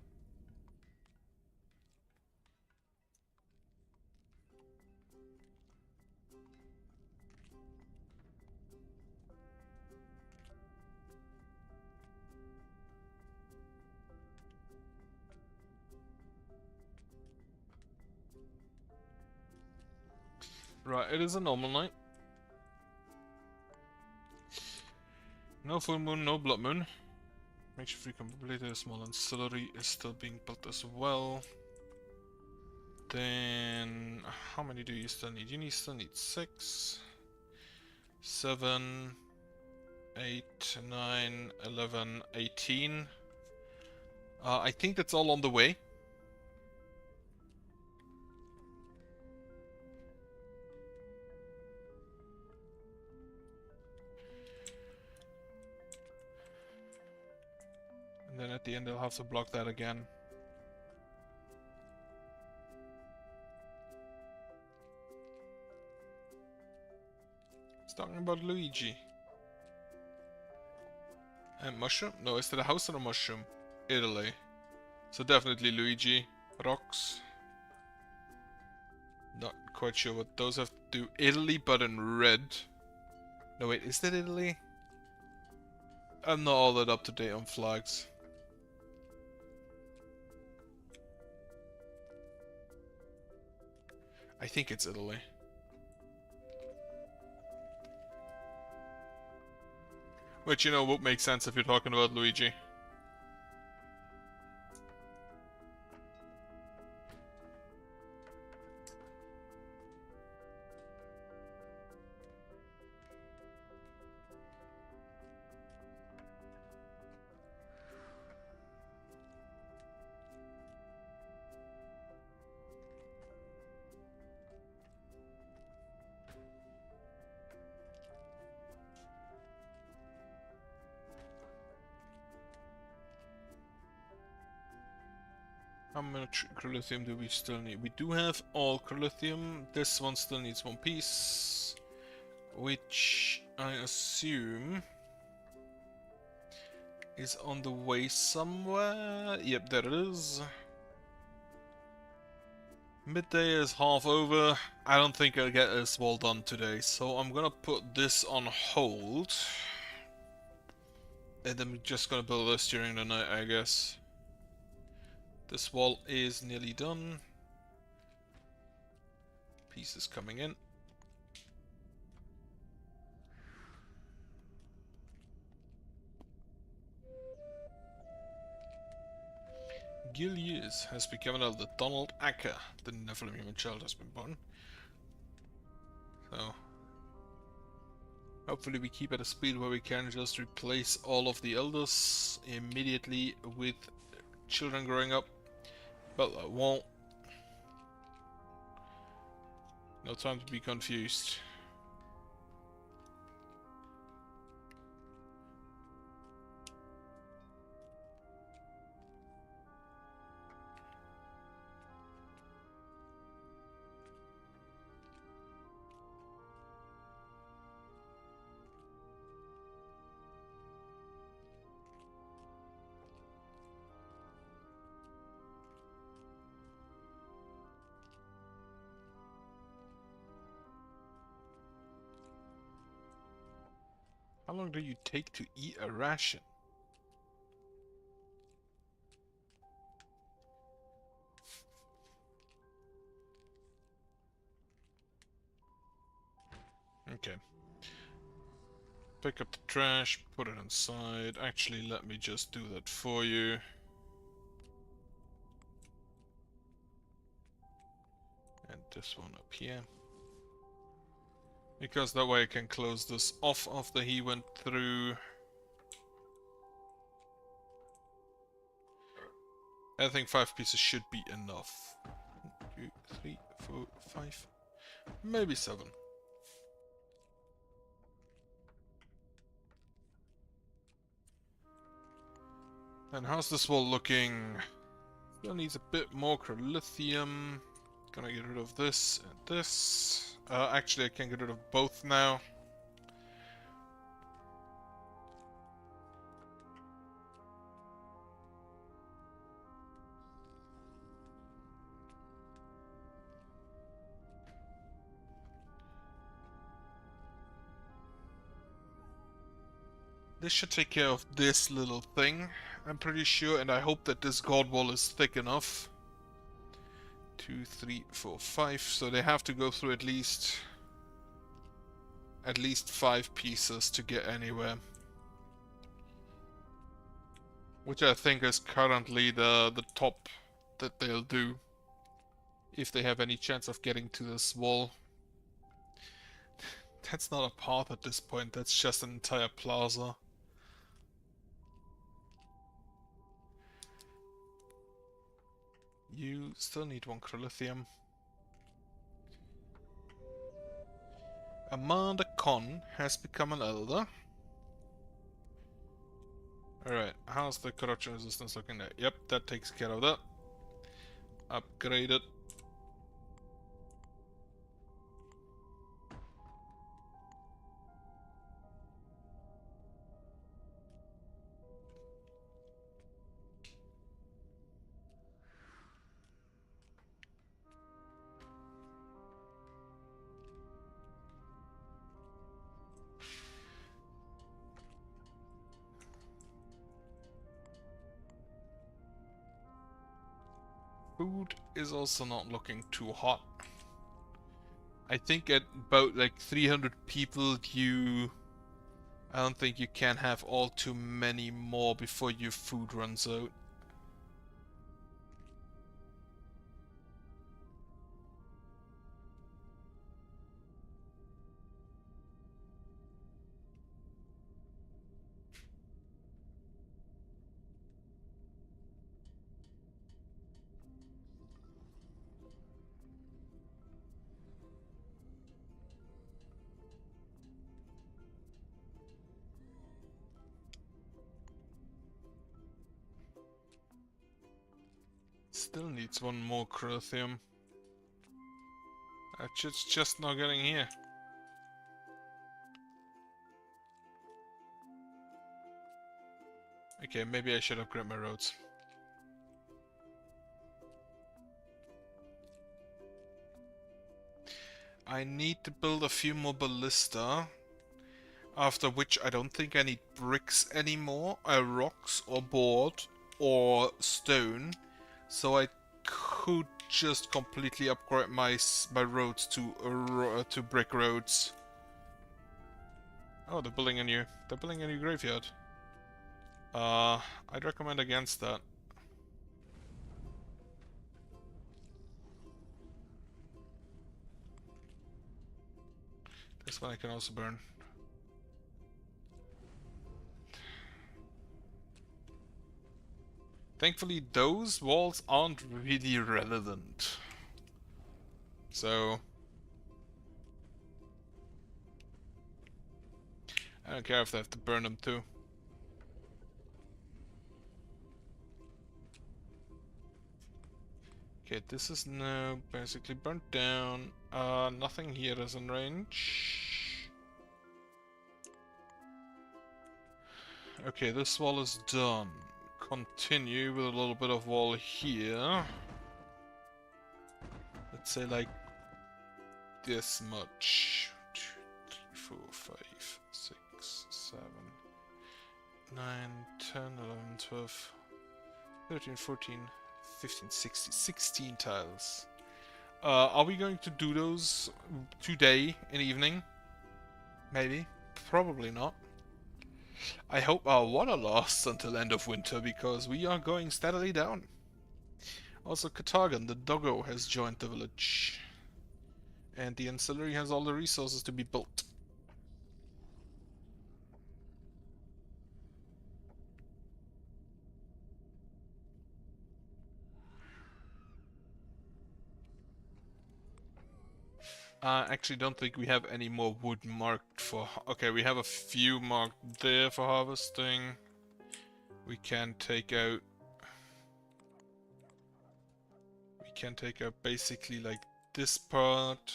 Right, it is a normal night. No full moon, no blood moon. Make sure free completed. Small ancillary is still being built as well. Then, how many do you still need? You still need 6, 7, 8, 9, 11, 18. I think that's all on the way. And then at the end I'll have to block that again. It's talking about Luigi. And mushroom? No, is it a house or a mushroom? Italy. So definitely Luigi. Rocks. Not quite sure what those have to do. Italy, but in red. No, wait, is that Italy? I'm not all that up to date on flags. I think it's Italy. Which, you know, would make sense if you're talking about Luigi. How much Crylithium do we still need? We do have all Crylithium. This one still needs 1 piece. Which I assume is on the way somewhere. Yep, there it is. Midday is half over. I don't think I'll get this wall done today, so I'm gonna put this on hold. And I'm just gonna build this during the night, I guess. This wall is nearly done. Pieces coming in. Gilius has become an elder. Donald Acker, the Nephilim human child, has been born. So, hopefully we keep at a speed where we can just replace all of the elders immediately with children growing up. But I won't. No time to be confused. How long do you take to eat a ration? Okay. Pick up the trash, put it inside. Actually, let me just do that for you. And this one up here. Because that way I can close this off after he went through. I think 5 pieces should be enough. 1, 2, 3, 4, 5. Maybe 7. And how's this wall looking? Still needs a bit more Crylithium. Gonna get rid of this and this. Actually, I can get rid of both now. This should take care of this little thing, I'm pretty sure, and I hope that this god wall is thick enough. 2, 3, 4, 5. So they have to go through at least 5 pieces to get anywhere. Which I think is currently the top that they'll do. If they have any chance of getting to this wall. That's not a path at this point, that's just an entire plaza. You still need one chrolithium. Amanda Con has become an elder. Alright, how's the corruption resistance looking there? Yep, that takes care of that. Upgrade it. Food is also not looking too hot. I think at about like 300 people I don't think you can have all too many more before your food runs out. Still needs one more chrolithium. It's just not getting here. Okay, maybe I should upgrade my roads. I need to build a few more ballista. After which I don't think I need bricks anymore, rocks or board or stone. So I could just completely upgrade my roads to brick roads. Oh, they're building a new graveyard. I'd recommend against that. This one I can also burn. Thankfully, those walls aren't really relevant. So I don't care if they have to burn them too. Okay, this is now basically burnt down. Nothing here is in range. Okay, this wall is done. Continue with a little bit of wall here. Let's say like this much. 2, 3, 4, 5, 6, 7, 9, 10, 11, 12, 13, 14, 15, 16. 16 tiles. Are we going to do those today in evening? Maybe. Probably not. I hope our water lasts until end of winter, because we are going steadily down. Also, Katagan, the doggo, has joined the village. And the ancillary has all the resources to be built. I actually don't think we have any more wood marked for... Okay, we have a few marked there for harvesting. We can take out... We can take out basically like this part.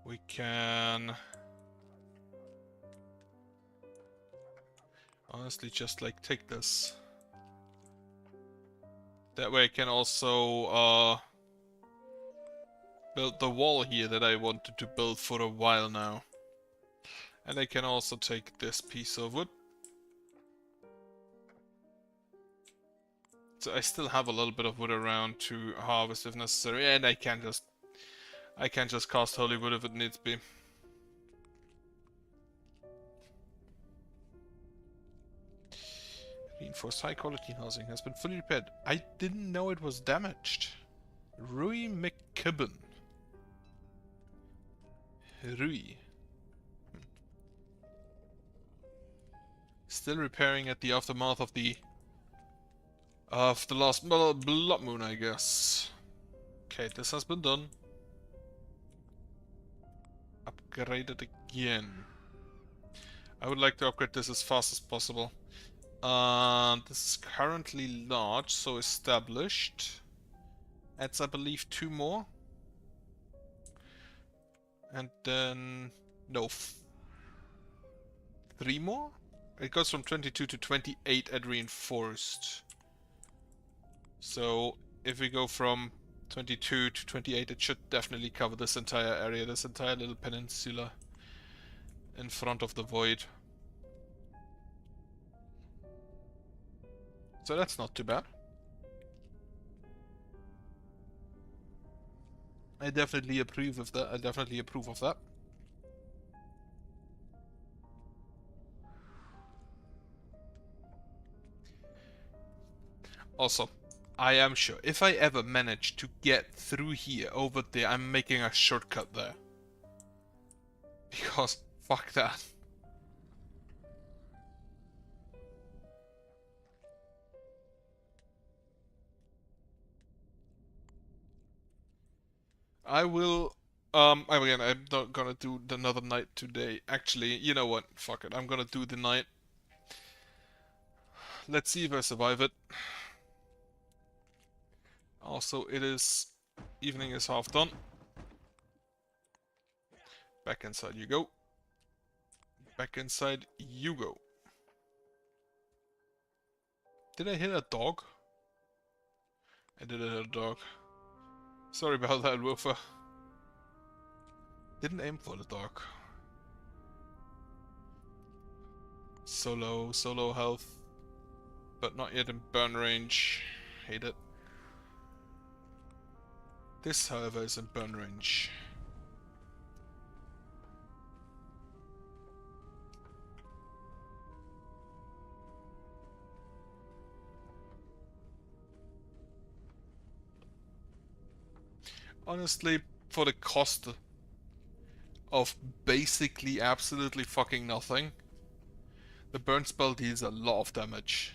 We can... honestly just like take this. That way I can also build the wall here that I wanted to build for a while now. And I can also take this piece of wood. So I still have a little bit of wood around to harvest if necessary, and I can just cast holy wood if it needs be. reinforced high quality housing has been fully repaired. I didn't know it was damaged. Rui McKibben. Rui. Still repairing at the aftermath of the last blood moon, I guess. Okay, this has been done. Upgraded again. I would like to upgrade this as fast as possible. This is currently large, so established. Adds, I believe, 2 more. And then... no, 3 more? It goes from 22 to 28 at reinforced. So, if we go from 22 to 28, it should definitely cover this entire area, this entire little peninsula in front of the void. So that's not too bad. I definitely approve of that. I definitely approve of that. Also, I am sure if I ever manage to get through here over there, I'm making a shortcut there. Because fuck that. I will, again, I'm not gonna do another night today. Actually, you know what? Fuck it. I'm gonna do the night. Let's see if I survive it. Also, evening is half done. Back inside you go. Back inside you go. Did I hit a dog? I did hit a dog. Sorry about that, Wolfer. Didn't aim for the dog. Solo health. But not yet in burn range. Hate it. This, however, is in burn range. Honestly, for the cost of basically absolutely fucking nothing, the burn spell deals a lot of damage.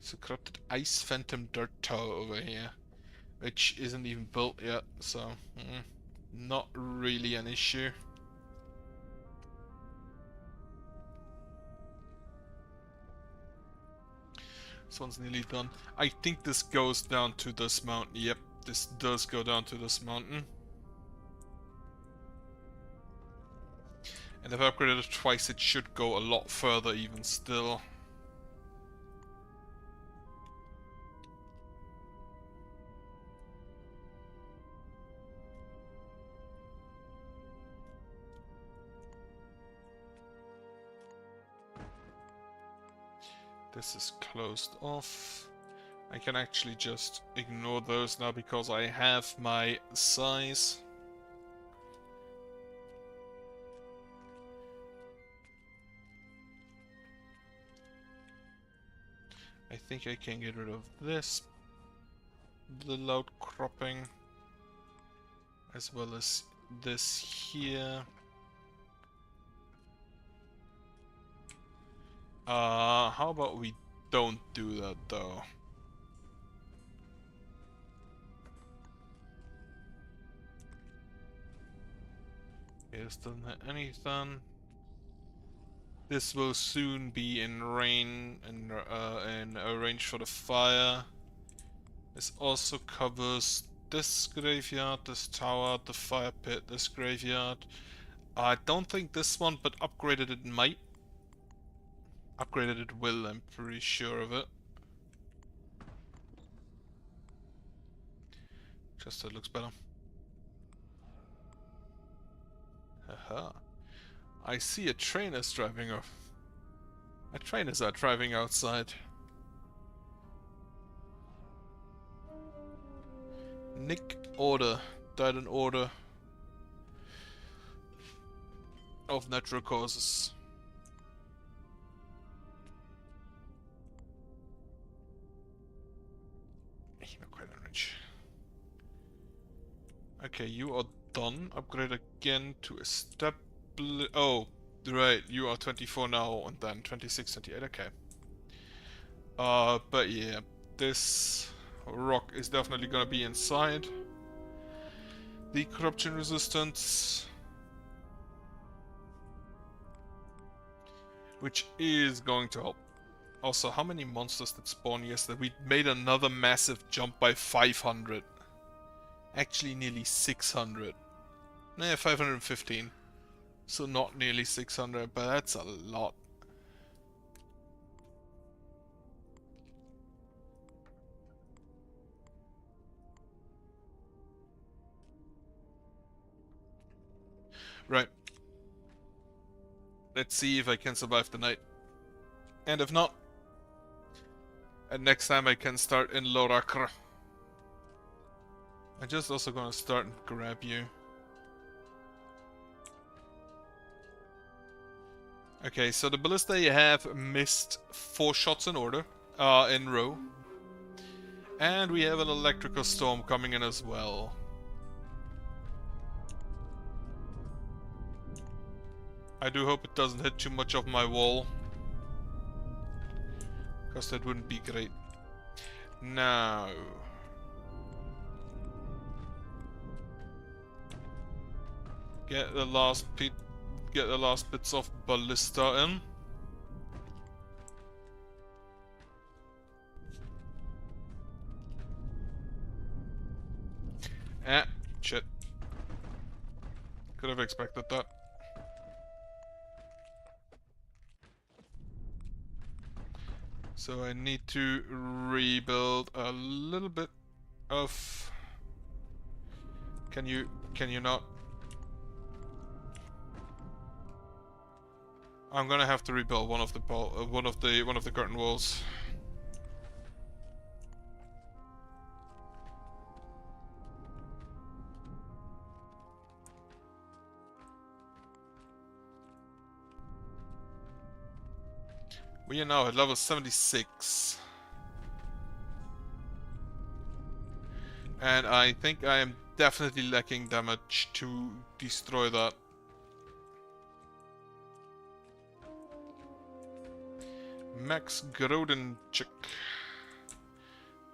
So corrupted ice phantom dirt tower over here, which isn't even built yet, so not really an issue. This one's nearly done. I think this goes down to this mountain. Yep, this does go down to this mountain. And if I upgraded it twice, it should go a lot further even still. This is closed off. I can actually just ignore those now because I have my size. I think I can get rid of this little outcropping, as well as this here. How about we don't do that though? Yes, doesn't hit anything. This will soon be in range in range for the fire. This also covers this graveyard, this tower, the fire pit, this graveyard. I don't think this one, but upgraded it might. Upgraded it will, I'm pretty sure of it. Just so it looks better. Haha. I see a train is driving off. A train is driving outside. Nick order. Died in order. of natural causes. Not quite orange. Okay, you are done. Upgrade again to establish. Oh, right. You are 24 now, and then 26, 28. Okay. But yeah, this rock is definitely gonna be inside. The corruption resistance, which is going to help. Also, how many monsters did spawn yesterday? We made another massive jump by 500. Actually, nearly 600. Nah, 515. So not nearly 600, but that's a lot. Right. Let's see if I can survive the night. And if not, and next time I can start in Loracre. I'm just also gonna start and grab you. Okay, so the ballista you have missed 4 shots in order, in row. And we have an electrical storm coming in as well. I do hope it doesn't hit too much of my wall, because that wouldn't be great. Now... Get the last bits of ballista in. Ah, shit. Could have expected that. So I need to rebuild a little bit of... Can you not? I'm gonna have to rebuild one of the curtain walls. We are now at level 76. And I think I am definitely lacking damage to destroy that. Max Grodenchik.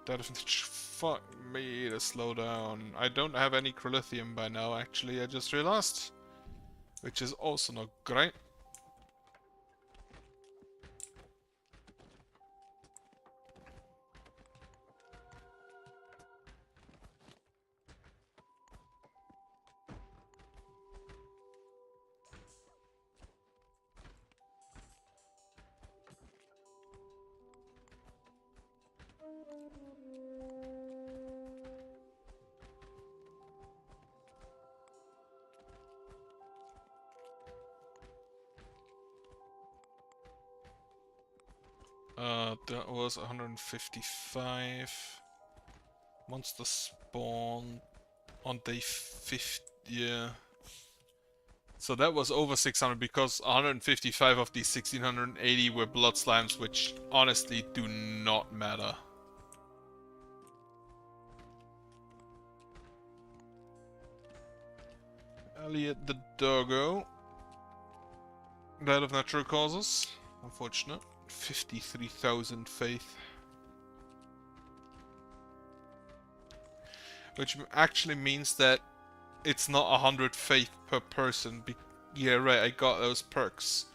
That fuck me to slow down. I don't have any Chrolithium by now, actually, I just realized. Which is also not great. That was 155. Monster spawn on day 50, yeah. So that was over 600 because 155 of these 1680 were blood slimes, which honestly do not matter. Elliot the doggo. Died of natural causes. Unfortunate. 53,000 faith. Which actually means that it's not 100 faith per person. Yeah, right, I got those perks.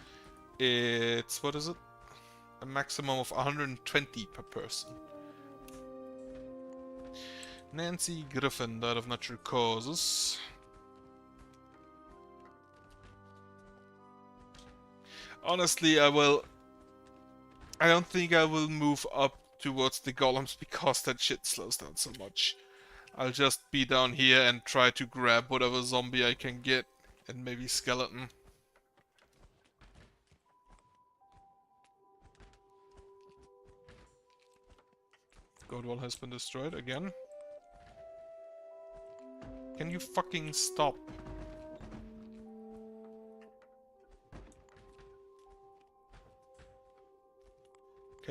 It's, what is it? A maximum of 120 per person. Nancy Griffin died of natural causes. Honestly, I don't think I will move up towards the golems because that shit slows down so much. I'll just be down here and try to grab whatever zombie I can get, and maybe skeleton. God wall has been destroyed again. Can you fucking stop?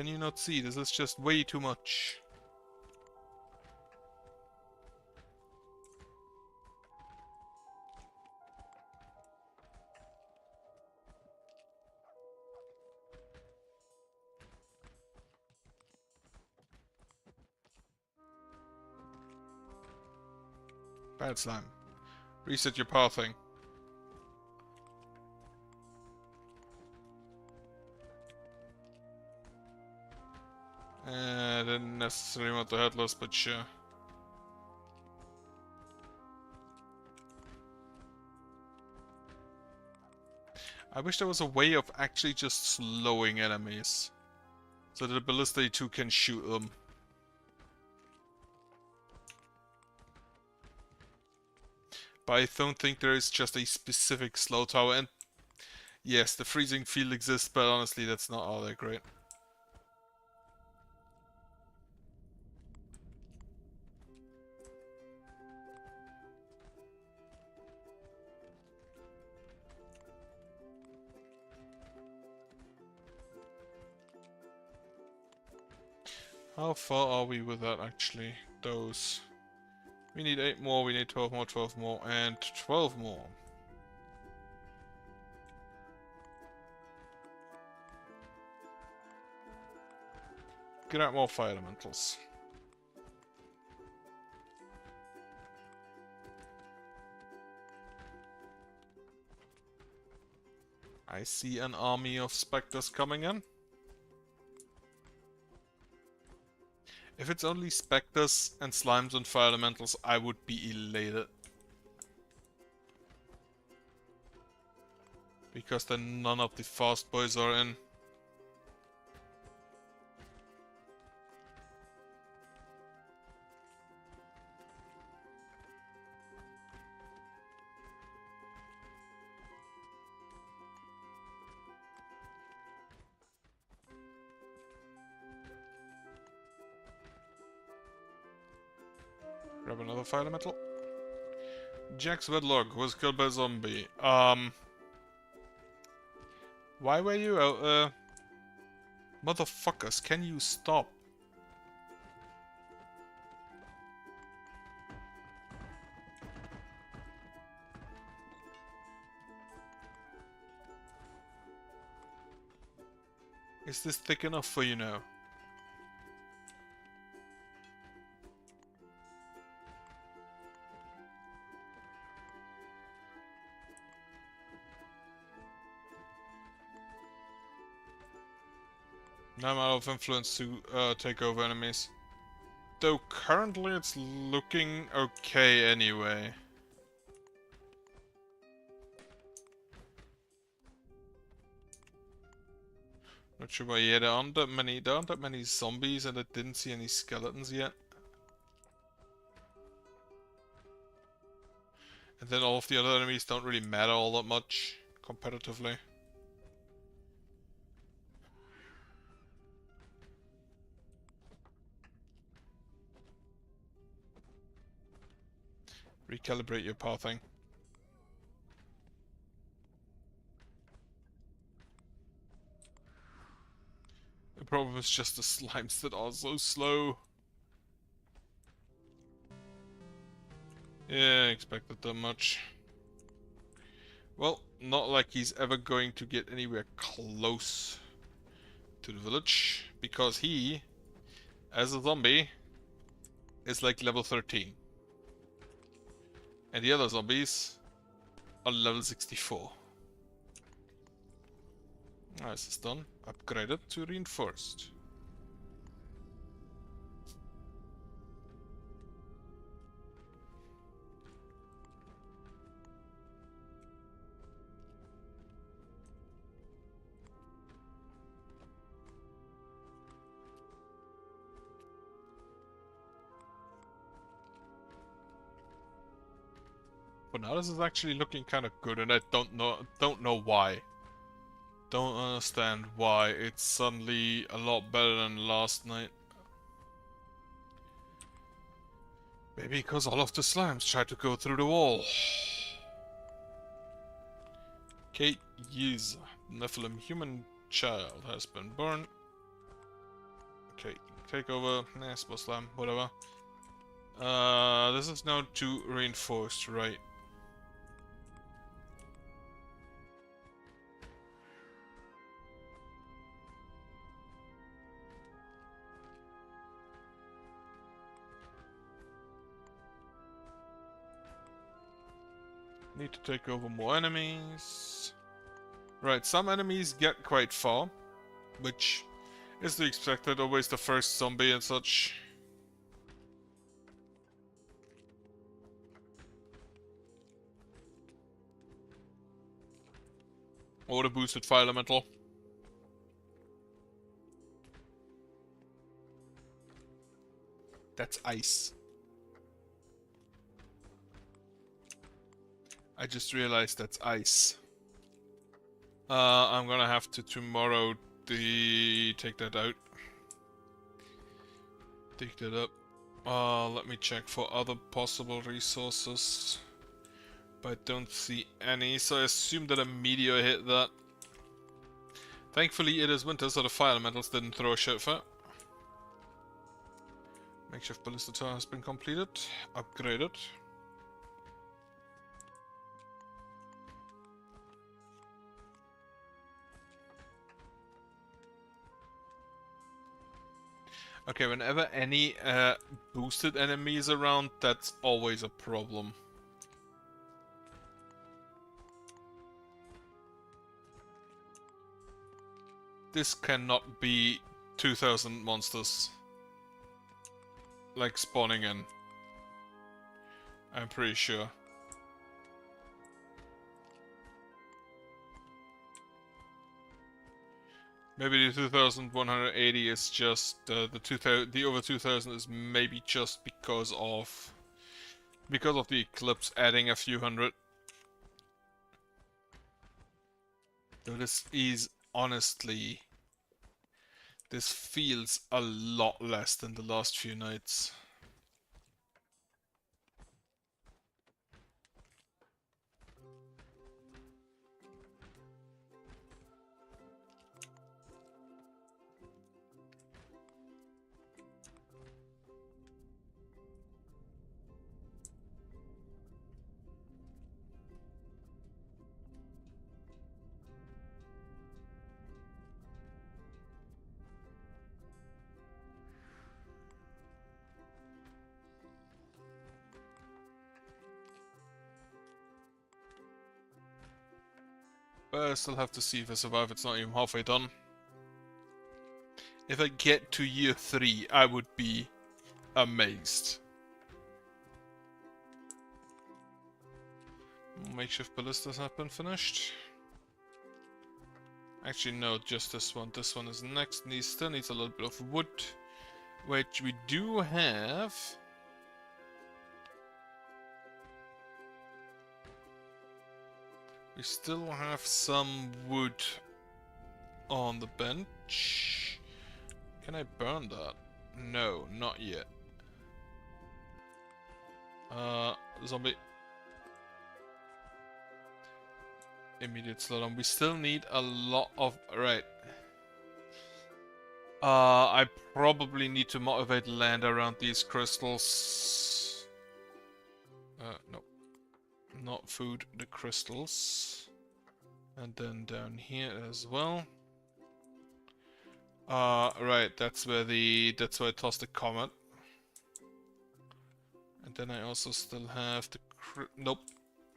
Can you not see? This is just way too much. Bad slime. Reset your pathing. Didn't necessarily want the headless, but sure. I wish there was a way of actually just slowing enemies. So that the Ballista 2 can shoot them. But I don't think there is just a specific slow tower. And yes, the freezing field exists, but honestly that's not all that great. How far are we with that actually? Those. We need 8 more, we need 12 more, 12 more, and 12 more. Get out more fire elementals. I see an army of specters coming in. If it's only specters and slimes and fire elementals, I would be elated. Because then none of the fast boys are in. Grab another fire elemental. Jax Wedlock was killed by a zombie. Why were you out there? Motherfuckers, can you stop? Is this thick enough for you now? Now I'm out of influence to take over enemies. Though currently it's looking okay anyway. Not sure why. Yeah, there aren't that many zombies, and I didn't see any skeletons yet. And then all of the other enemies don't really matter all that much competitively. Recalibrate your pathing. The problem is just the slimes that are so slow. Yeah, I expected that much. Well, not like he's ever going to get anywhere close to the village, because he, as a zombie, is like level 13. And the other zombies are level 64. This is done. Upgraded to reinforced. But now this is actually looking kind of good, and I don't know why. Don't understand why it's suddenly a lot better than last night. Maybe because all of the slimes tried to go through the wall. Kate Yeez, Nephilim human child, has been born. Okay, take over. Nah, spell slam, whatever. This is now too reinforced, right? Need to take over more enemies. Right, some enemies get quite far, which is to be expected. Always the first zombie and such. Or the boosted fire elemental. That's ice. I just realized that's ice. I'm gonna have to tomorrow take that out. Dig that up. Let me check for other possible resources. But I don't see any, so I assume that a meteor hit that. Thankfully it is winter, so the fire elementals didn't throw a shit for it. Makeshift ballista tower has been completed. Upgraded. Okay, whenever any boosted enemy is around, that's always a problem. This cannot be 2000 monsters. Like spawning in. I'm pretty sure. Maybe the 2180 is just the over 2000 is maybe just because of the eclipse adding a few hundred. Though this is honestly, this feels a lot less than the last few nights. But I still have to see if I survive. It's not even halfway done. If I get to year 3, I would be amazed. Makeshift ballistas have been finished. Actually, no, just this one. This one is next. Still needs a little bit of wood, which we do have. We still have some wood on the bench. Can I burn that? No, not yet. Zombie. Immediate slowdown. We still need a lot of... Right. I probably need to motivate land around these crystals. No. Not food, the crystals. And then down here as well. Right, that's where I tossed the comet. And then I also still have the nope.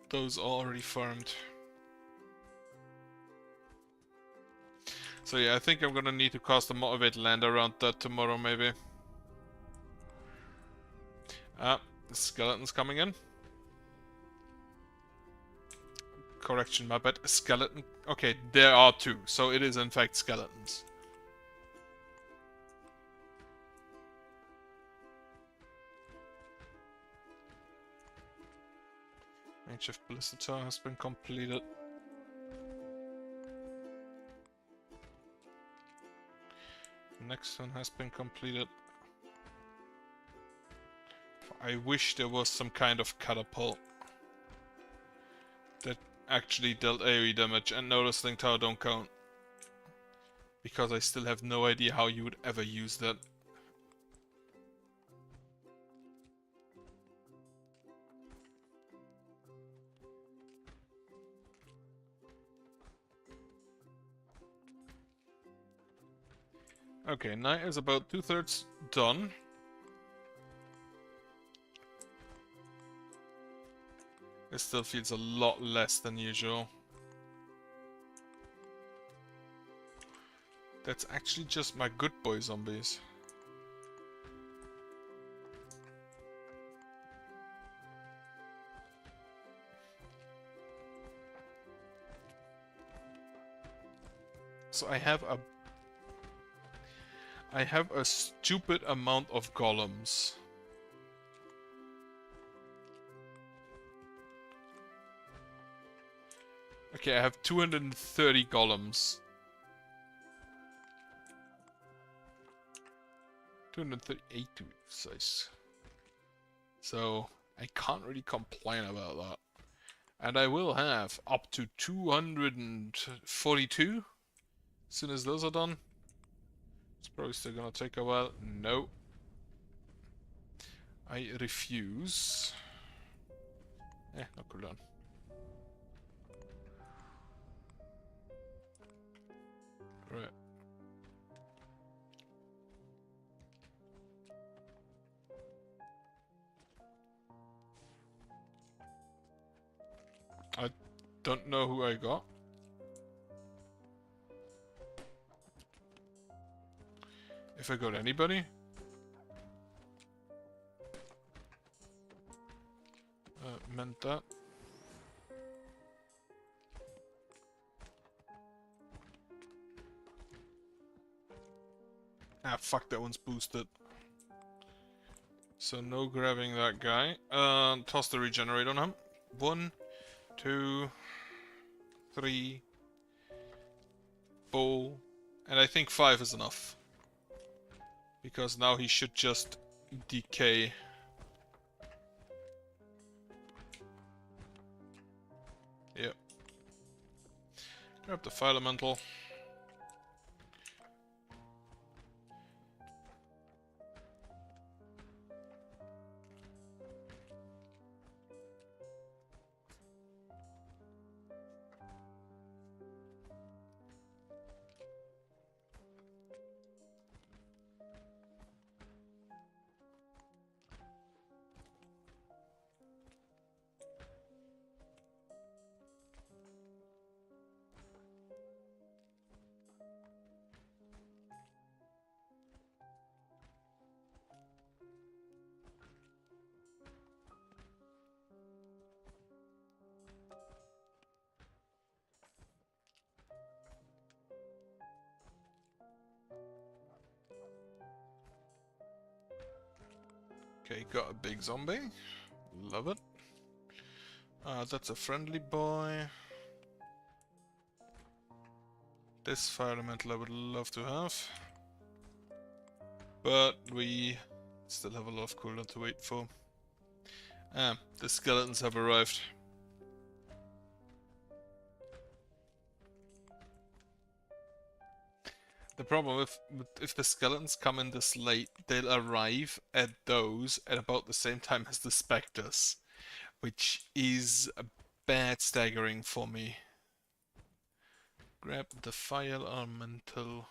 Those are already farmed. So yeah, I think I'm gonna need to cast a motivate land around that tomorrow maybe. Ah, the skeleton's coming in. Correction, my bad. Skeleton. Okay, there are 2, so it is in fact skeletons. Makeshift ballista tower has been completed. Next one has been completed. I wish there was some kind of catapult that actually dealt AoE damage, and no, the sling tower don't count. Because I still have no idea how you would ever use that. Okay, night is about 2/3 done. It still feels a lot less than usual. That's actually just my good boy zombies. So I have a stupid amount of golems. Okay, I have 230 golems. 238 to be precise. So I can't really complain about that. And I will have up to 242 as soon as those are done. It's probably still gonna take a while. No. I refuse. No cooldown. Right. I don't know who I got. If I got anybody. Meant that. Ah, fuck, that one's boosted. So no grabbing that guy. Toss the regenerate on him. 1, 2, 3, 4, and I think 5 is enough. Because now he should just decay. Yep. Grab the fire elemental. Okay, got a big zombie. Love it. That's a friendly boy. This fire elemental I would love to have. But we still have a lot of cooldown to wait for. The skeletons have arrived. The problem with if the skeletons come in this late, they'll arrive at those at about the same time as the specters, which is a bad staggering for me. Grab the fire elemental.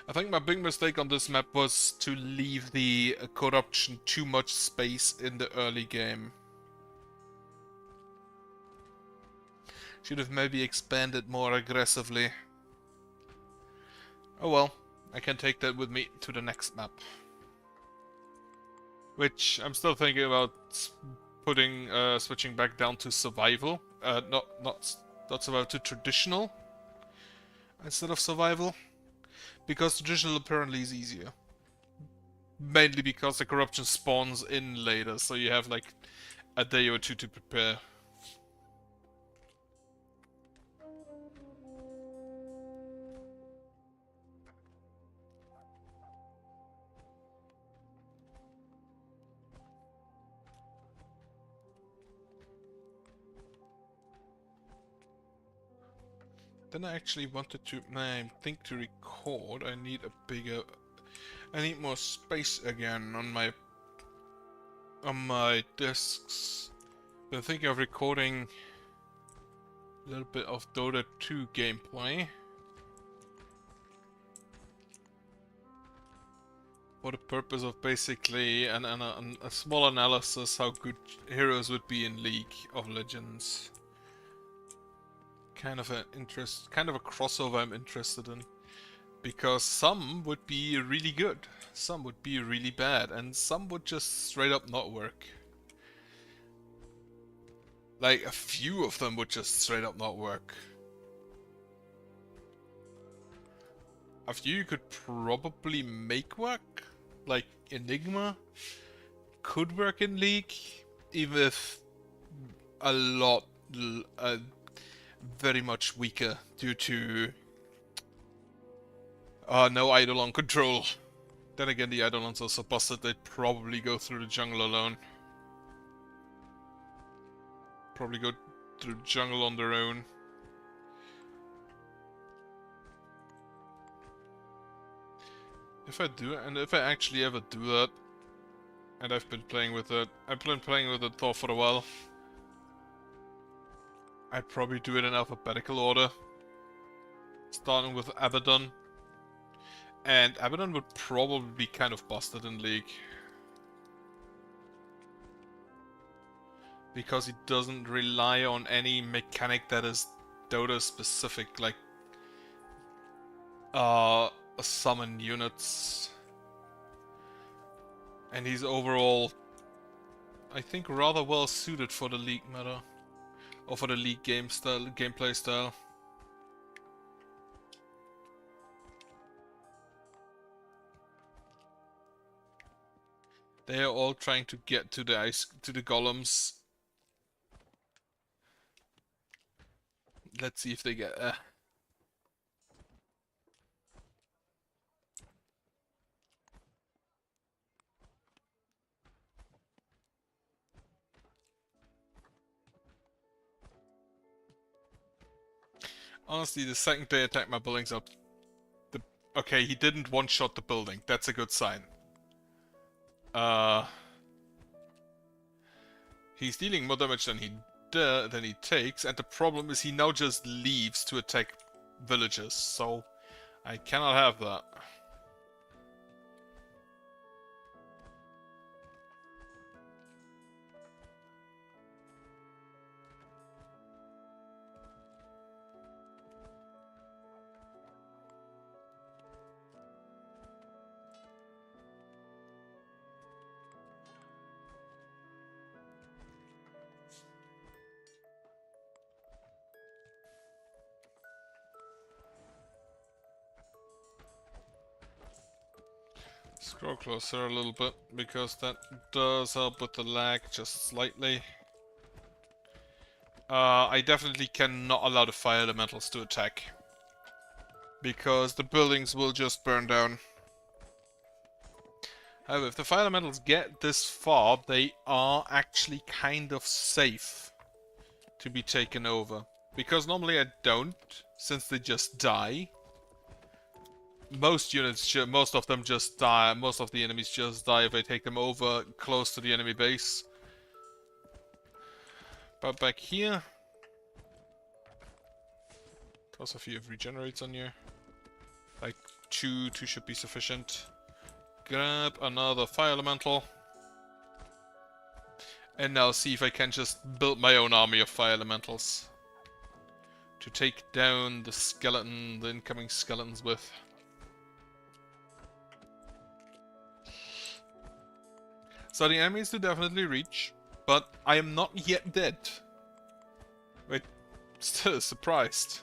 I think my big mistake on this map was to leave the corruption too much space in the early game. Should have maybe expanded more aggressively. Oh well, I can take that with me to the next map. Which I'm still thinking about putting, switching back down to survival. Not survival, to traditional instead of survival. Because traditional apparently is easier. Mainly because the corruption spawns in later, so you have like a day or two to prepare. Then I actually wanted to, I think to record, I need more space again on my on my discs. Been thinking of recording a little bit of Dota 2 gameplay. For the purpose of basically a small analysis how good heroes would be in League of Legends. Kind of a crossover I'm interested in. Because some would be really good, some would be really bad, and some would just straight up not work. Like, a few of them would just straight up not work. A few you could probably make work. Like, Enigma could work in League, even if a lot, very much weaker due to no Eidolon control. Then again, the Eidolons are so busted they'd probably go through the jungle alone. Probably go through jungle on their own. If I do, and if I actually ever do that, and I've been playing with it, I've been playing with it Thor for a while. I'd probably do it in alphabetical order. Starting with Abaddon. And Abaddon would probably be kind of busted in League. Because he doesn't rely on any mechanic that is Dota specific, like summon units. And he's overall, I think, rather well suited for the League meta. Or for the League gameplay style. They are all trying to get to the golems. Let's see if they get there. Honestly, the second they attack my buildings up... Okay, he didn't one-shot the building. That's a good sign. He's dealing more damage than he takes, and the problem is he now just leaves to attack villages, so I cannot have that. Scroll closer a little bit, because that does help with the lag just slightly. I definitely cannot allow the fire elementals to attack. Because the buildings will just burn down. However, if the fire elementals get this far, they are actually kind of safe to be taken over. Because normally I don't, since they just die. Most units, most of them just die, most of the enemies just die if I take them over close to the enemy base. But back here... Toss a few of regenerates on you. Like, two should be sufficient. Grab another fire elemental. And now see if I can just build my own army of fire elementals. To take down the incoming skeletons with. So the enemies do definitely reach, but I am not yet dead. Wait, still surprised.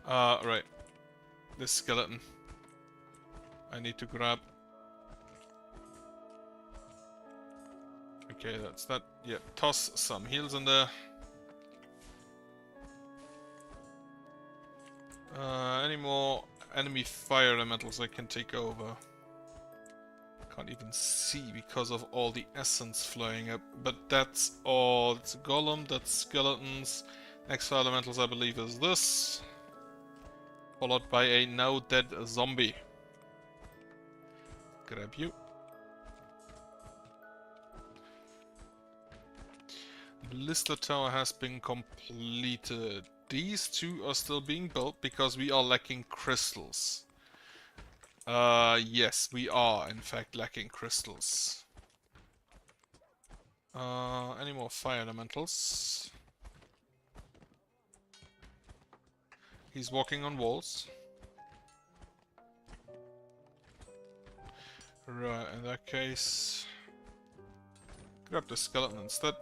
Right. This skeleton. I need to grab. Okay, that's that. Yeah, toss some heals in there. Any more enemy fire elementals I can take over? Can't even see because of all the essence flowing up. But that's all. It's a golem, that's skeletons. Next fire elementals I believe is this. Followed by a now dead zombie. Grab you. Lister Tower has been completed. These two are still being built because we are lacking crystals. Yes, we are in fact lacking crystals. Any more fire elementals? He's walking on walls. Right, in that case... grab the skeleton instead.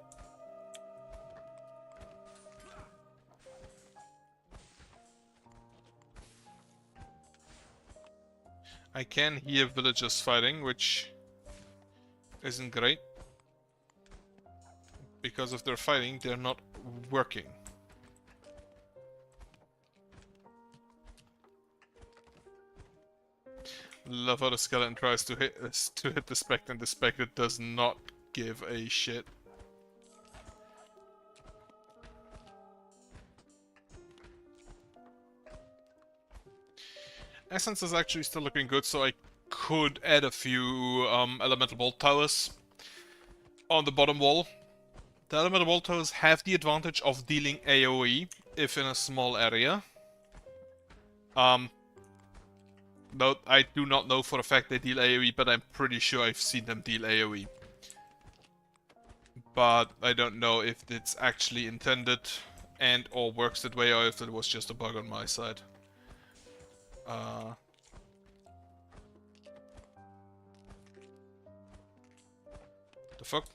I can hear villagers fighting, which isn't great. Because if they're fighting, they're not working. Love how the skeleton tries to hit the spectre, and the spectre does not give a shit. Essence is actually still looking good, so I could add a few elemental bolt towers on the bottom wall. The elemental bolt towers have the advantage of dealing AoE if in a small area. No, I do not know for a fact they deal AoE, but I'm pretty sure I've seen them deal AoE. But I don't know if it's actually intended and or works that way, or if it was just a bug on my side. The fuck?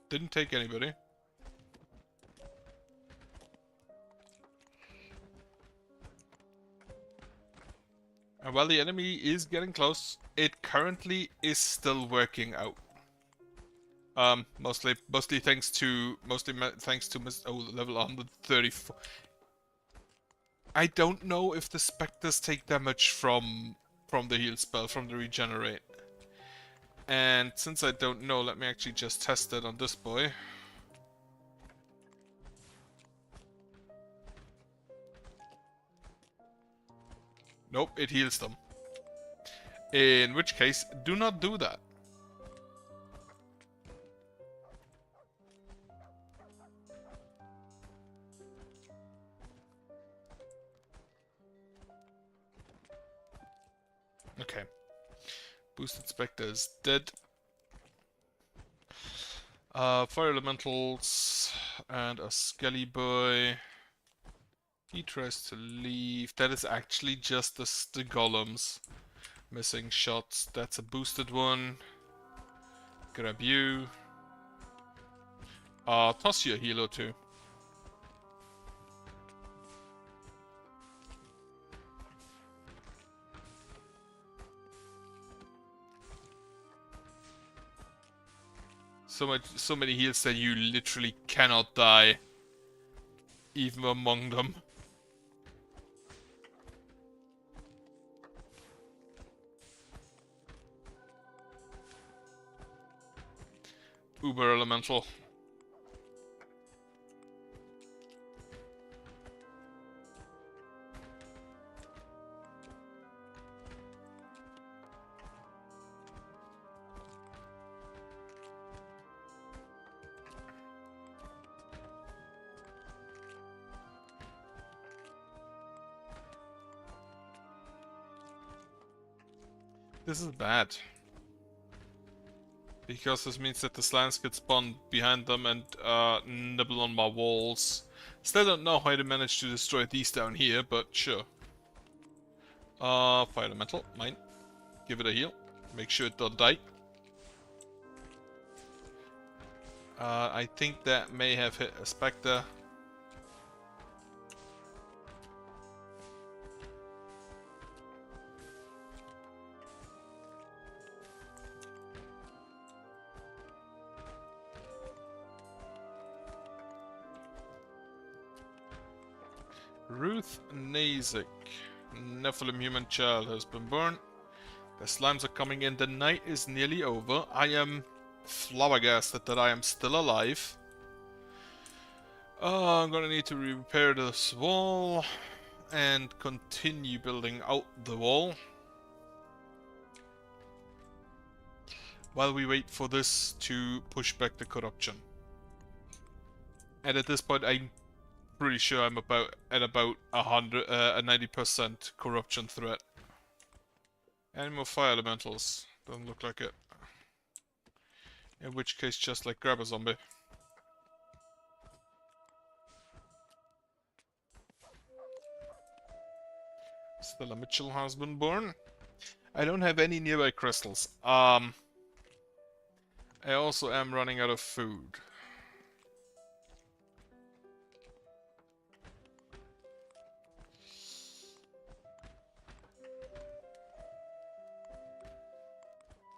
Didn't take anybody. And while the enemy is getting close, it currently is still working out. Mostly thanks to level 134. I don't know if the specters take damage from the heal spell, from the regenerate. And since I don't know, let me actually just test it on this boy. Nope, it heals them. In which case, do not do that. Okay. Boosted Spectre is dead. Fire Elementals and a Skelly Boy. He tries to leave. That is actually just the golems. Missing shots. That's a boosted one. Grab you. Toss you a healer too. So many heals that you literally cannot die, even among them. Uber Elemental. This is bad. Because this means that the slimes get spawned behind them and nibble on my walls. Still don't know how they managed to destroy these down here, but sure. Fire Elemental, mine. Give it a heal. Make sure it don't die. I think that may have hit a Spectre. Ruth Nazik. Nephilim human child has been born. The slimes are coming in. The night is nearly over. I am flabbergasted that I am still alive. I'm gonna need to repair this wall and continue building out the wall. while we wait for this to push back the corruption. And at this point, I'm pretty sure I'm at about a 90% corruption threat. Any more fire elementals? Doesn't look like it. In which case, just like grab a zombie. Stella Mitchell has been born. I don't have any nearby crystals. I also am running out of food.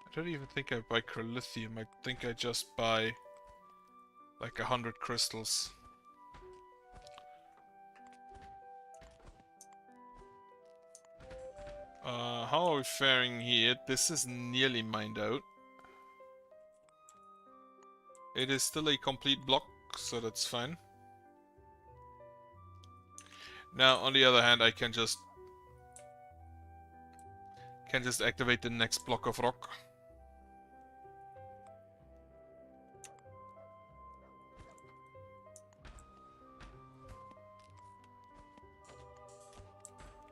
I don't even think I buy Crolithium. I think I just buy like 100 crystals. How are we faring here? This is nearly mined out. It is still a complete block, so that's fine. Now, on the other hand, I can just activate the next block of rock.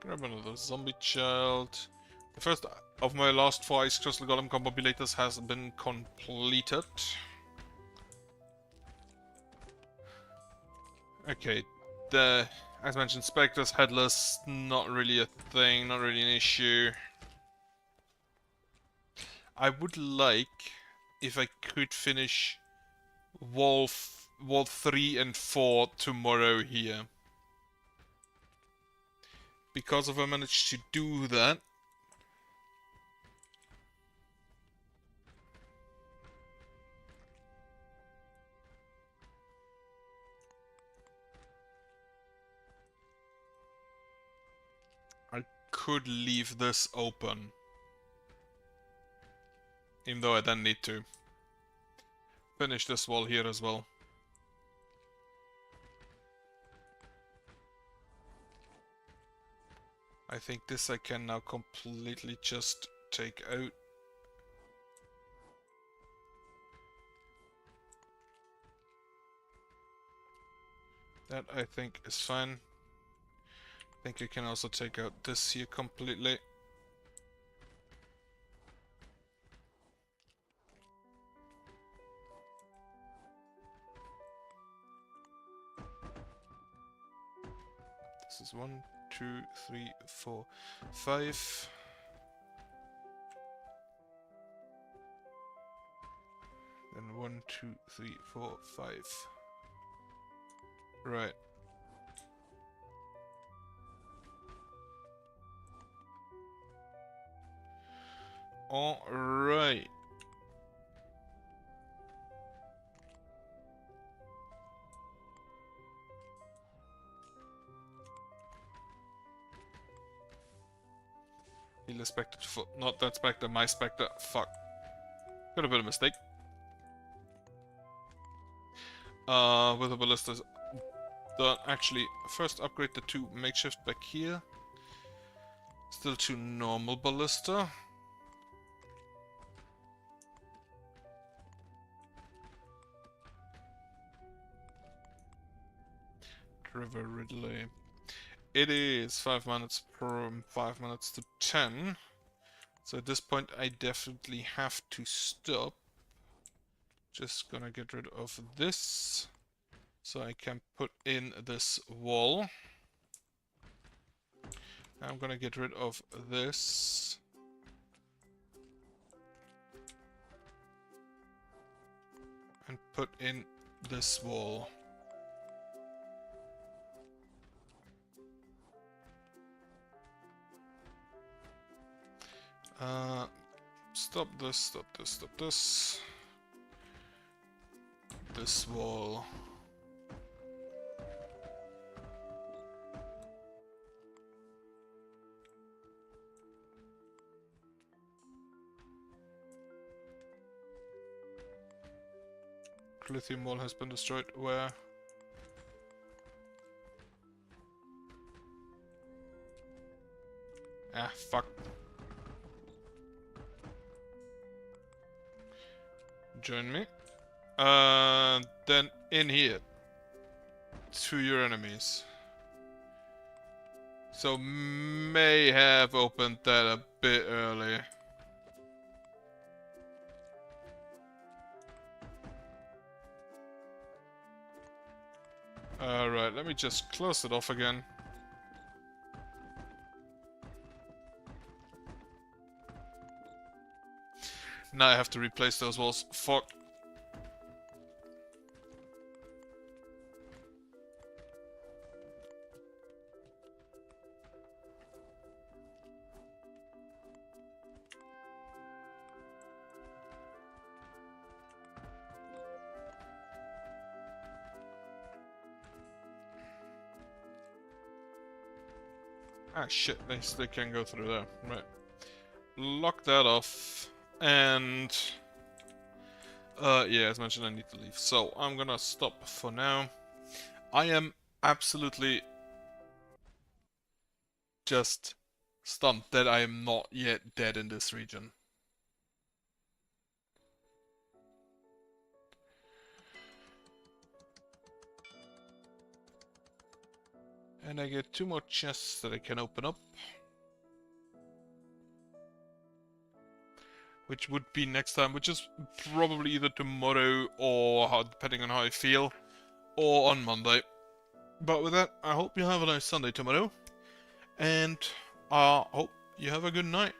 Grab another zombie child. The first of my last 4 Ice Crystal Golem combobulators has been completed. Okay, as mentioned, Spectres, Headless, not really a thing, not really an issue. I would like if I could finish wall 3 and 4 tomorrow here. Because if I manage to do that, I could leave this open. Even though I then need to finish this wall here as well. I think this I can now completely just take out. That I think is fine. I think I can also take out this here completely. This is 1, 2, 3, 4, 5. Then 1, 2, 3, 4, 5. Right. Alright. Heal Spectre, not that Spectre, my Spectre. Fuck. Could have been a mistake. With the ballistas done. Actually, first upgrade the 2 makeshift back here. Still 2 normal ballista. River Ridley. It is 5 minutes from 5 minutes to 10. So at this point I definitely have to stop. Just gonna get rid of this. So I can put in this wall. I'm gonna get rid of this. And put in this wall. Stop this, stop this, stop this. This wall. Lithium wall has been destroyed. Where? Ah, fuck. join me. Then in here. To your enemies. So may have opened that a bit early. Alright, let me just close it off again. Now I have to replace those walls. Fuck. Ah shit, they can go through there. Right. Lock that off. And... yeah, as mentioned, I need to leave. So, I'm gonna stop for now. I am absolutely just stunned that I am not yet dead in this region. And I get 2 more chests that I can open up. Which would be next time, which is probably either tomorrow or depending on how I feel, or on Monday. But with that, I hope you have a nice Sunday tomorrow, and I hope you have a good night.